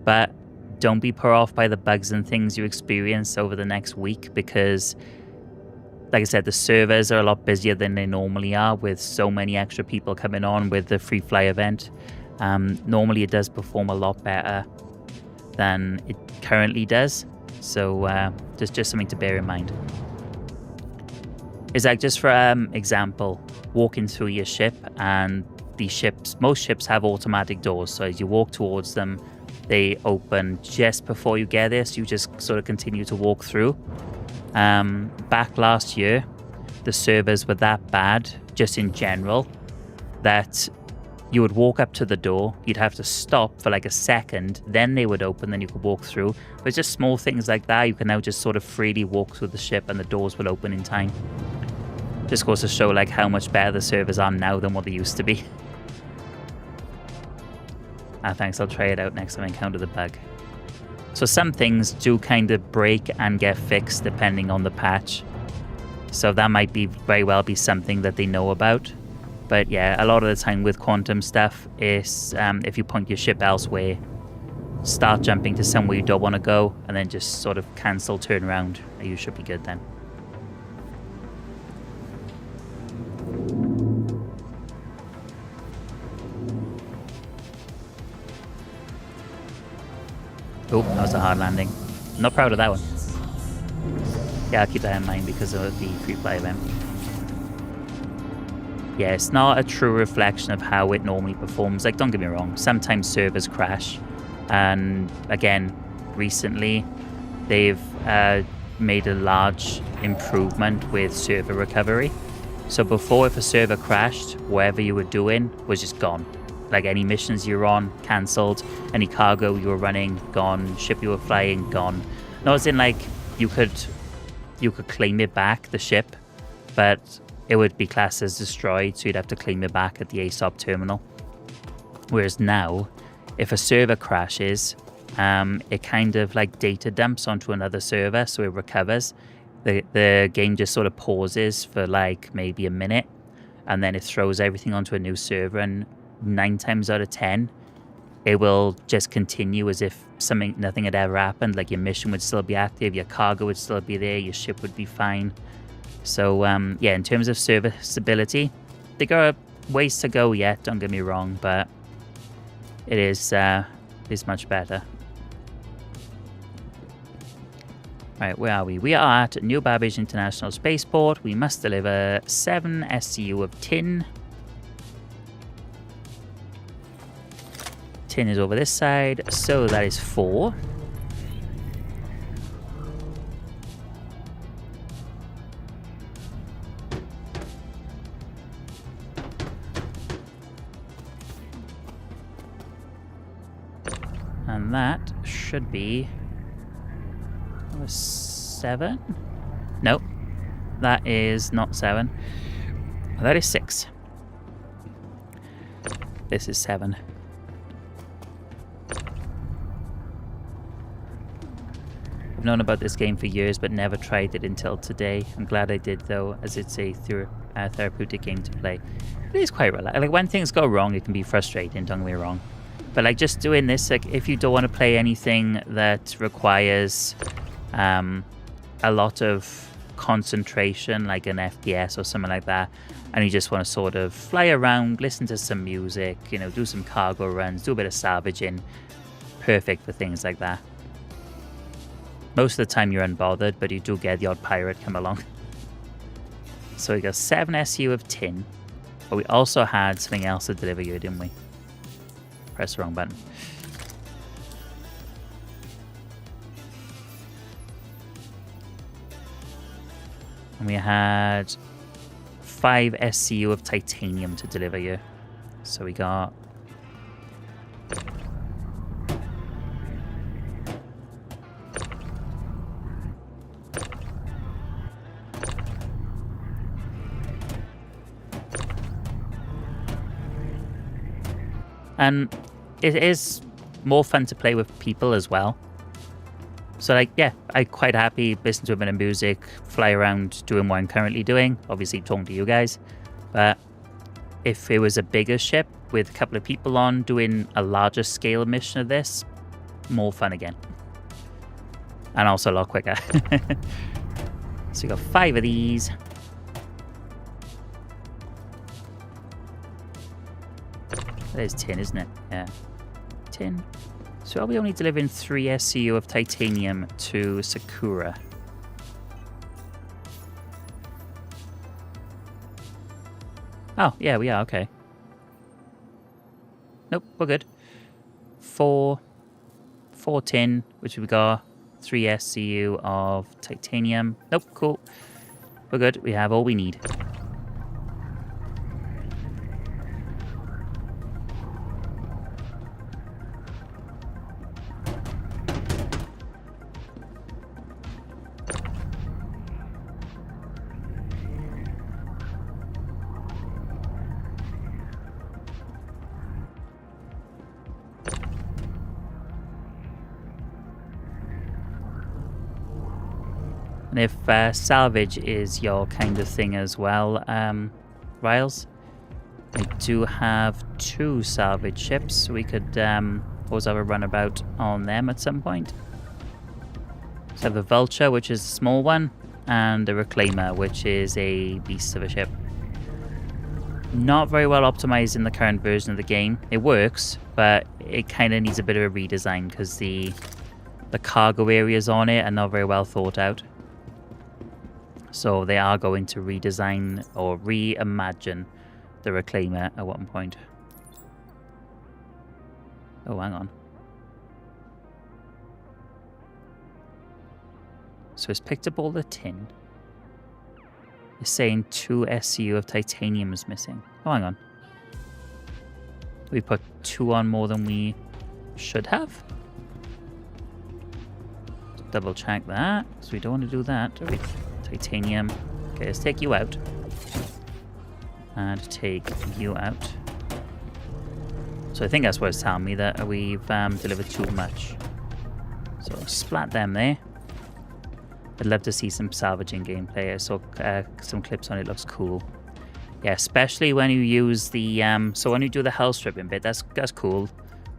but don't be put off by the bugs and things you experience over the next week, because like I said, the servers are a lot busier than they normally are, with so many extra people coming on with the free fly event. Normally it does perform a lot better than it currently does, so just something to bear in mind. Is like, just for example, walking through your ship, and most ships have automatic doors, so as you walk towards them, they open just before you get there, so you just sort of continue to walk through. Back last year, the servers were that bad, just in general, that you would walk up to the door, you'd have to stop for like a second, then they would open, then you could walk through. But it's just small things like that. You can now just sort of freely walk through the ship, and the doors will open in time. Just goes to show like how much better the servers are now than what they used to be. Thanks, I'll try it out next time I encounter the bug. So some things do kind of break and get fixed depending on the patch. So that might very well be something that they know about. But yeah, a lot of the time with quantum stuff is if you point your ship elsewhere, start jumping to somewhere you don't want to go, and then just sort of cancel, turn around, and you should be good then. Oh, that was a hard landing. Not proud of that one. Yeah, I'll keep that in mind because of the free play event. Yeah, it's not a true reflection of how it normally performs. Like, don't get me wrong, sometimes servers crash. And again, recently, they've made a large improvement with server recovery. So before, if a server crashed, whatever you were doing was just gone. Like any missions you were on, cancelled. Any cargo you were running, gone. Ship you were flying, gone. Not as in like you could claim it back, the ship, but it would be classed as destroyed, so you'd have to claim it back at the ASOP terminal. Whereas now, if a server crashes, it kind of like data dumps onto another server, so it recovers. The game just sort of pauses for like maybe a minute, and then it throws everything onto a new server, and 9 times out of 10, it will just continue as if nothing had ever happened. Like your mission would still be active, your cargo would still be there, your ship would be fine. So yeah, in terms of serviceability, they got a ways to go yet, don't get me wrong, but it is much better. Right, where are we? We are at New Babbage International Spaceport. We must deliver 7 SCU of tin. Tin is over this side, so that is 4. And that should be 7. Nope, that is not 7. That is 6. This is 7. I've known about this game for years, but never tried it until today. I'm glad I did, though, as it's a therapeutic game to play. It is quite relaxing. Like, when things go wrong, it can be frustrating, don't get me wrong. But, like, just doing this, like, if you don't want to play anything that requires a lot of concentration, like an FPS or something like that, and you just want to sort of fly around, listen to some music, you know, do some cargo runs, do a bit of salvaging, perfect for things like that. Most of the time you're unbothered, but you do get the odd pirate come along. So we got 7 SU of tin, but we also had something else to deliver you, didn't we? Press the wrong button. And we had 5 SCU of titanium to deliver you. So we got... And it is more fun to play with people as well. So, like, yeah, I'm quite happy listening to a bit of music, fly around doing what I'm currently doing, obviously talking to you guys. But if it was a bigger ship with a couple of people on doing a larger scale mission of this, more fun again. And also a lot quicker. So we got 5 of these. That is tin, isn't it? Yeah. Tin. So are we only delivering 3 SCU of titanium to Sakura? Oh, yeah, we are, okay. Nope, we're good. 4 tin, which we got 3 SCU of titanium. Nope, cool. We're good, we have all we need. And if salvage is your kind of thing as well, Riles, We do have 2 salvage ships. We could always have a runabout on them at some point. So the Vulture, which is a small one, and the Reclaimer, which is a beast of a ship. Not very well optimized in the current version of the game. It works, but it kind of needs a bit of a redesign because the cargo areas on it are not very well thought out. So they are going to redesign or reimagine the Reclaimer at one point. Oh, hang on. So it's picked up all the tin. It's saying 2 SCU of titanium is missing. Oh, hang on. We put 2 on more than we should have. Double check that. So we don't want to do that, do we? Titanium. Okay, let's take you out. And take you out. So I think that's what it's telling me, that we've delivered too much. So splat them there. I'd love to see some salvaging gameplay. I saw some clips on it. Looks cool. Yeah, especially when you use the so when you do the hull stripping bit, that's cool.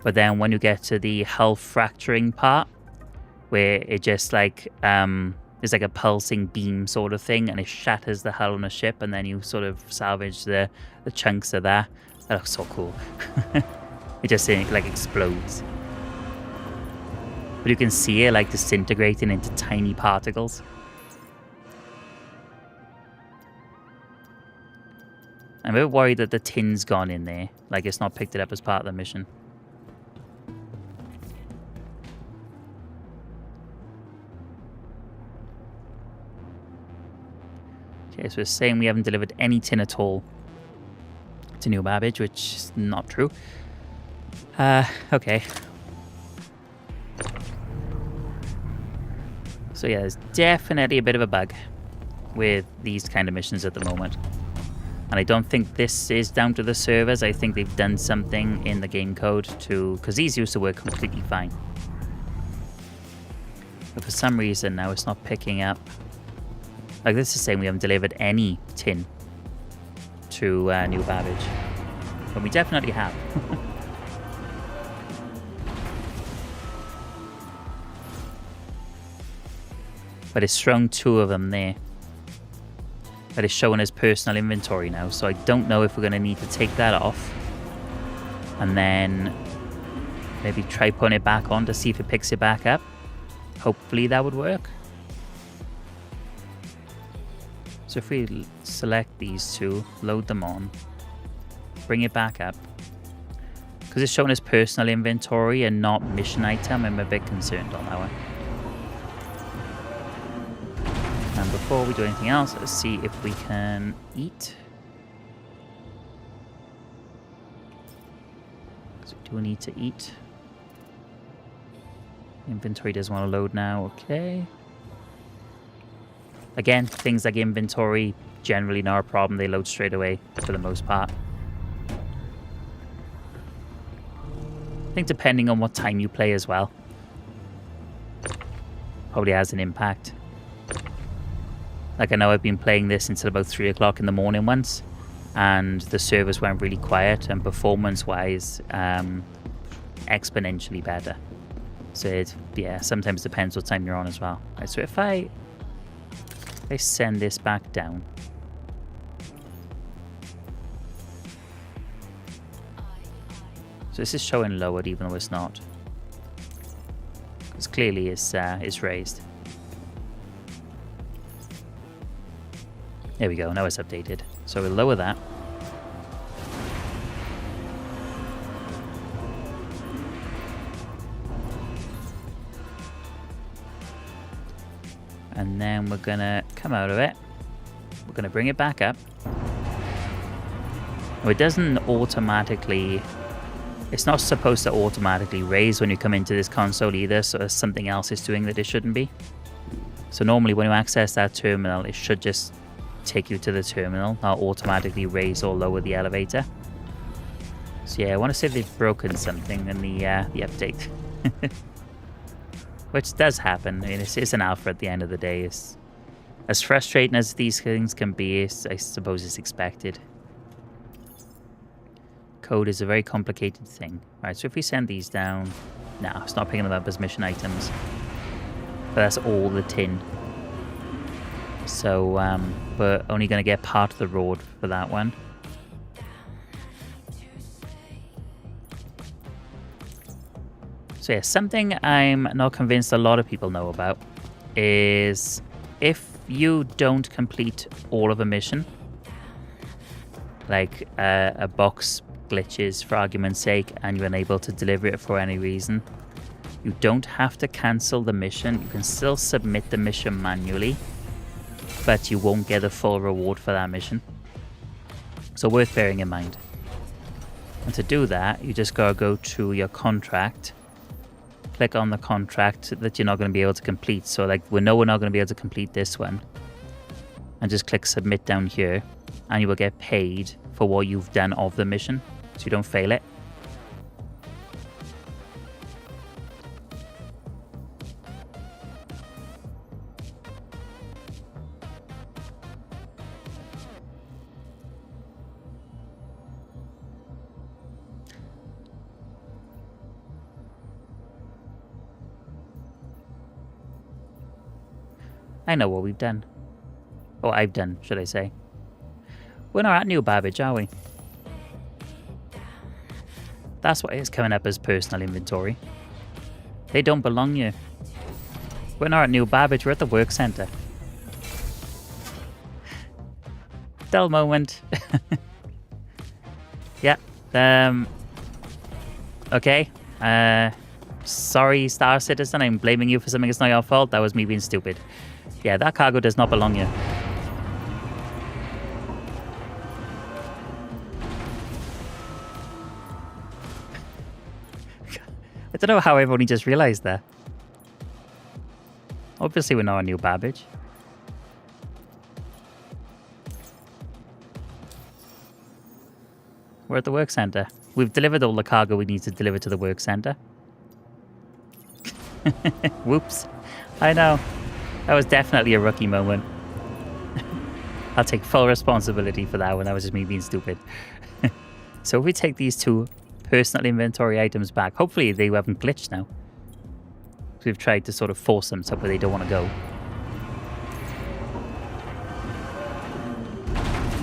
But then when you get to the hull fracturing part, where it just like there's like a pulsing beam sort of thing, and it shatters the hull on a ship, and then you sort of salvage the chunks of that. That looks so cool. It just like explodes. But you can see it like disintegrating into tiny particles. I'm a bit worried that the tin's gone in there. Like it's not picked it up as part of the mission. Okay, so it's saying we haven't delivered any tin at all to New Babbage, which is not true. Okay. So yeah, there's definitely a bit of a bug with these kind of missions at the moment. And I don't think this is down to the servers. I think they've done something in the game code to... because these used to work completely fine. But for some reason now it's not picking up. Like this is saying we haven't delivered any tin to New Babbage. But we definitely have. But it's thrown 2 of them there. But it's showing as personal inventory now, so I don't know if we're going to need to take that off. And then maybe try putting it back on to see if it picks it back up. Hopefully that would work. So if we select these 2, load them on, bring it back up. Because it's showing as personal inventory and not mission item, I'm a bit concerned on that one. And before we do anything else, let's see if we can eat. So we do need to eat. Inventory doesn't want to load now, okay. Again, things like inventory, generally not a problem. They load straight away for the most part. I think depending on what time you play as well, probably has an impact. Like I know I've been playing this until about 3 o'clock in the morning once, and the servers went really quiet, and performance-wise, exponentially better. So it, yeah, sometimes depends what time you're on as well. Right, so if I send this back down. So this is showing lowered even though it's not. Because clearly it's raised. There we go, now it's updated. So we'll lower that. And then we're gonna come out of it. We're gonna bring it back up. Now it doesn't automatically... It's not supposed to automatically raise when you come into this console either, so something else is doing that it shouldn't be. So normally when you access that terminal, it should just take you to the terminal, not automatically raise or lower the elevator. So yeah, I want to say they've broken something in the update. Which does happen. I mean, it's an alpha at the end of the day. It's, as frustrating as these things can be, I suppose it's expected. code is a very complicated thing. Right, so if we send these down... No, it's not picking them up as mission items. But that's all the tin. So, we're only going to get part of the road for that one. So yeah, something I'm not convinced a lot of people know about is if you don't complete all of a mission, like a box glitches for argument's sake and you're unable to deliver it for any reason, you don't have to cancel the mission. You can still submit the mission manually, but you won't get a full reward for that mission. So worth bearing in mind. And to do that, you just gotta go to your contract, click on the contract that you're not going to be able to complete. So like we know we're not going to be able to complete this one, and just click submit down here, and you will get paid for what you've done of the mission, so you don't fail it. I know what we've done. Or I've done, should I say. We're not at New Babbage, are we? That's why it's coming up as personal inventory. They don't belong here. We're not at New Babbage, we're at the work centre. Dull moment. Yeah. Okay. Sorry, Star Citizen, I'm blaming you for something that's not your fault. That was me being stupid. Yeah, that cargo does not belong here. I don't know how I've only just realised that. Obviously we're not on New Babbage. We're at the work centre. We've delivered all the cargo we need to deliver to the work centre. Whoops. I know. That was definitely a rookie moment. I'll take full responsibility for that one. That was just me being stupid. So if we take these two personal inventory items back, hopefully they haven't glitched now. We've tried to sort of force them somewhere they don't want to go.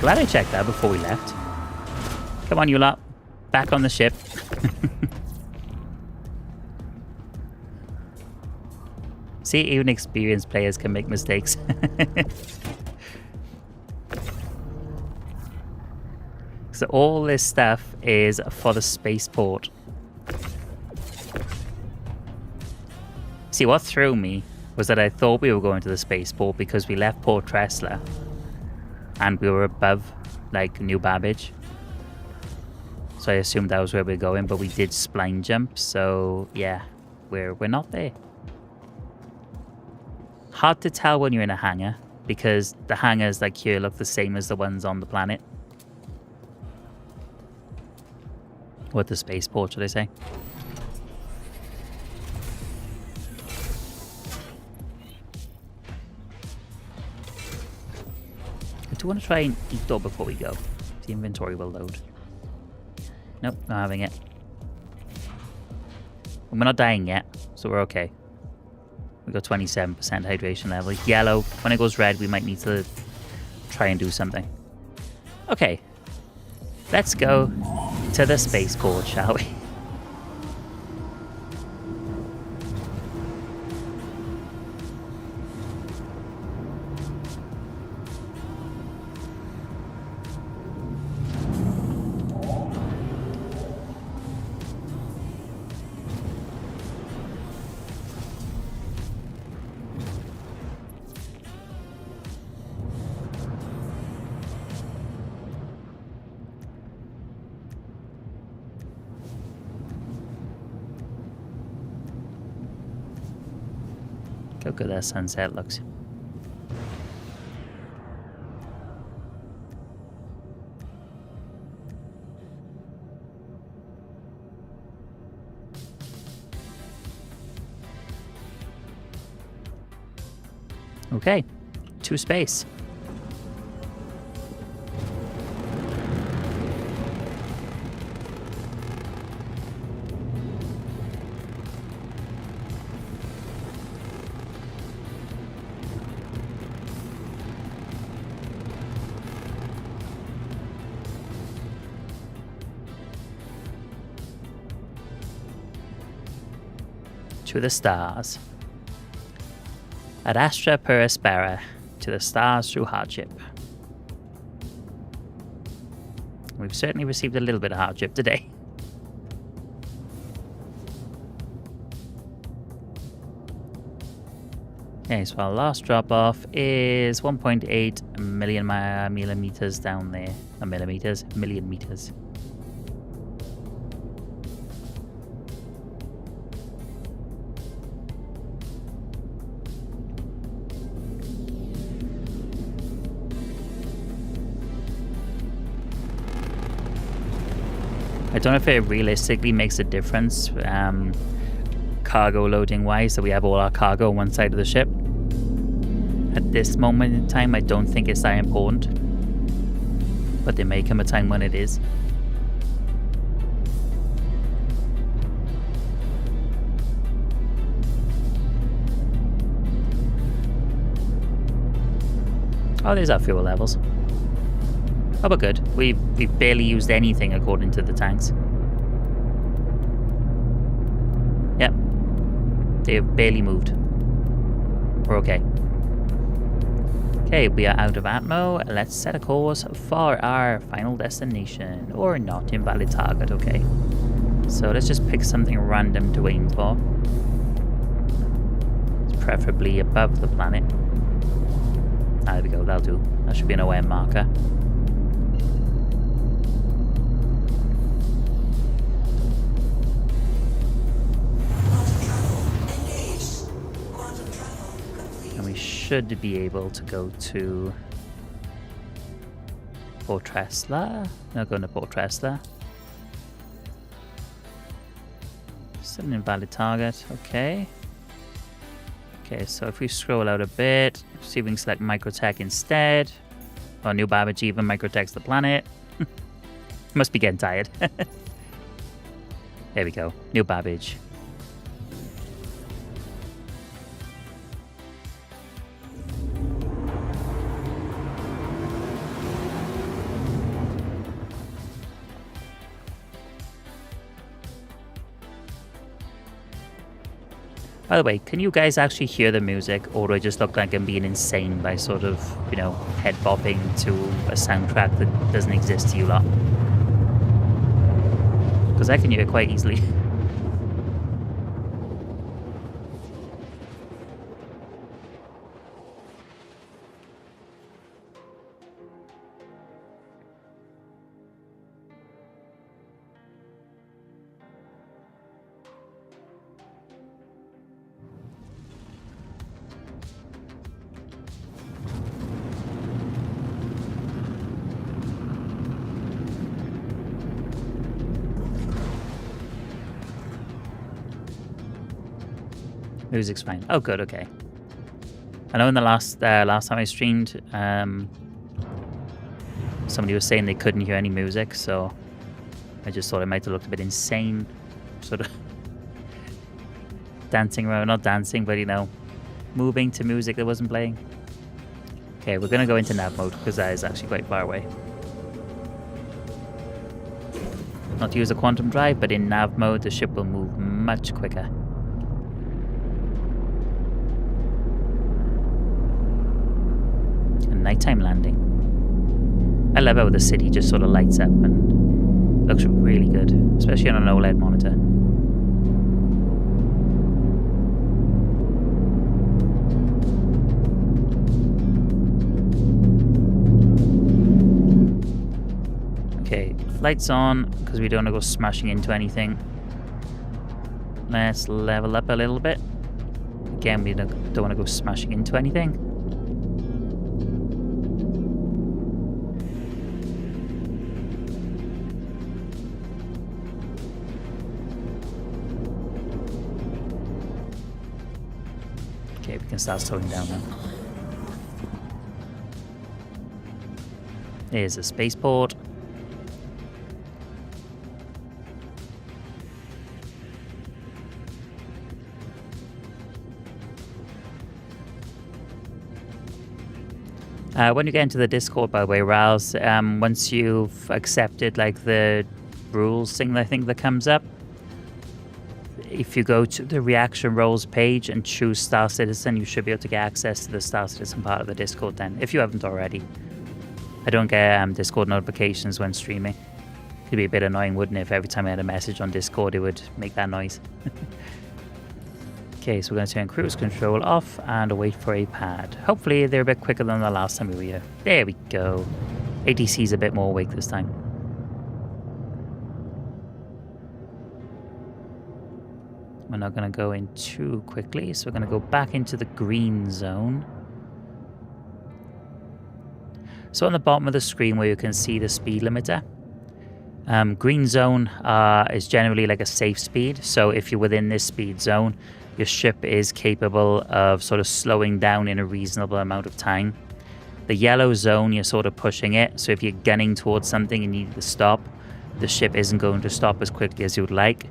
Glad I checked that before we left. Come on, you lot. Back on the ship. See, even experienced players can make mistakes. So all this stuff is for the spaceport. See, what threw me was that I thought we were going to the spaceport because we left Port Tressler and we were above, like, New Babbage. So I assumed that was where we were going, but we did spline jump, so yeah, we're not there. Hard to tell when you're in a hangar, because the hangars like here look the same as the ones on the planet. Or the spaceport, should I say. I do want to try and eat though before we go. The inventory will load. Nope, not having it. And we're not dying yet, so we're okay. We got 27% hydration level. Yellow. When it goes red, we might need to try and do something. Okay. Let's go to the spaceport, shall we? How good that sunset looks. Okay, to space. to the stars. Ad astra per aspera, to the stars through hardship. We've certainly received a little bit of hardship today. Okay, so our last drop-off is 1.8 million millimeters down there. Not millimeters, million meters. I don't know if it realistically makes a difference cargo loading wise, that we have all our cargo on one side of the ship. At this moment in time, I don't think it's that important, but there may come a time when it is. Oh, there's our fuel levels. Oh, but good. We've barely used anything according to the tanks. Yep. They've barely moved. We're okay. Okay, we are out of atmo. Let's set a course for our final destination. Or not, invalid target, okay. So let's just pick something random to aim for. It's preferably above the planet. Ah, there we go, that'll do. That should be an OM marker. Should be able to go to Port Tressler. No, going to Port Tressler. Still an invalid target. Okay. Okay, so if we scroll out a bit, see if we can select Microtech instead. Or New Babbage even Microtech's the planet. Must be getting tired. There we go. New Babbage. By the way, can you guys actually hear the music, or do I just look like I'm being insane by sort of, you know, head bopping to a soundtrack that doesn't exist to you lot? Because I can hear it quite easily. Music's fine. Oh, good. Okay. I know in the last time I streamed, somebody was saying they couldn't hear any music, so I just thought it might have looked a bit insane, sort of dancing around, not dancing, but you know, moving to music that wasn't playing. Okay, we're gonna go into nav mode because that is actually quite far away. Not to use a quantum drive, but in nav mode, the ship will move much quicker. Nighttime landing. I love how the city just sort of lights up and looks really good, especially on an OLED monitor. Okay, lights on because we don't want to go smashing into anything. Let's level up a little bit. Again, we don't want to go smashing into anything. Okay, we can start slowing down now. There's a spaceport. When you get into the Discord, by the way, Rals, once you've accepted like the rules thing, I think that comes up, if you go to the reaction roles page and choose Star Citizen, you should be able to get access to the Star Citizen part of the Discord then, if you haven't already. I don't get Discord notifications when streaming. It'd be a bit annoying, wouldn't it, if every time I had a message on Discord it would make that noise. Okay, so we're going to turn cruise control off and wait for a pad. Hopefully they're a bit quicker than the last time we were here. There we go. ATC's a bit more awake this time. We're not going to go in too quickly, so we're going to go back into the green zone. So on the bottom of the screen where you can see the speed limiter, green zone is generally like a safe speed. So if you're within this speed zone, your ship is capable of sort of slowing down in a reasonable amount of time. The yellow zone, you're sort of pushing it. So if you're gunning towards something and you need to stop, the ship isn't going to stop as quickly as you would like.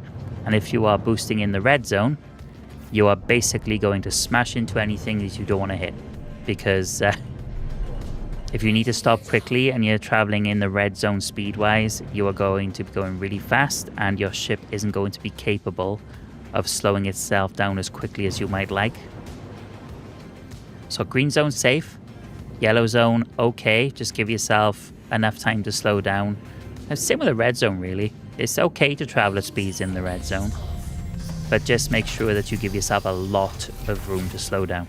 And if you are boosting in the red zone, you are basically going to smash into anything that you don't want to hit. Because if you need to stop quickly and you're traveling in the red zone speed-wise, you are going to be going really fast and your ship isn't going to be capable of slowing itself down as quickly as you might like. So green zone safe, yellow zone okay, just give yourself enough time to slow down. And same with the red zone really. It's okay to travel at speeds in the red zone, but just make sure that you give yourself a lot of room to slow down.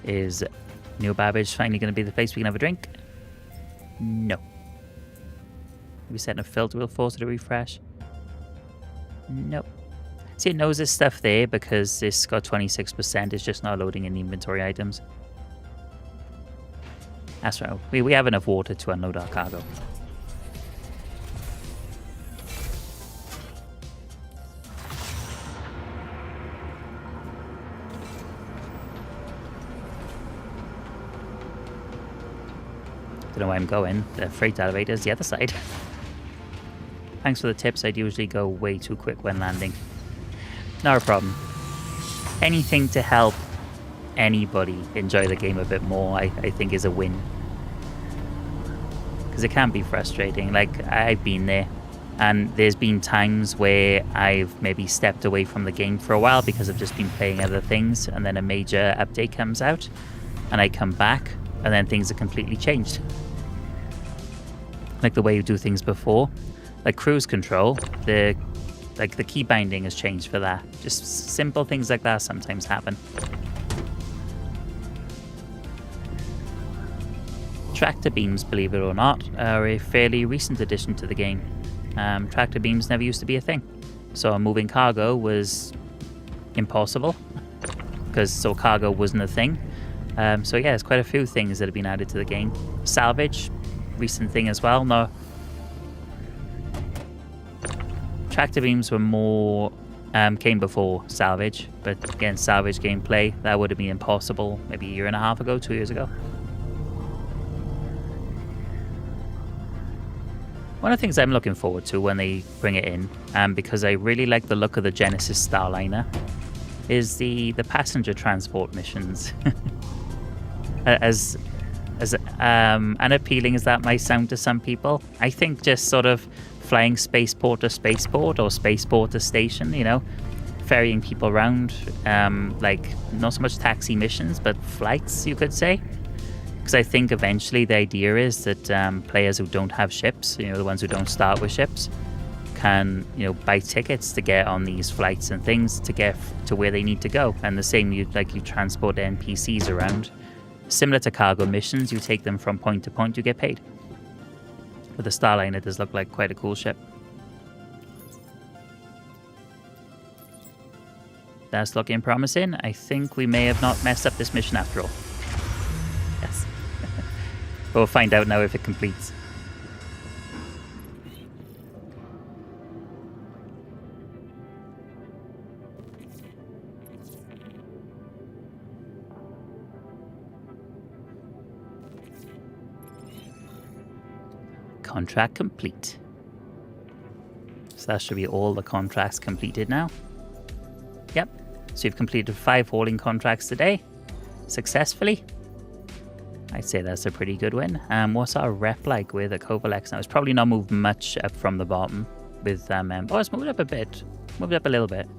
Is New Babbage finally going to be the place we can have a drink? No. We setting a filter will force it to refresh? Nope. See, it knows this stuff there because it's got 26%. It's just not loading in the inventory items. That's right. We have enough water to unload our cargo. Don't know where I'm going. The freight elevator is the other side. Thanks for the tips. I'd usually go way too quick when landing. Not a problem. Anything to help anybody enjoy the game a bit more, I think is a win. Because it can be frustrating. Like, I've been there. And there's been times where I've maybe stepped away from the game for a while because I've just been playing other things. And then a major update comes out. And I come back. And then things are completely changed. Like the way you do things before. Like cruise control, the key binding has changed for that. Just simple things like that sometimes happen. Tractor beams, believe it or not, are a fairly recent addition to the game. Tractor beams never used to be a thing. So moving cargo was impossible. Because cargo wasn't a thing. So yeah, there's quite a few things that have been added to the game. Salvage, recent thing as well. No. Tractor beams were more, came before salvage, but again, salvage gameplay, that would have been impossible maybe a year and a half ago, 2 years ago. One of the things I'm looking forward to when they bring it in, because I really like the look of the Genesis Starliner, is the passenger transport missions. As unappealing as that might sound to some people, I think just sort of flying spaceport to spaceport or spaceport to station, you know, ferrying people around, like not so much taxi missions, but flights, you could say. Because I think eventually the idea is that players who don't have ships, you know, the ones who don't start with ships, can, you know, buy tickets to get on these flights and things to get to where they need to go. And the same, you transport NPCs around. Similar to cargo missions, you take them from point to point, you get paid. But the Starliner does look like quite a cool ship. That's looking promising. I think we may have not messed up this mission after all. Yes. But we'll find out now if it completes. Contract complete. So that should be all the contracts completed now. Yep. So you've completed 5 hauling contracts today. Successfully. I'd say that's a pretty good win. What's our rep like with a Covalex now? It's probably not moved much up from the bottom. with oh, let's move it up a bit. Move it up a little bit.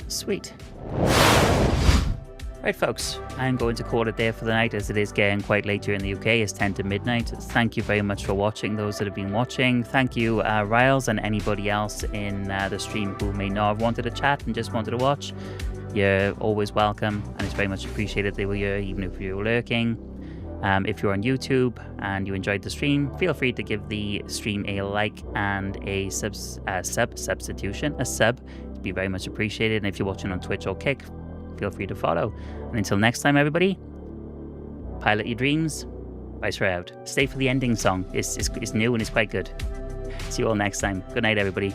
Sweet. Right, folks, I'm going to call it there for the night, as it is getting quite late here in the UK. It's 10 to midnight. Thank you very much for watching, those that have been watching. Thank you, Riles, and anybody else in the stream who may not have wanted to chat and just wanted to watch. You're always welcome, and it's very much appreciated that you're here, even if you're lurking. If you're on YouTube and you enjoyed the stream, feel free to give the stream a like and a sub. It'd be very much appreciated. And if you're watching on Twitch or Kick, feel free to follow. And until next time, everybody, pilot your dreams. Vyseroy out. Stay for the ending song. It's new and it's quite good. See you all next time. Good night, everybody.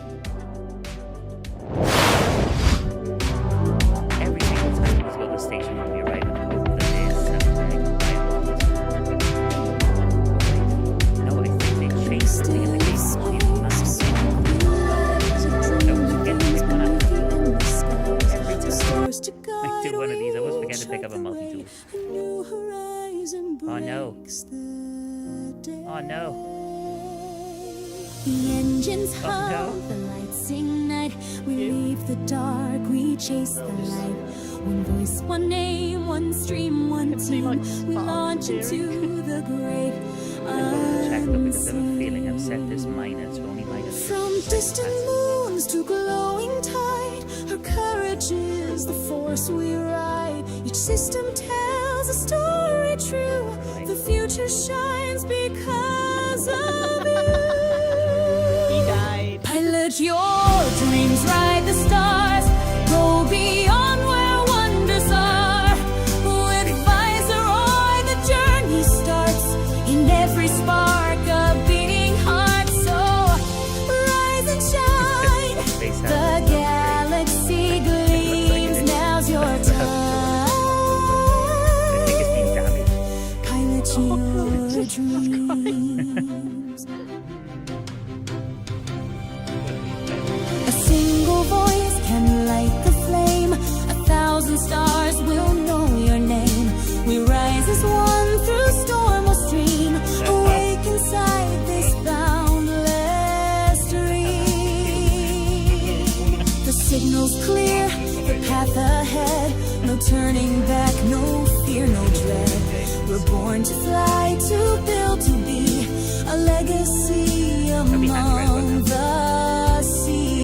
Every single time you've got the station on your right and hope that no, I think they chased me in the game. I do one of these. I always forget to pick up a multi-tool. Oh no. Oh no. The engines Oh, hum, no. the lights ignite. We leave the dark, we chase the light. One voice, one name, one stream, one team. We launch into the great Check, but because I have a feeling I've unseen. set this minor to only minus. From distant moons to glowing tide, her courage is the force we ride. Each system tells a story true. The future shines because of you. He died. Pilot your dreams, ride the stars, go beyond where wonders are. With Vyseroy, the journey starts in every spark of beating heart. So rise and shine, the galaxy gleams. Now's your I think it's been time. damaged. Pilot your dreams. A single voice can light the flame. 1,000 stars will know your name. We rise as one through storm or stream. Awake inside this boundless dream. The signal's clear, the path ahead. No turning back, no fear, no dread. We're born to fly, to build, to be.